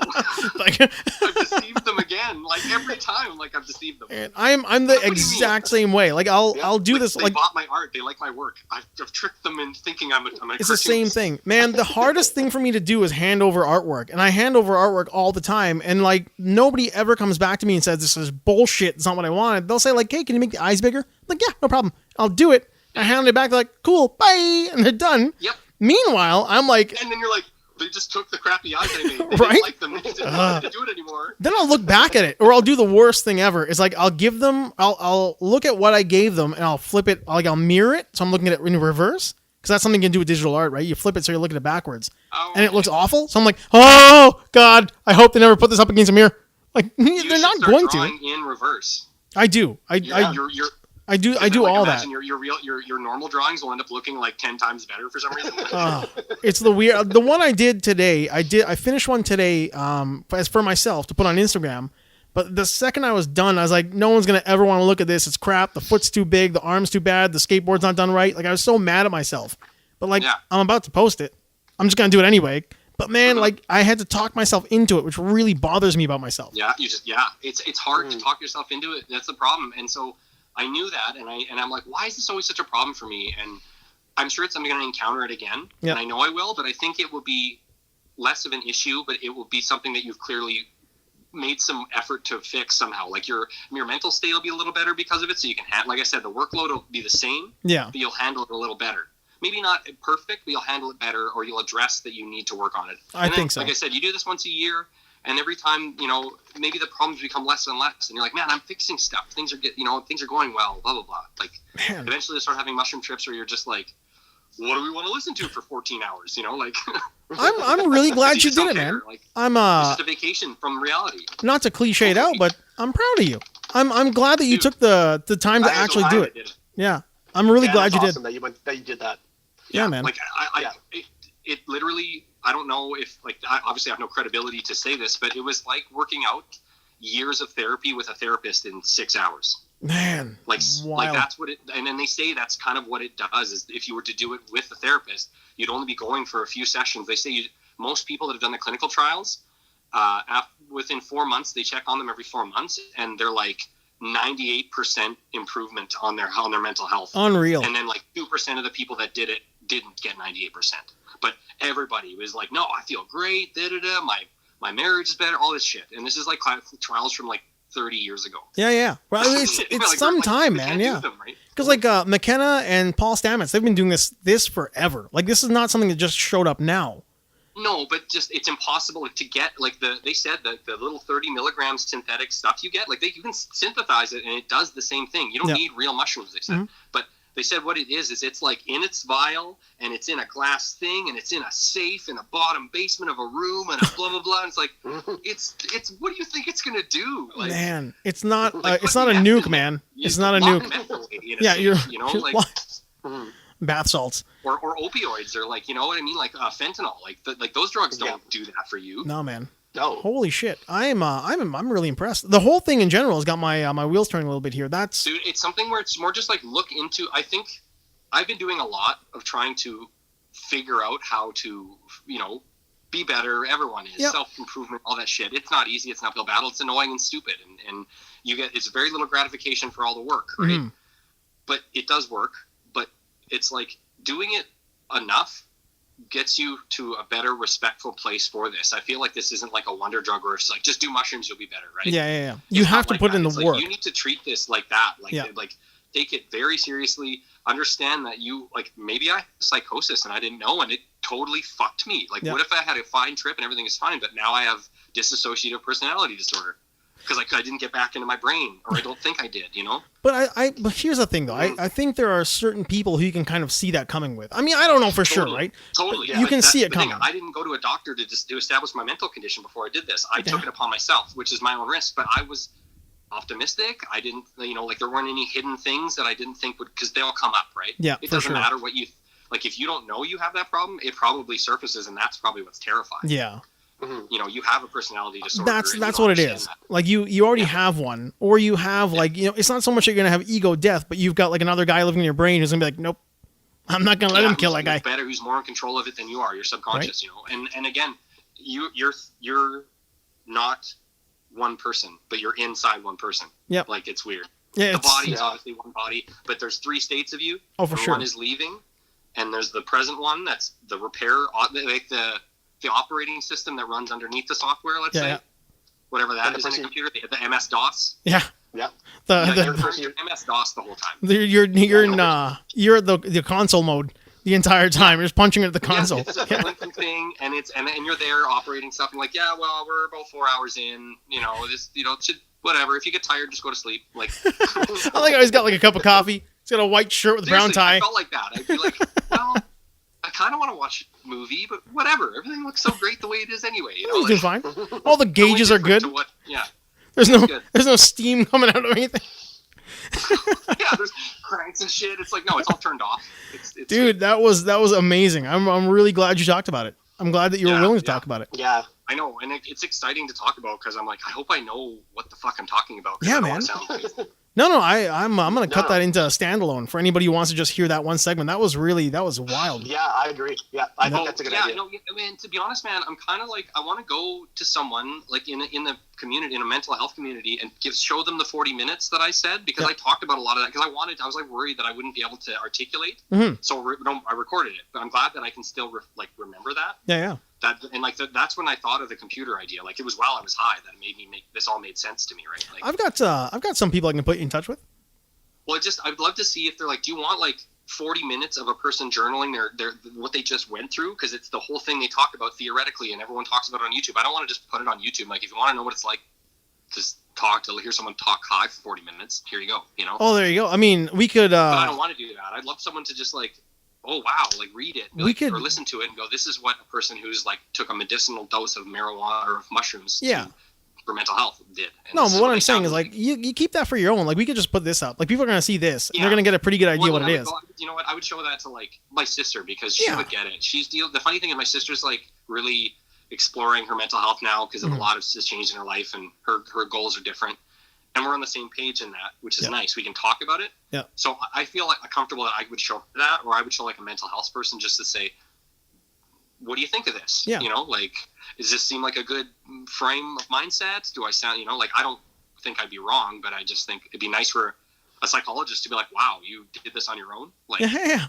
Like, I've deceived them again. Like, every time, like, I've deceived them.
And I'm the exact same way. Like, I'll do this.
They bought my art. They like my work. I've tricked them in thinking I'm a
It's
cartoonist.
the same thing, man. The hardest thing for me to do is hand over artwork, and I hand over artwork all the time. And, like, nobody ever comes back to me and says this is bullshit. It's not what I wanted. They'll say, like, "Hey, can you make the eyes bigger?" I'm like, yeah, no problem. I'll do it. I hand it back. They're like, "Cool, bye," and they're done.
Yep.
Meanwhile, I'm like,
and then you're like, they just took the crappy eyes I made. They
right?
didn't like them. They didn't want to do it anymore.
Then I'll look back at it, or I'll do the worst thing ever. It's like, I'll look at what I gave them, and I'll flip it. Like, I'll mirror it, so I'm looking at it in reverse, because that's something you can do with digital art, right? You flip it so you're looking at it backwards, and it looks awful. So I'm like, oh God, I hope they never put this up against a mirror. Like, they're not going to.
In reverse.
I do. I do all that.
Your normal drawings will end up looking like 10 times better for some reason.
It's the weird. The one I did today, I finished one today as for myself to put on Instagram. But the second I was done, I was like, no one's gonna ever want to look at this. It's crap. The foot's too big. The arm's too bad. The skateboard's not done right. Like, I was so mad at myself. But, like, I'm about to post it. I'm just gonna do it anyway. But, man, like, I had to talk myself into it, which really bothers me about myself.
Yeah, it's hard to talk yourself into it. That's the problem. And so I knew that, and I'm like, why is this always such a problem for me? And I'm sure I'm going to encounter it again, and I know I will, but I think it will be less of an issue, but it will be something that you've clearly made some effort to fix somehow. Like, your mental state will be a little better because of it, so you can like I said, the workload will be the same, but you'll handle it a little better. Maybe not perfect, but you'll handle it better, or you'll address that you need to work on it.
I think so.
Like I said, you do this once a year, and every time, maybe the problems become less and less, and you're like, man, I'm fixing stuff. Things are going well, blah, blah, blah. Like, eventually you start having mushroom trips where you're just like, what do we want to listen to for 14 hours? Like,
I'm really glad you did it, man.
Like,
I'm
it's just a vacation from reality.
Not to cliche it out, but I'm proud of you. I'm glad that you took the time to actually do it. Yeah. I'm really glad you did.
Awesome that you did that.
Yeah, man.
Like, it literally, I don't know if, like, I obviously have no credibility to say this, but it was like working out years of therapy with a therapist in 6 hours.
Man,
like that's what it, and then they say that's kind of what it does, is if you were to do it with a therapist, you'd only be going for a few sessions. They say most people that have done the clinical trials, within 4 months, they check on them every 4 months, and they're like 98% improvement on their mental health.
Unreal.
And then, like, 2% of the people that did it didn't get 98%. But everybody was like, no, I feel great, my marriage is better, all this shit. And this is like trials from like 30 years ago.
Yeah. Well, it's like, some time, man. Yeah. Because like McKenna and Paul Stamets, they've been doing this forever. Like, this is not something that just showed up now.
No, but just, it's impossible to get, like, they said that the little 30 milligrams synthetic stuff you get, like, you can synthesize it and it does the same thing. You don't need real mushrooms, they said. Mm-hmm. But They said what it is it's like in its vial, and it's in a glass thing, and it's in a safe in a bottom basement of a room, and a blah blah blah. And it's like it's what do you think it's gonna do? Like,
man, it's not a nuke, man. It's not a nuke. Yeah,
you're like
bath salts
or opioids, or like, you know what I mean, like fentanyl. Like those drugs don't do that for you.
No, man.
No.
Holy shit. I'm really impressed. The whole thing in general has got my my wheels turning a little bit here. Dude,
it's something where it's more just like look into. I think I've been doing a lot of trying to figure out how to, be better. Everyone is self-improvement, all that shit. It's not easy. It's an uphill battle. It's annoying and stupid. And it's very little gratification for all the work, right? Mm-hmm. But it does work. But it's like doing it enough gets you to a better, respectful place for this. I feel like this isn't like a wonder drug where it's like, just do mushrooms, you'll be better, right?
Yeah. You have to put in the work.
Like, you need to treat this like that. Like take it very seriously. Understand that maybe I have psychosis and I didn't know, and it totally fucked me. Like, what if I had a fine trip and everything is fine, but now I have dissociative personality disorder? Because I didn't get back into my brain, or I don't think I did, But
but here's the thing, though. I think there are certain people who you can kind of see that coming with. I mean, I don't know for sure, right?
Totally.
Yeah, you can see it coming.
I didn't go to a doctor to establish my mental condition before I did this. I took it upon myself, which is my own risk. But I was optimistic. I didn't, there weren't any hidden things that I didn't think would, because they all come up, right?
Yeah,
it doesn't matter what you, if you don't know you have that problem, it probably surfaces, and that's probably what's terrifying.
Yeah.
Mm-hmm. You have a personality disorder.
That's what it is. That. Like you already have one, or you have it's not so much that you're gonna have ego death, but you've got like another guy living in your brain who's gonna be like, nope, I'm not gonna let him kill that guy.
Better, who's more in control of it than you are. You're subconscious, right? And again, you're not one person, but you're inside one person.
Yep.
Like, it's weird.
Yeah,
the body is obviously one body, but there's 3 states of you.
Oh, for sure.
One is leaving, and there's the present one. That's the repair, like the operating system that runs underneath the software, let's say. Whatever that is in a computer, the MS-DOS.
Yeah.
Yeah.
You're MS-DOS the whole time.
You're at the console mode the entire time. You're just punching it at the console.
It's a blinking thing, and you're there operating stuff, and like, we're about 4 hours in, should, whatever. If you get tired, just go to sleep. Like,
I like how he's got like a cup of coffee. He's got a white shirt with a brown tie.
I felt like that. I'd be like, well, I kind of want to watch a movie, but whatever. Everything looks so great the way it is anyway.
He's doing fine. All the gauges are good. There's no steam coming out of anything.
There's cranks and shit. It's like, no, it's all turned off. It's
dude,
good.
that was amazing. I'm really glad you talked about it. I'm glad that you were willing to talk about it.
Yeah.
I know, and it's exciting to talk about, because I'm like, I hope I know what the fuck I'm talking about.
Yeah, man. No, I'm gonna cut that into a standalone for anybody who wants to just hear that one segment. That was wild.
Yeah, I agree. Yeah, I think that's a good idea.
No, I mean, to be honest, man, I'm kind of like, I want to go to someone like in the community, in a mental health community, and show them the 40 minutes that I said, because I talked about a lot of that, because I was like worried that I wouldn't be able to articulate. Mm-hmm. So I recorded it, but I'm glad that I can still remember that.
Yeah.
That's when I thought of the computer idea. Like, it was while I was high that made me this all made sense to me, right? Like,
I've got some people I can put you in touch with.
Well, I'd love to see if they're like, do you want like 40 minutes of a person journaling their what they just went through? Because it's the whole thing they talk about theoretically, and everyone talks about it on YouTube. I don't want to just put it on YouTube. Like, if you want to know what it's like to hear someone talk high for 40 minutes, here you go.
Oh, there you go. I mean, we could.
But I don't want to do that. I'd love someone to just like, oh wow, like read it, or listen to it and go, this is what a person who's like took a medicinal dose of marijuana or of mushrooms for mental health did. And
no, but what I'm saying is like, you keep that for your own. Like, we could just put this up. Like, people are going to see this, and they're going to get a pretty good idea what it is.
You know what? I would show that to like my sister, because she would get it. The funny thing is, my sister's like really exploring her mental health now, because of a lot of has changed in her life, and her goals are different. And we're on the same page in that, which is nice. We can talk about it.
Yeah.
So I feel like comfortable that I would show that, or I would show like a mental health person, just to say, what do you think of this?
Yeah.
Like, does this seem like a good frame of mindset? Do I sound, like, I don't think I'd be wrong, but I just think it'd be nice for a psychologist to be like, wow, you did this on your own? Like,
yeah.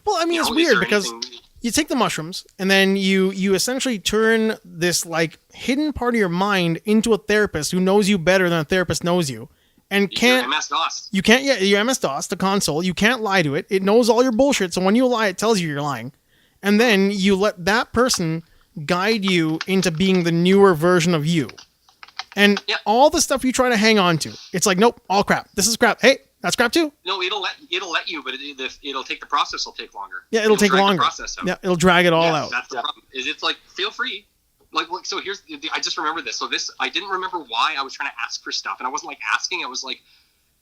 Well, I mean, it's weird because you take the mushrooms and then you essentially turn this like hidden part of your mind into a therapist who knows you better than a therapist knows you, and can't MS-DOS. You can't. Yeah, your MS-DOS, the console. You can't lie to it. It knows all your bullshit. So when you lie, it tells you you're lying, and then you let that person guide you into being the newer version of you. And all the stuff you try to hang on to, it's like, nope, all crap. This is crap. Hey, That's crap too.
No, it'll let you, but it'll take the process. Will take longer.
Yeah, it'll take longer. Yeah, it'll drag it all out.
That's the problem. Is it's like feel free. Like so here's I just remember this. So this I didn't remember why I was trying to ask for stuff, and I wasn't like asking. I was like,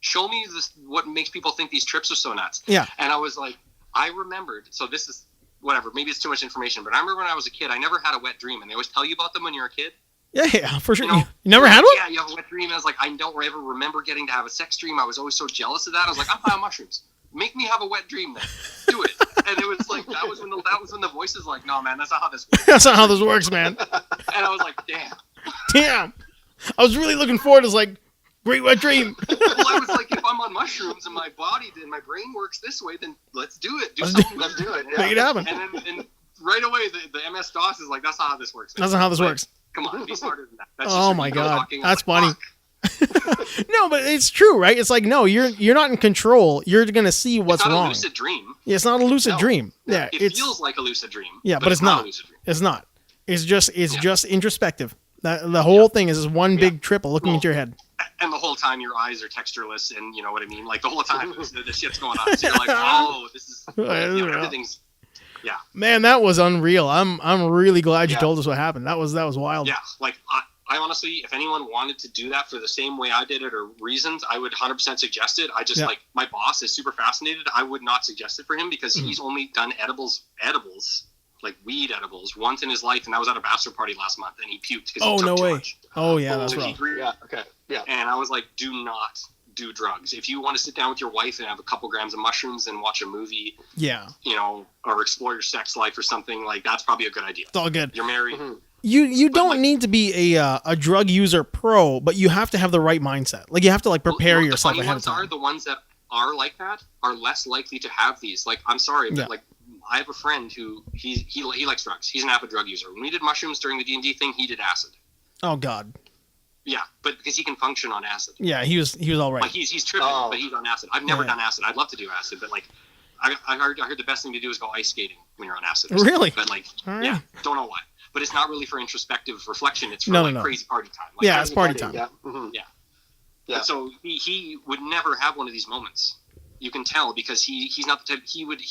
show me this. What makes people think these trips are so nuts?
Yeah.
And I was like, I remembered. So this is whatever. Maybe it's too much information, but I remember when I was a kid, I never had a wet dream, and they always tell you about them when you're a kid.
Yeah, for sure. You never had one?
Yeah, you have a wet dream. I was like, I don't ever remember getting to have a sex dream. I was always so jealous of that. I was like, I'm high on mushrooms. Make me have a wet dream then. Do it. And it was like that was when the voice is like, no man, that's not how this works.
That's not how this works, man.
And I was like,
damn. I was really looking forward to like great wet dream.
Well, I was like, if I'm on mushrooms and my body and my brain works this way, then let's do it. Let's do it. Yeah.
Make it happen.
And right away the MS DOS is like, that's not how this works.
That's not how this works.
Come on, be smarter than that. That's
oh my god, that's funny.
Fuck.
No, but it's true, right? It's like, no, you're not in control. You're gonna see what's wrong.
It's not a lucid dream.
Yeah, it's not a lucid dream. Yeah,
it feels like a lucid dream.
Yeah, but it's not. It's not. It's just introspective. The whole thing is one big trip of looking into your head.
And the whole time your eyes are textureless, and you know what I mean. Like the whole time the shit's going on. So you're like, oh, this is everything's. Yeah.
Man, that was unreal. I'm really glad you told us what happened. That was wild.
Yeah, like I honestly, if anyone wanted to do that for the same way I did it or reasons, I would 100% suggest it. I just like my boss is super fascinated. I would not suggest it for him because he's only done edibles, like weed edibles once in his life, and I was at a bachelor party last month and he puked because he took too much.
Oh yeah, that's right.
Yeah, okay. Yeah.
And I was like, do not do drugs. If you want to sit down with your wife and have a couple grams of mushrooms and watch a movie, or explore your sex life or something, like that's probably a good idea.
It's all good.
You're married.
Mm-hmm. You don't need to be a drug user pro, but you have to have the right mindset. Like you have to like prepare yourself ahead of time.
The ones that are like that are less likely to have these. Like I'm sorry, but like I have a friend who he likes drugs. He's an avid drug user. When we did mushrooms during the D&D thing, he did acid.
Oh God.
Yeah, but because he can function on acid.
Yeah, he was all right.
Like he's tripping, but he's on acid. I've never done acid. I'd love to do acid, but like I heard the best thing to do is go ice skating when you're on acid.
Really?
But like don't know why. But it's not really for introspective reflection. It's for crazy party time. Like,
it's party time.
Yeah. Mm-hmm.
Yeah. So he would never have one of these moments. You can tell because he's not the type. He would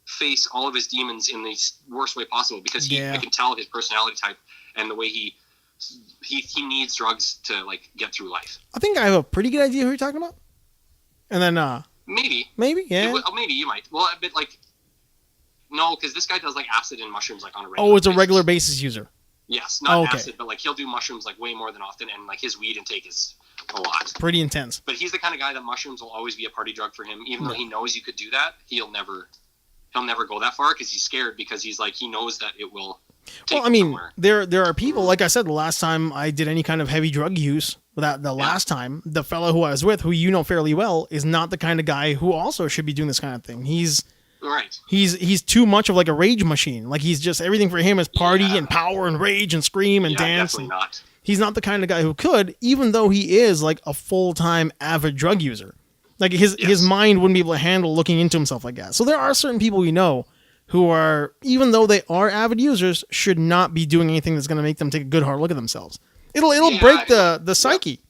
face all of his demons in the worst way possible because I can tell his personality type and the way he needs drugs to like get through life.
I think I have a pretty good idea who you're talking about. And then
maybe
yeah.
Maybe you might. Well, a bit like no, because this guy does like acid and mushrooms like on a regular.
Oh, it's a regular basis user.
Yes, not acid, but like he'll do mushrooms like way more than often, and like his weed intake is a lot.
Pretty intense.
But he's the kind of guy that mushrooms will always be a party drug for him, even though he knows you could do that. He'll never go that far because he's scared because he's like he knows that it will.
Well, I mean, there are people, like I said, the last time I did any kind of heavy drug use, last time, the fellow who I was with, who you know fairly well, is not the kind of guy who also should be doing this kind of thing. He's too much of like a rage machine. Like he's just, everything for him is party and power and rage and scream and dance.
Definitely not.
He's not the kind of guy who could, even though he is like a full-time avid drug user. Like his mind wouldn't be able to handle looking into himself like that. So there are certain people we know who are, even though they are avid users, should not be doing anything that's going to make them take a good hard look at themselves. It'll break the psyche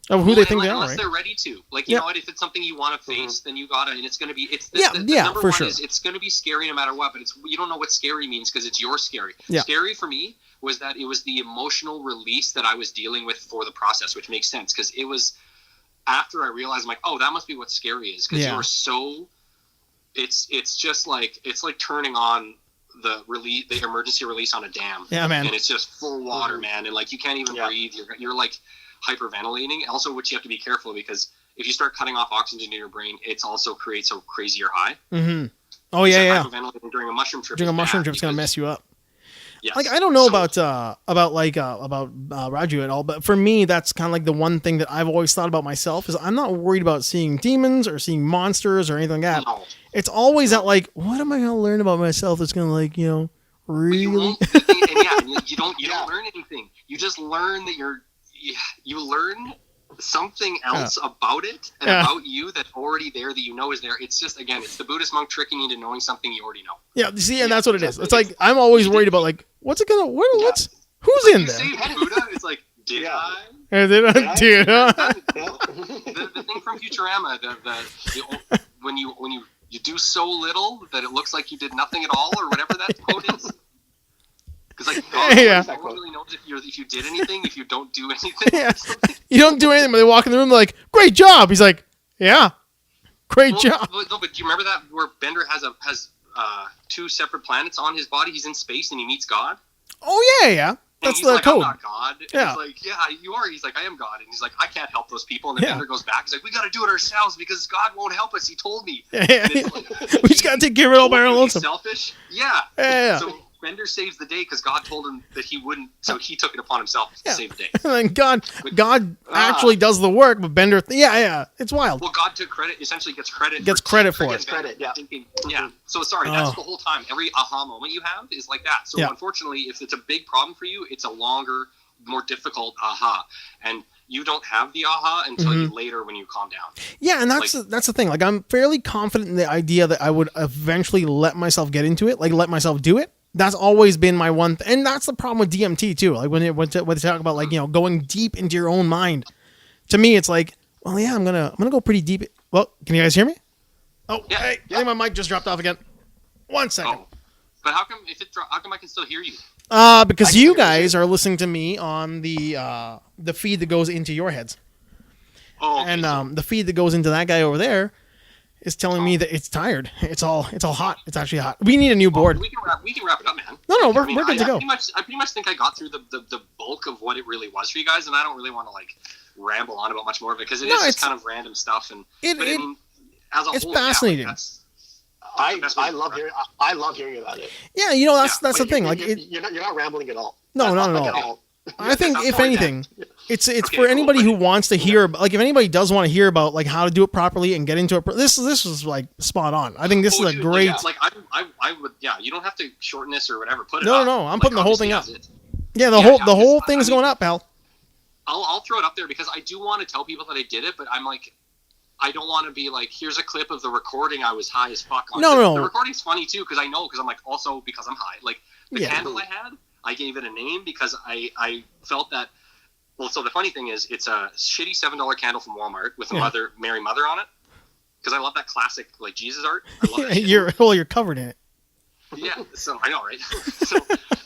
of who they think they are.
Unless they're ready to. Like, you know what? If it's something you want to face, then you gotta, and it's going to be, number
for
one
sure.
is it's going to be scary no matter what, but you don't know what scary means because it's your scary.
Yeah.
Scary for me was that it was the emotional release that I was dealing with for the process, which makes sense because it was after I realized, I'm like, oh, that must be what scary is because you were so. It's just like it's like turning on the emergency release on a dam.
Yeah, man.
And it's just full water, man, and like you can't even breathe. You're like hyperventilating. Also, which you have to be careful because if you start cutting off oxygen in your brain, it also creates a crazier high.
Mm-hmm. Oh yeah.
Hyperventilating during a mushroom trip.
During a mushroom trip is gonna mess you up.
Yes.
Like I don't know about Raju at all, but for me, that's kind of like the one thing that I've always thought about myself is I'm not worried about seeing demons or seeing monsters or anything like that. No. It's always that like, what am I going to learn about myself that's going to like, really?
You don't learn anything. You just learn that you learn something else about it and about you that's already there that you know is there. It's just, again, it's the Buddhist monk tricking you into knowing something you already know.
Yeah, see, and that's what it is. It's like, I'm always worried about like, who's in there?
You say Buddha, it's like, did I?
Did I?
The thing from Futurama, when you do so little that it looks like you did nothing at all, or whatever that quote is. Because like God no one really knows if you did anything, if you don't do anything.
Yeah. You don't do anything, but they walk in the room like, "Great job." He's like, "Yeah, great job."
No, but do you remember that where Bender has two separate planets on his body? He's in space and he meets God.
Oh yeah. That's the
like,
code.
I'm not God. And he's like, yeah, you are. He's like, I am God. And he's like, I can't help those people. And then Bender goes back. He's like, we got to do it ourselves because God won't help us. He told me.
Yeah. We just got to take care of it all by our own.
Selfish. Yeah. So Bender saves the day because God told him that he wouldn't. So he took it upon himself to save the day.
And God actually does the work, but Bender. It's wild.
Well, God took credit. Essentially, gets credit for it. Yeah. So sorry. That's the whole time. Every aha moment you have is like that. So unfortunately, if it's a big problem for you, it's a longer, more difficult aha, and you don't have the aha until you later when you calm down. Yeah, and that's
the thing. Like, I'm fairly confident in the idea that I would eventually let myself get into it, like let myself do it. That's always been my one and that's the problem with DMT too. Like when they talk about like, going deep into your own mind. To me, it's like, well, yeah, I'm gonna go pretty deep. Well, can you guys hear me? Oh, yeah, hey, I think my mic just dropped off again. 1 second.
Oh. But how come I can still hear you?
Because you guys are listening to me on the feed that goes into your heads.
Oh, okay,
and the feed that goes into that guy over there is telling me that it's tired. It's all hot. It's actually hot. We need a new board.
We can wrap it up, man.
No, we're good to go.
I pretty much think I got through the bulk of what it really was for you guys, and I don't really want to like ramble on about much more of it because it's just kind of random stuff. And as a whole,
it's fascinating.
I love hearing about it.
Yeah, that's the thing. Like
you're not rambling at all.
No, not at all. I think if anything, it's for anybody who wants to hear. Like if anybody does want to hear about like how to do it properly and get into it, this is like spot on. I think this is a great.
I would. Yeah, you don't have to shorten this or whatever. Put it.
No. I'm putting the whole thing up. Yeah, the whole thing's going up, pal.
I'll throw it up there because I do want to tell people that I did it, but I'm like, I don't want to be like, here's a clip of the recording. I was high as fuck on.
No.
The recording's funny too because I'm like also because I'm high. Like the candle I had. I gave it a name because I felt that. Well, so the funny thing is, it's a shitty $7 candle from Walmart with a Mary Mother on it. Because I love that classic like Jesus art. I love that
you're covered in it.
Yeah, so I know, right? So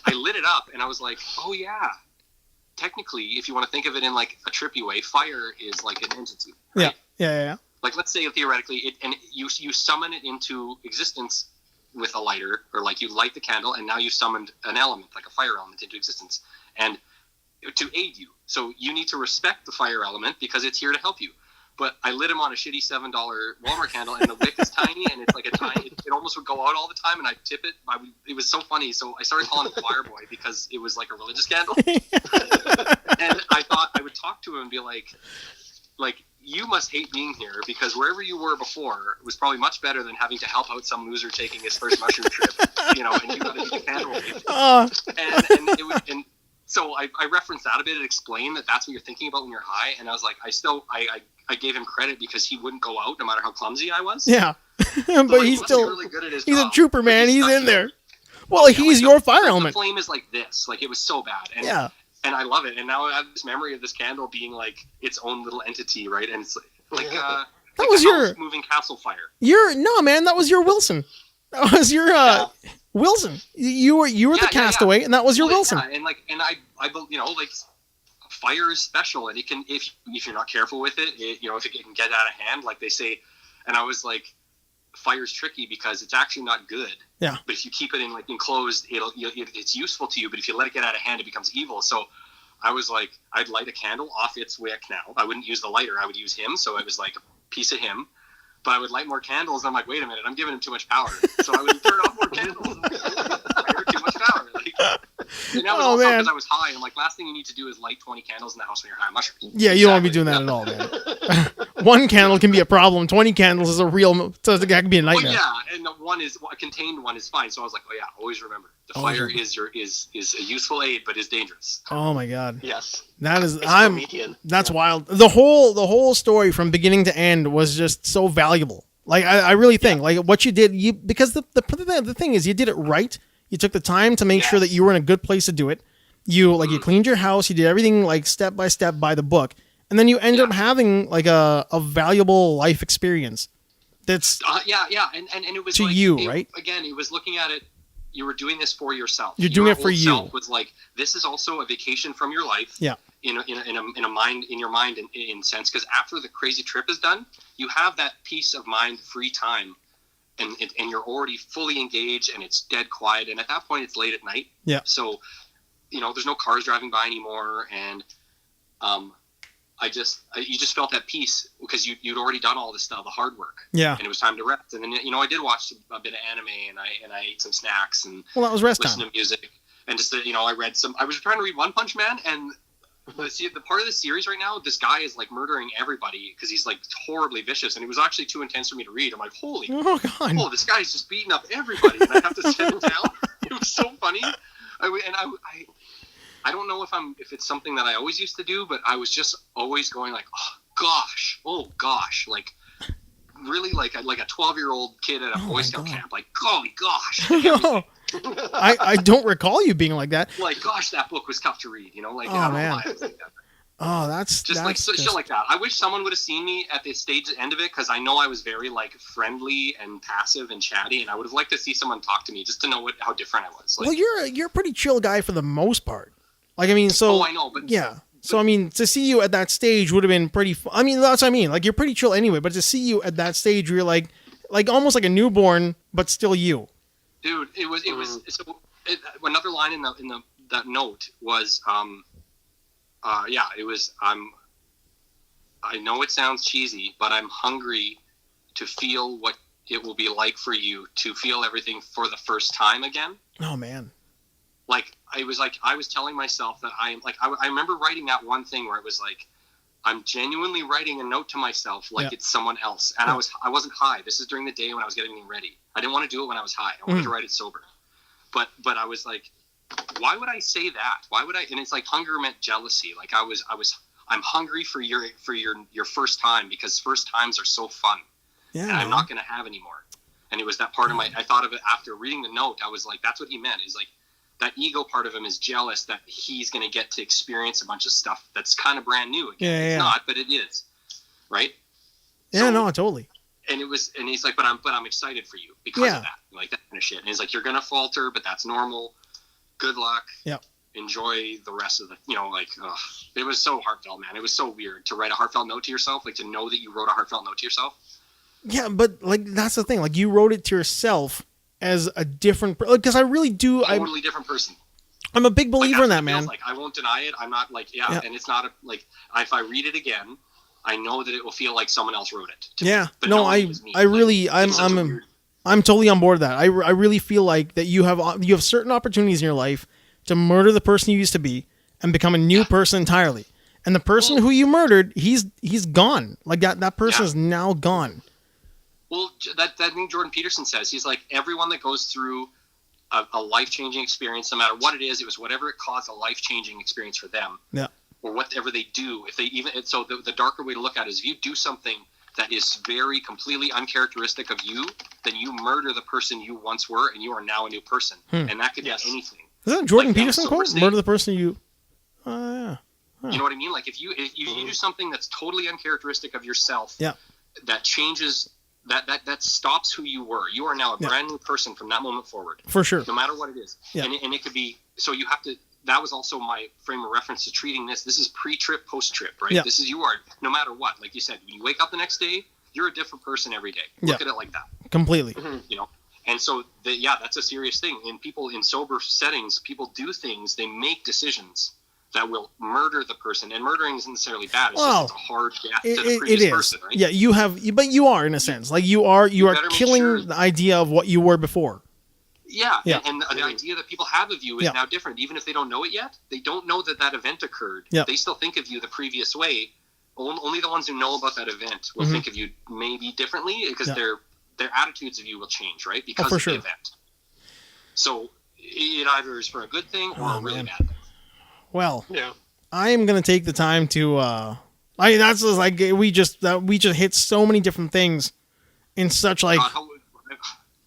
I lit it up and I was like, oh yeah. Technically, if you want to think of it in like a trippy way, fire is like an entity. Right?
Yeah.
Like let's say theoretically, you summon it into existence with a lighter, or like you light the candle and now you summoned an element like a fire element into existence and to aid you, so you need to respect the fire element because it's here to help you. But I lit him on a shitty $7 Walmart candle and the wick is tiny and it's like it almost would go out all the time and I'd tip it. It was so funny, so I started calling it Fireboy because it was like a religious candle. And I thought I would talk to him and be like you must hate being here because wherever you were before was probably much better than having to help out some loser taking his first mushroom trip, and you got to do the candle and so I referenced that a bit and explained that that's what you're thinking about when you're high, and I was like, I gave him credit because he wouldn't go out no matter how clumsy I was.
Yeah, but
like,
he's still
really good at his
he's
job,
a trooper, man. He's in there. Well, he's your fire element.
The flame is like this, like it was so bad, and I love it. And now I have this memory of this candle being like its own little entity, right? And it's like that was your moving castle fire.
That was your Wilson. That was your Wilson. You were the castaway, and that was your Wilson.
Yeah, and I like fire is special, and it can if you're not careful with it, if it can get out of hand, like they say. And I was like, fire's tricky because it's actually not good.
Yeah.
But if you keep it in like enclosed, it's useful to you. But if you let it get out of hand, it becomes evil. So I was like, I'd light a candle off its wick now. I wouldn't use the lighter. I would use him. So it was like a piece of him. But I would light more candles. And I'm like, wait a minute, I'm giving him too much power. So I would turn off more candles. Too much power. And that was also because I was high. And like, last thing you need to do is light 20 candles in the house when you're high on mushrooms.
Yeah, you don't want to be doing that at all, man. One candle can be a problem. 20 candles is a real. So that can be a nightmare.
Well, yeah, and a contained one is fine. So I was like, oh yeah, always remember the fire is a useful aid, but is dangerous.
Oh my god.
Yes.
That is that's wild. The whole story from beginning to end was just so valuable. Like I really think like what you did, because the thing is you did it right. You took the time to make sure that you were in a good place to do it. You cleaned your house. You did everything like step by step by the book. and then you end up having like a valuable life experience. That's
and it was
to
like,
you, right?
Again, it was looking at it. You were doing this for yourself.
You're doing it for you.
Self was like, this is also a vacation from your life.
Yeah.
In your mind in sense, because after the crazy trip is done, you have that peace of mind, free time, and you're already fully engaged, and it's dead quiet. And at that point, it's late at night.
Yeah.
So, there's no cars driving by anymore, and you just felt that peace because you'd already done all this stuff, the hard work.
Yeah.
And it was time to rest. And then I did watch a bit of anime, and I ate some snacks and
that was rest
listened
time.
to music, and just I read some. I was trying to read One Punch Man, and the part of the series right now, this guy is like murdering everybody because he's like horribly vicious, and it was actually too intense for me to read. I'm like, holy, this guy's just beating up everybody, and I have to sit him down. It was so funny. I don't know if it's something that I always used to do, but I was just always going like, oh gosh, like really like a 12-year-old kid at a Boy Scout camp, like holy gosh.
I don't recall you being like that.
Like, gosh, that book was tough to read, like,
oh, man. That's
shit like that. I wish someone would have seen me at the stage end of it, because I know I was very like friendly and passive and chatty, and I would have liked to see someone talk to me just to know how different I was. Like,
well, you're a pretty chill guy for the most part. Like, I mean, so
I know, but
yeah. So I mean, to see you at that stage would have been pretty. I mean, that's what I mean. Like, you're pretty chill anyway, but to see you at that stage, you're like almost like a newborn, but still you.
Dude, it was another line in that note was it was I know it sounds cheesy, but I'm hungry to feel what it will be like for you to feel everything for the first time again.
Oh man.
Like I was telling myself that I remember writing that one thing where it was like, I'm genuinely writing a note to myself like it's someone else. And I wasn't high. This is during the day when I was getting ready. I didn't want to do it when I was high. I wanted to write it sober. But I was like, why would I say that? Why would I? And it's like hunger meant jealousy. Like I'm hungry for your first time, because first times are so fun. Yeah. And I'm not going to have anymore. And it was that part of I thought of it after reading the note. I was like, that's what he meant. He's like, that ego part of him is jealous that he's going to get to experience a bunch of stuff that's kind of brand new again.
Yeah,
it's not, but it is, right?
Yeah, so, no, totally.
And he's like, but I'm excited for you because of that, like that kind of shit. And he's like, you're going to falter, but that's normal. Good luck.
Yeah.
Enjoy the rest of the, it was so heartfelt, man. It was so weird to write a heartfelt note to yourself, like to know that you wrote a heartfelt note to yourself.
Yeah, but like that's the thing. Like you wrote it to yourself as a different, because I really do.
Totally different person.
I'm a big believer in that, man.
Like I won't deny it. I'm not like and it's not if I read it again, I know that it will feel like someone else wrote it. I'm
totally on board with that. I really feel like that you have certain opportunities in your life to murder the person you used to be and become a new person entirely. And the person who you murdered, he's gone. Like that person is now gone.
Well, that thing Jordan Peterson says, he's like, everyone that goes through a life-changing experience, no matter what it is, it was whatever it caused a life-changing experience for them.
Yeah. Or
whatever they do. So the darker way to look at it is if you do something that is very completely uncharacteristic of you, then you murder the person you once were, and you are now a new person. And that could be anything.
Is that a Jordan Peterson quote? Murder the person you...
yeah. Huh. You know what I mean? Like if you do something that's totally uncharacteristic of yourself, that changes... That stops who you were. You are now a brand new person from that moment forward.
For sure.
No matter what it is. Yeah. And it could be... So you have to... That was also my frame of reference to treating this. This is pre-trip, post-trip, right? Yeah. This is you are, no matter what. Like you said, when you wake up the next day, you're a different person every day. Look at it like that.
Completely.
You know? And so, that's a serious thing. And people in sober settings, people do things, they make decisions that will murder the person. And murdering isn't necessarily bad. It's just a hard death to the previous person, right?
Yeah, but you are in a sense. Like you are killing the idea of what you were before.
Yeah. And the idea that people have of you is now different. Even if they don't know it yet, they don't know that event occurred. Yeah. They still think of you the previous way. Only the ones who know about that event will think of you maybe differently, because their attitudes of you will change, right? Because of the event. So it either is for a good thing or a really bad thing.
Well, I am going to take the time to, that's just like, we just hit so many different things in such like,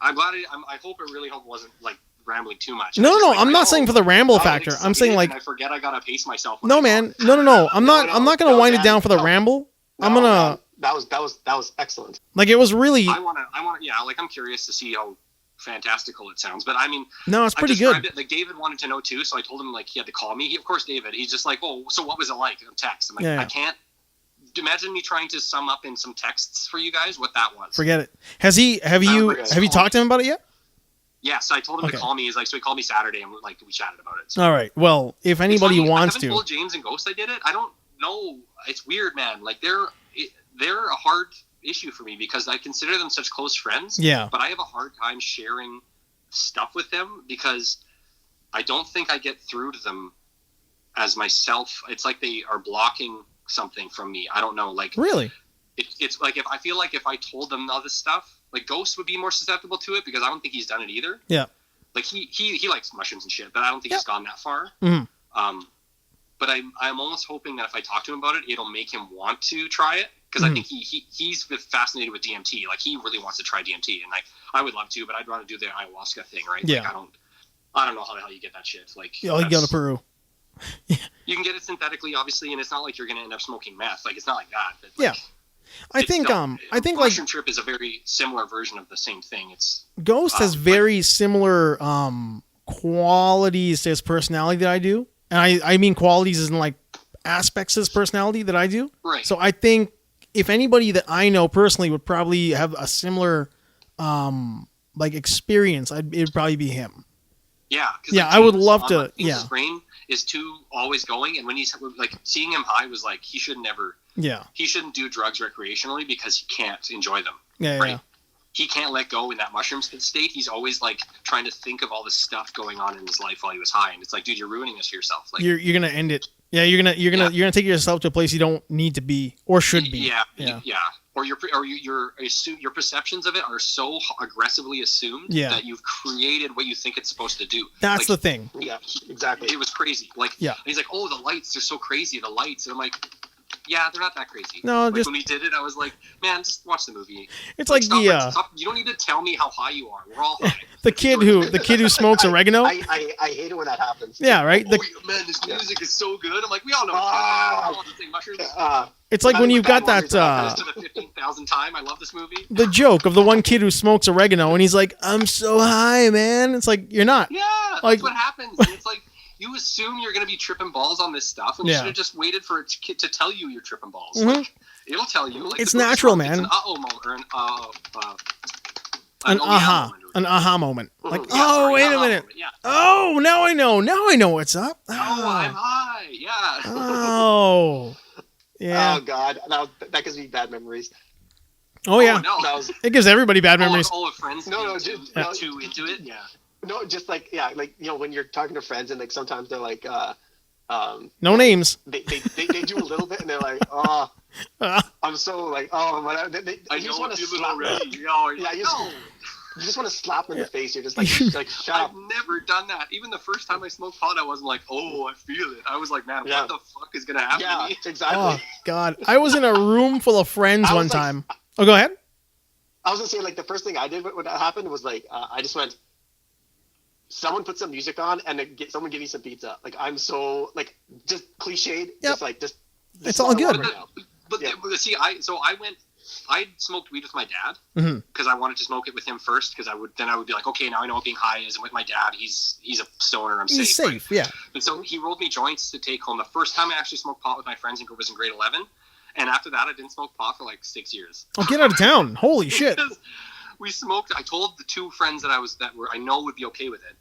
I'm glad I hope it really wasn't like rambling too much.
No. I'm not saying for the ramble factor. I'm saying like
I forget I gotta pace myself.
No, man. No. I'm not gonna wind it down for the ramble. I'm gonna.
Man, that was excellent.
Like it was really.
I want. Yeah. Like I'm curious to see how fantastical it sounds, but I mean,
no, it's pretty good.
It, like David wanted to know too, so I told him like he had to call me. Of course, David. He's just like, oh, so what was it like on text? I'm like, I can't. Imagine me trying to sum up in some texts for you guys what that was.
Forget it. Have you talked to him about it yet?
Yes, I told him to call me. He's like, so he called me Saturday and like we chatted about it. So.
All right. Well, if anybody wants to, I haven't
told James and Ghost I did it. I don't know. It's weird, man. Like they're a hard issue for me because I consider them such close friends.
Yeah.
But I have a hard time sharing stuff with them because I don't think I get through to them as myself. It's like they are blocking something from me. I don't know. Like
really,
it's like if I told them all this stuff, like Ghost would be more susceptible to it because I don't think he's done it either.
Yeah.
Like he likes mushrooms and shit, but I don't think he's gone that far.
Mm-hmm.
But I'm almost hoping that if I talk to him about it, it'll make him want to try it because I think he's fascinated with DMT. Like he really wants to try DMT, and like I would love to, but I'd rather do the ayahuasca thing, right?
Yeah.
Like, I don't know how the hell you get that shit. Like
you go to Peru.
You can get it synthetically, obviously, and it's not like you're going to end up smoking meth. Like it's not like that. But,
like, I think
mushroom trip is a very similar version of the same thing. It's
Ghost has very similar qualities to his personality that I do, and I mean qualities as in like aspects of his personality that I do.
Right.
So I think if anybody that I know personally would probably have a similar like experience, it'd probably be him.
Yeah.
Yeah, I would love to.
His brain is too always going, and when he's like seeing him high was like he should never.
Yeah.
He shouldn't do drugs recreationally because he can't enjoy them.
Yeah.
Right.
Yeah.
He can't let go in that mushroom state. He's always like trying to think of all this stuff going on in his life while he was high, and it's like, dude, you're ruining this for yourself. Like
you're gonna end it. Yeah, you're gonna take yourself to a place you don't need to be or should be.
Yeah. Or your perceptions of it are so aggressively assumed that you've created what you think it's supposed to do.
That's the thing.
Yeah, exactly.
It was crazy. Like, he's like, oh, the lights, they're so crazy. The lights. And I'm like, yeah, they're not that crazy.
No,
like,
just
when we did it, I was like, man, just watch the movie.
It's like
stop, you don't need to tell me how high you are. We're all high.
the kid who smokes oregano.
I hate it when that happens.
Yeah, right.
Man, this music is so good. I'm like, we all know. All the same mushrooms.
It's like when you've got that.
To the 15,000th time. I love this movie.
The joke of the one kid who smokes oregano and he's like, "I'm so high, man." It's like you're not.
Yeah,
like,
that's what happens. And it's like you assume you're going to be tripping balls on this stuff, and you should have just waited for it to tell you you're tripping balls.
Mm-hmm.
Like, it'll tell you. Like,
it's natural, man.
It's an moment or
an aha moment. Like, wait a minute.
Yeah.
Oh, now I know what's up.
Oh, I'm high. Yeah.
Oh. Yeah.
Oh God, that gives me bad memories.
Oh yeah.
No.
It gives everybody bad memories.
All of friends. Too into it.
Yeah. No, just like when you're talking to friends and like sometimes they're like,
no names.
They do a little bit and they're like, oh, I'm so like, oh, whatever.
I just want to slap already.
You just want to slap them in the face. You're just like shut up.
I've never done that. Even the first time I smoked pot, I wasn't like, oh, I feel it. I was like, man, what the fuck is gonna happen to me?
Exactly.
Oh God, I was in a room full of friends one time. Oh, go ahead.
I was gonna say, like, the first thing I did when that happened was like, I just went. Someone put some music on and then someone give me some pizza. Like, I'm so like just cliched.
Yep.
Just
it's all good.
But see, I smoked weed with my dad because I wanted to smoke it with him first because I would be like, okay, now I know what being high is, and with my dad, he's a stoner,
he's safe,
right? And so he rolled me joints to take home. The first time I actually smoked pot with my friends was in grade 11, and after that, I didn't smoke pot for like 6 years.
Oh, get out of town! Holy shit!
We smoked. I told the two friends that I know would be okay with it,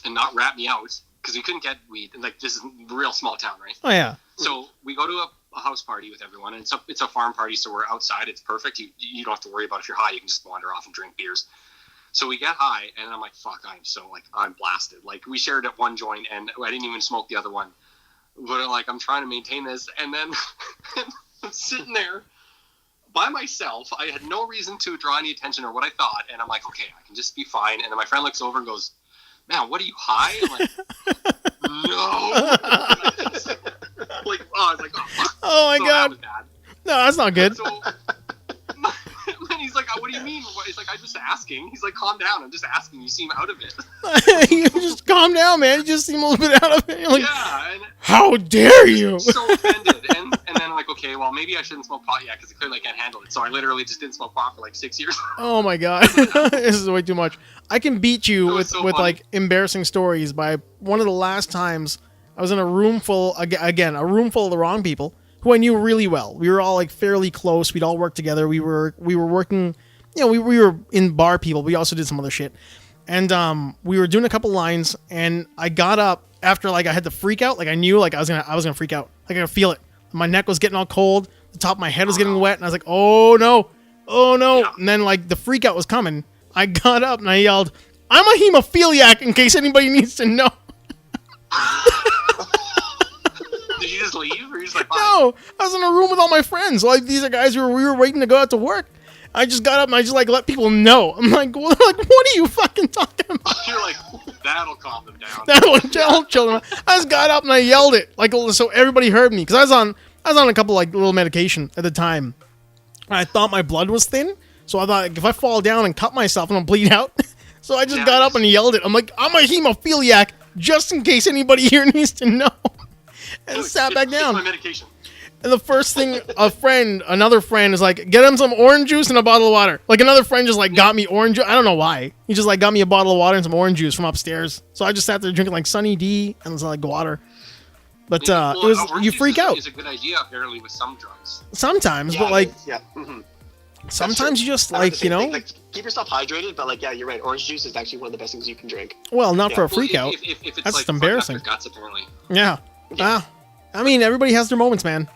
and not rat me out because we couldn't get weed. And like this is a real small town, right?
Oh yeah.
So we go to a house party with everyone, and it's a farm party, so we're outside. It's perfect. You don't have to worry about if you're high. You can just wander off and drink beers. So we get high, and I'm like, fuck, I'm blasted. Like, we shared at one joint, and I didn't even smoke the other one. But like, I'm trying to maintain this, and then I'm sitting there by myself. I had no reason to draw any attention or what I thought, and I'm like, okay, I can just be fine. And then my friend looks over and goes, man, what are you high? I'm like, no. I was like, oh, fuck.
Oh my God.
That was bad.
No, that's not good.
So, and he's like, what do you mean? He's like, I'm just asking. He's like, calm down. I'm just asking. You seem out of it.
You just calm down, man. You just seem a little bit out of it. You're like,
yeah. And
how dare you?
So offended. And then I'm like, okay, well, maybe I shouldn't smoke pot yet because I clearly can't handle it. So I literally just didn't smoke pot for like 6 years.
Oh my god, this is way too much. I can beat you with like embarrassing stories. By one of the last times, I was in a room full of the wrong people who I knew really well. We were all like fairly close. We'd all worked together. We were working. We were in bar people. We also did some other shit, and we were doing a couple lines. And I got up after like I had the freak out. Like I knew like I was gonna freak out. Like I could feel it. My neck was getting all cold. The top of my head was getting wet, and I was like, oh no. Yeah. And then like the freak out was coming. I got up and I yelled, I'm a hemophiliac in case anybody needs to know.
Did you just leave? Or you just like, bye?
No, I was in a room with all my friends. Like these are guys we were waiting to go out to work. I just got up and I just like let people know. I'm like, what are you fucking talking about?
You're like, that'll calm them down.
That'll chill them. I just got up and I yelled it like so everybody heard me because I was on a couple like little medication at the time. I thought my blood was thin, so I thought like, if I fall down and cut myself, I'm gonna bleed out. So I just got up and yelled it. I'm like, I'm a hemophiliac, just in case anybody here needs to know. And sat back down.
My medication.
And the first thing another friend is like, get him some orange juice and a bottle of water. Like another friend just like got me orange juice. I don't know why. He just like got me a bottle of water and some orange juice from upstairs. So I just sat there drinking like Sunny D and some like water. But it was you freak out.
It's a good idea apparently with some drugs.
Sometimes, but like
Mm-hmm.
Sometimes you just
like like keep yourself hydrated. But like you're right. Orange juice is actually one of the best things you can drink.
Well, not for a freak out.
If it's
that's
like
embarrassing.
Guts, apparently.
Yeah. I mean, everybody has their moments, man.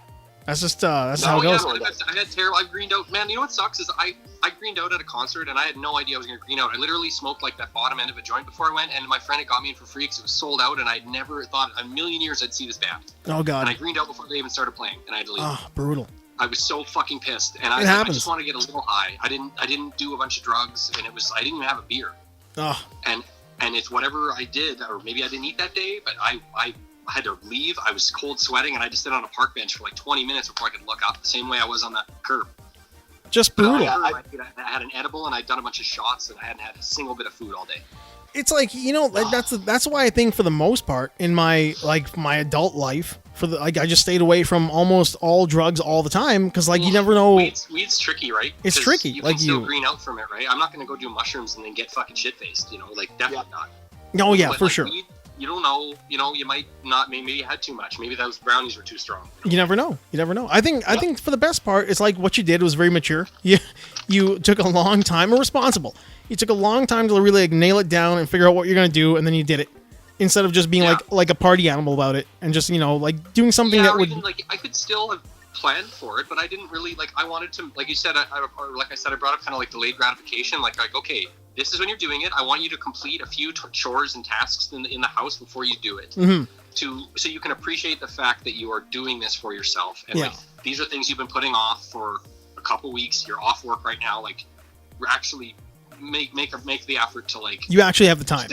That's just that's how it goes.
I had terrible. I greened out. Man, you know what sucks is I greened out at a concert and I had no idea I was going to green out. I literally smoked like that bottom end of a joint before I went, and my friend had got me in for free because it was sold out, and I'd never thought a million years I'd see this band.
Oh god!
And I greened out before they even started playing, and I had to leave.
Oh, brutal.
I was so fucking pissed, and I just want to get a little high. I didn't do a bunch of drugs, and I didn't even have a beer.
Oh.
And it's whatever I did, or maybe I didn't eat that day, but I had to leave. I was cold sweating, and I just stood on a park bench for like 20 minutes before I could look up, the same way I was on that curb.
Just brutal.
I had an edible, and I'd done a bunch of shots, and I hadn't had a single bit of food all day.
It's like, like that's why I think for the most part in my adult life, I just stayed away from almost all drugs all the time because you never know.
Weed's tricky, right?
It's tricky.
You can still green out from it, right? I'm not going to go do mushrooms and then get fucking shit faced. Definitely not.
Oh yeah, for sure.
Weed, you don't know. You might not. Maybe you had too much. Maybe those brownies were too strong.
You never know. I think for the best part, it's like what you did was very mature. You took a long time and responsible. You took a long time to really nail it down and figure out what you're gonna do, and then you did it. Instead of just being like a party animal about it and just doing something that would.
Even, I could still have planned for it, but I didn't really I wanted to, like you said, I brought up kind of like delayed gratification. Like okay, this is when you're doing it. I want you to complete a few chores and tasks in the house before you do it, so you can appreciate the fact that you are doing this for yourself. And these are things you've been putting off for a couple weeks. You're off work right now. Actually make the effort to
you actually have the time.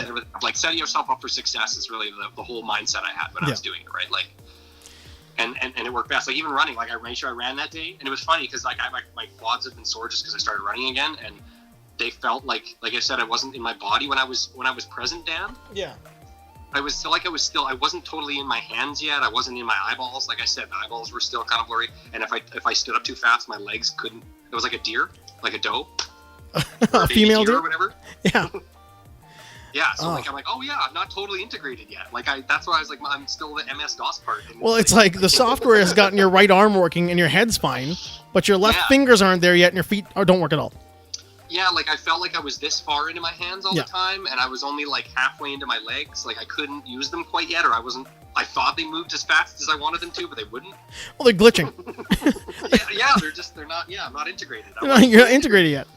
Setting yourself up for success is really the whole mindset I had when I was doing it, right? And it worked best. Even running, I made sure I ran that day, and it was funny because my quads have been sore just because I started running again, and they felt like I said, I wasn't in my body when I was present, Dan.
Yeah.
I wasn't totally in my hands yet. I wasn't in my eyeballs. Like I said, the eyeballs were still kind of blurry, and if I stood up too fast, my legs couldn't. It was like a deer, like a doe.
A female deer
or whatever.
Yeah.
Yeah, so I'm like, oh yeah, I'm not totally integrated yet. That's why I was like, I'm still the MS-DOS part.
Well, it's like the software has gotten your right arm working and your head's fine, but your left fingers aren't there yet and your feet don't work at all.
Yeah, I felt like I was this far into my hands all the time, and I was only halfway into my legs. I couldn't use them quite yet, or I thought they moved as fast as I wanted them to, but they wouldn't.
Well, they're glitching.
they're not, I'm not integrated.
You're not integrated yet.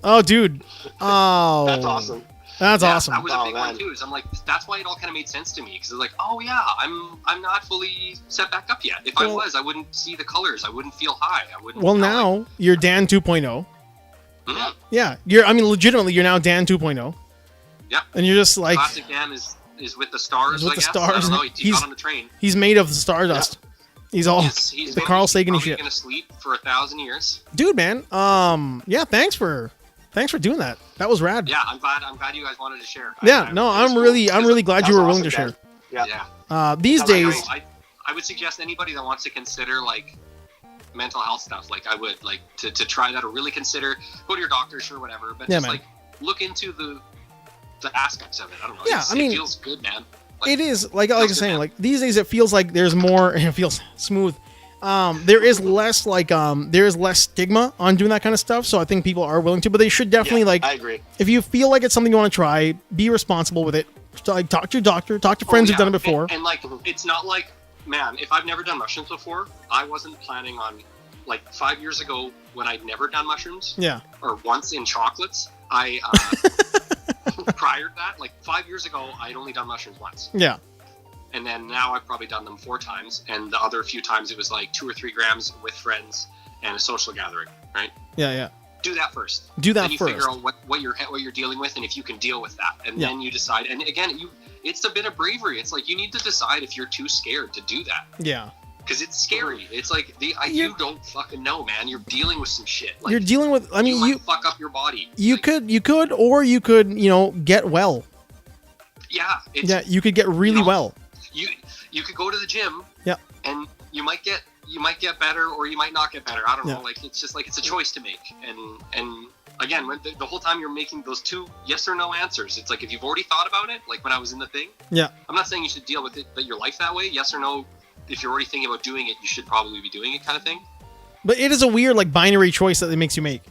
Oh, dude. Oh.
That's awesome.
That's awesome.
That was a big one too. I'm like, that's why it all kind of made sense to me, because it's like, oh yeah, I'm not fully set back up yet. If I was, I wouldn't see the colors. I wouldn't feel high. I wouldn't.
Well, now you're Dan 2.0.
Mm-hmm.
Yeah, legitimately, you're now Dan 2.0.
Yeah.
And you're just like
classic Dan is with the stars.
With the stars.
I don't know. He got on the train.
He's made of the stardust. Yeah. He's the Carl Sagan shit.
He's gonna sleep for 1,000 years.
Dude, man. Yeah. Thanks for Thanks for doing that. That was rad.
Yeah, I'm glad you guys wanted to share.
I'm really glad you were willing to share.
Yeah.
These days,
I would suggest anybody that wants to consider like mental health stuff, like I would like to try that, or really consider, go to your doctor, sure, whatever, but just like look into the aspects of it. I don't know.
Yeah,
it feels good, man. Like,
it is like I was saying, like these days it feels like there's more. It feels smooth. There is less less stigma on doing that kind of stuff, so I think people are willing to, but they should definitely I
agree.
If you feel like it's something you want to try, be responsible with it. Like, talk to your doctor, talk to friends who've done it before.
And like, it's not like, man, if I've never done mushrooms before, I wasn't planning on, like 5 years ago when I'd never done mushrooms.
Yeah.
Or once in chocolates, I prior to that, like 5 years ago, I'd only done mushrooms once.
Yeah.
And then now I've probably done them 4 times, and the other few times it was like 2 or 3 grams with friends and a social gathering, right?
Yeah.
Do that first.
Then
you figure out what you're dealing with, and if you can deal with that, and then you decide. And again, it's a bit of bravery. It's like you need to decide if you're too scared to do that.
Yeah.
Because it's scary. It's like you don't fucking know, man. You're dealing with some shit. Like,
you're dealing with. I mean,
you might fuck up your body.
You could, or you could, get well.
Yeah.
You could get really well.
You could go to the gym.
Yeah.
And you might get better, or you might not get better. I don't know. Like, it's just like, it's a choice to make. And again, when the whole time you're making those 2 yes or no answers, it's like, if you've already thought about it, like when I was in the thing.
Yeah.
I'm not saying you should deal with it, your life that way. Yes or no. If you're already thinking about doing it, you should probably be doing it, kind of thing.
But it is a weird, like, binary choice that it makes you make.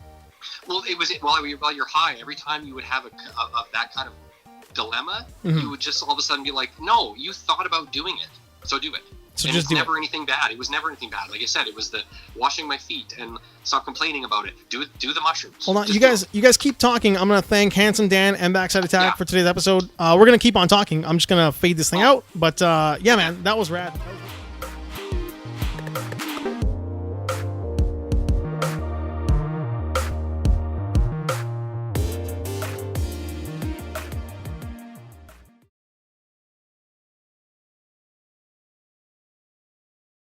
Well, it was while you're high. Every time you would have that kind of dilemma, you would just all of a sudden be like, no, you thought about doing it, so do it.
So
and
just
it's never anything bad. It was never anything bad. Like I said, it was the washing my feet and stop complaining about it. Do the mushrooms.
Hold on, you guys keep talking. I'm gonna thank Hansum Dan and Backside Attack for today's episode. We're gonna keep on talking. I'm just gonna fade this thing out. But man, that was rad.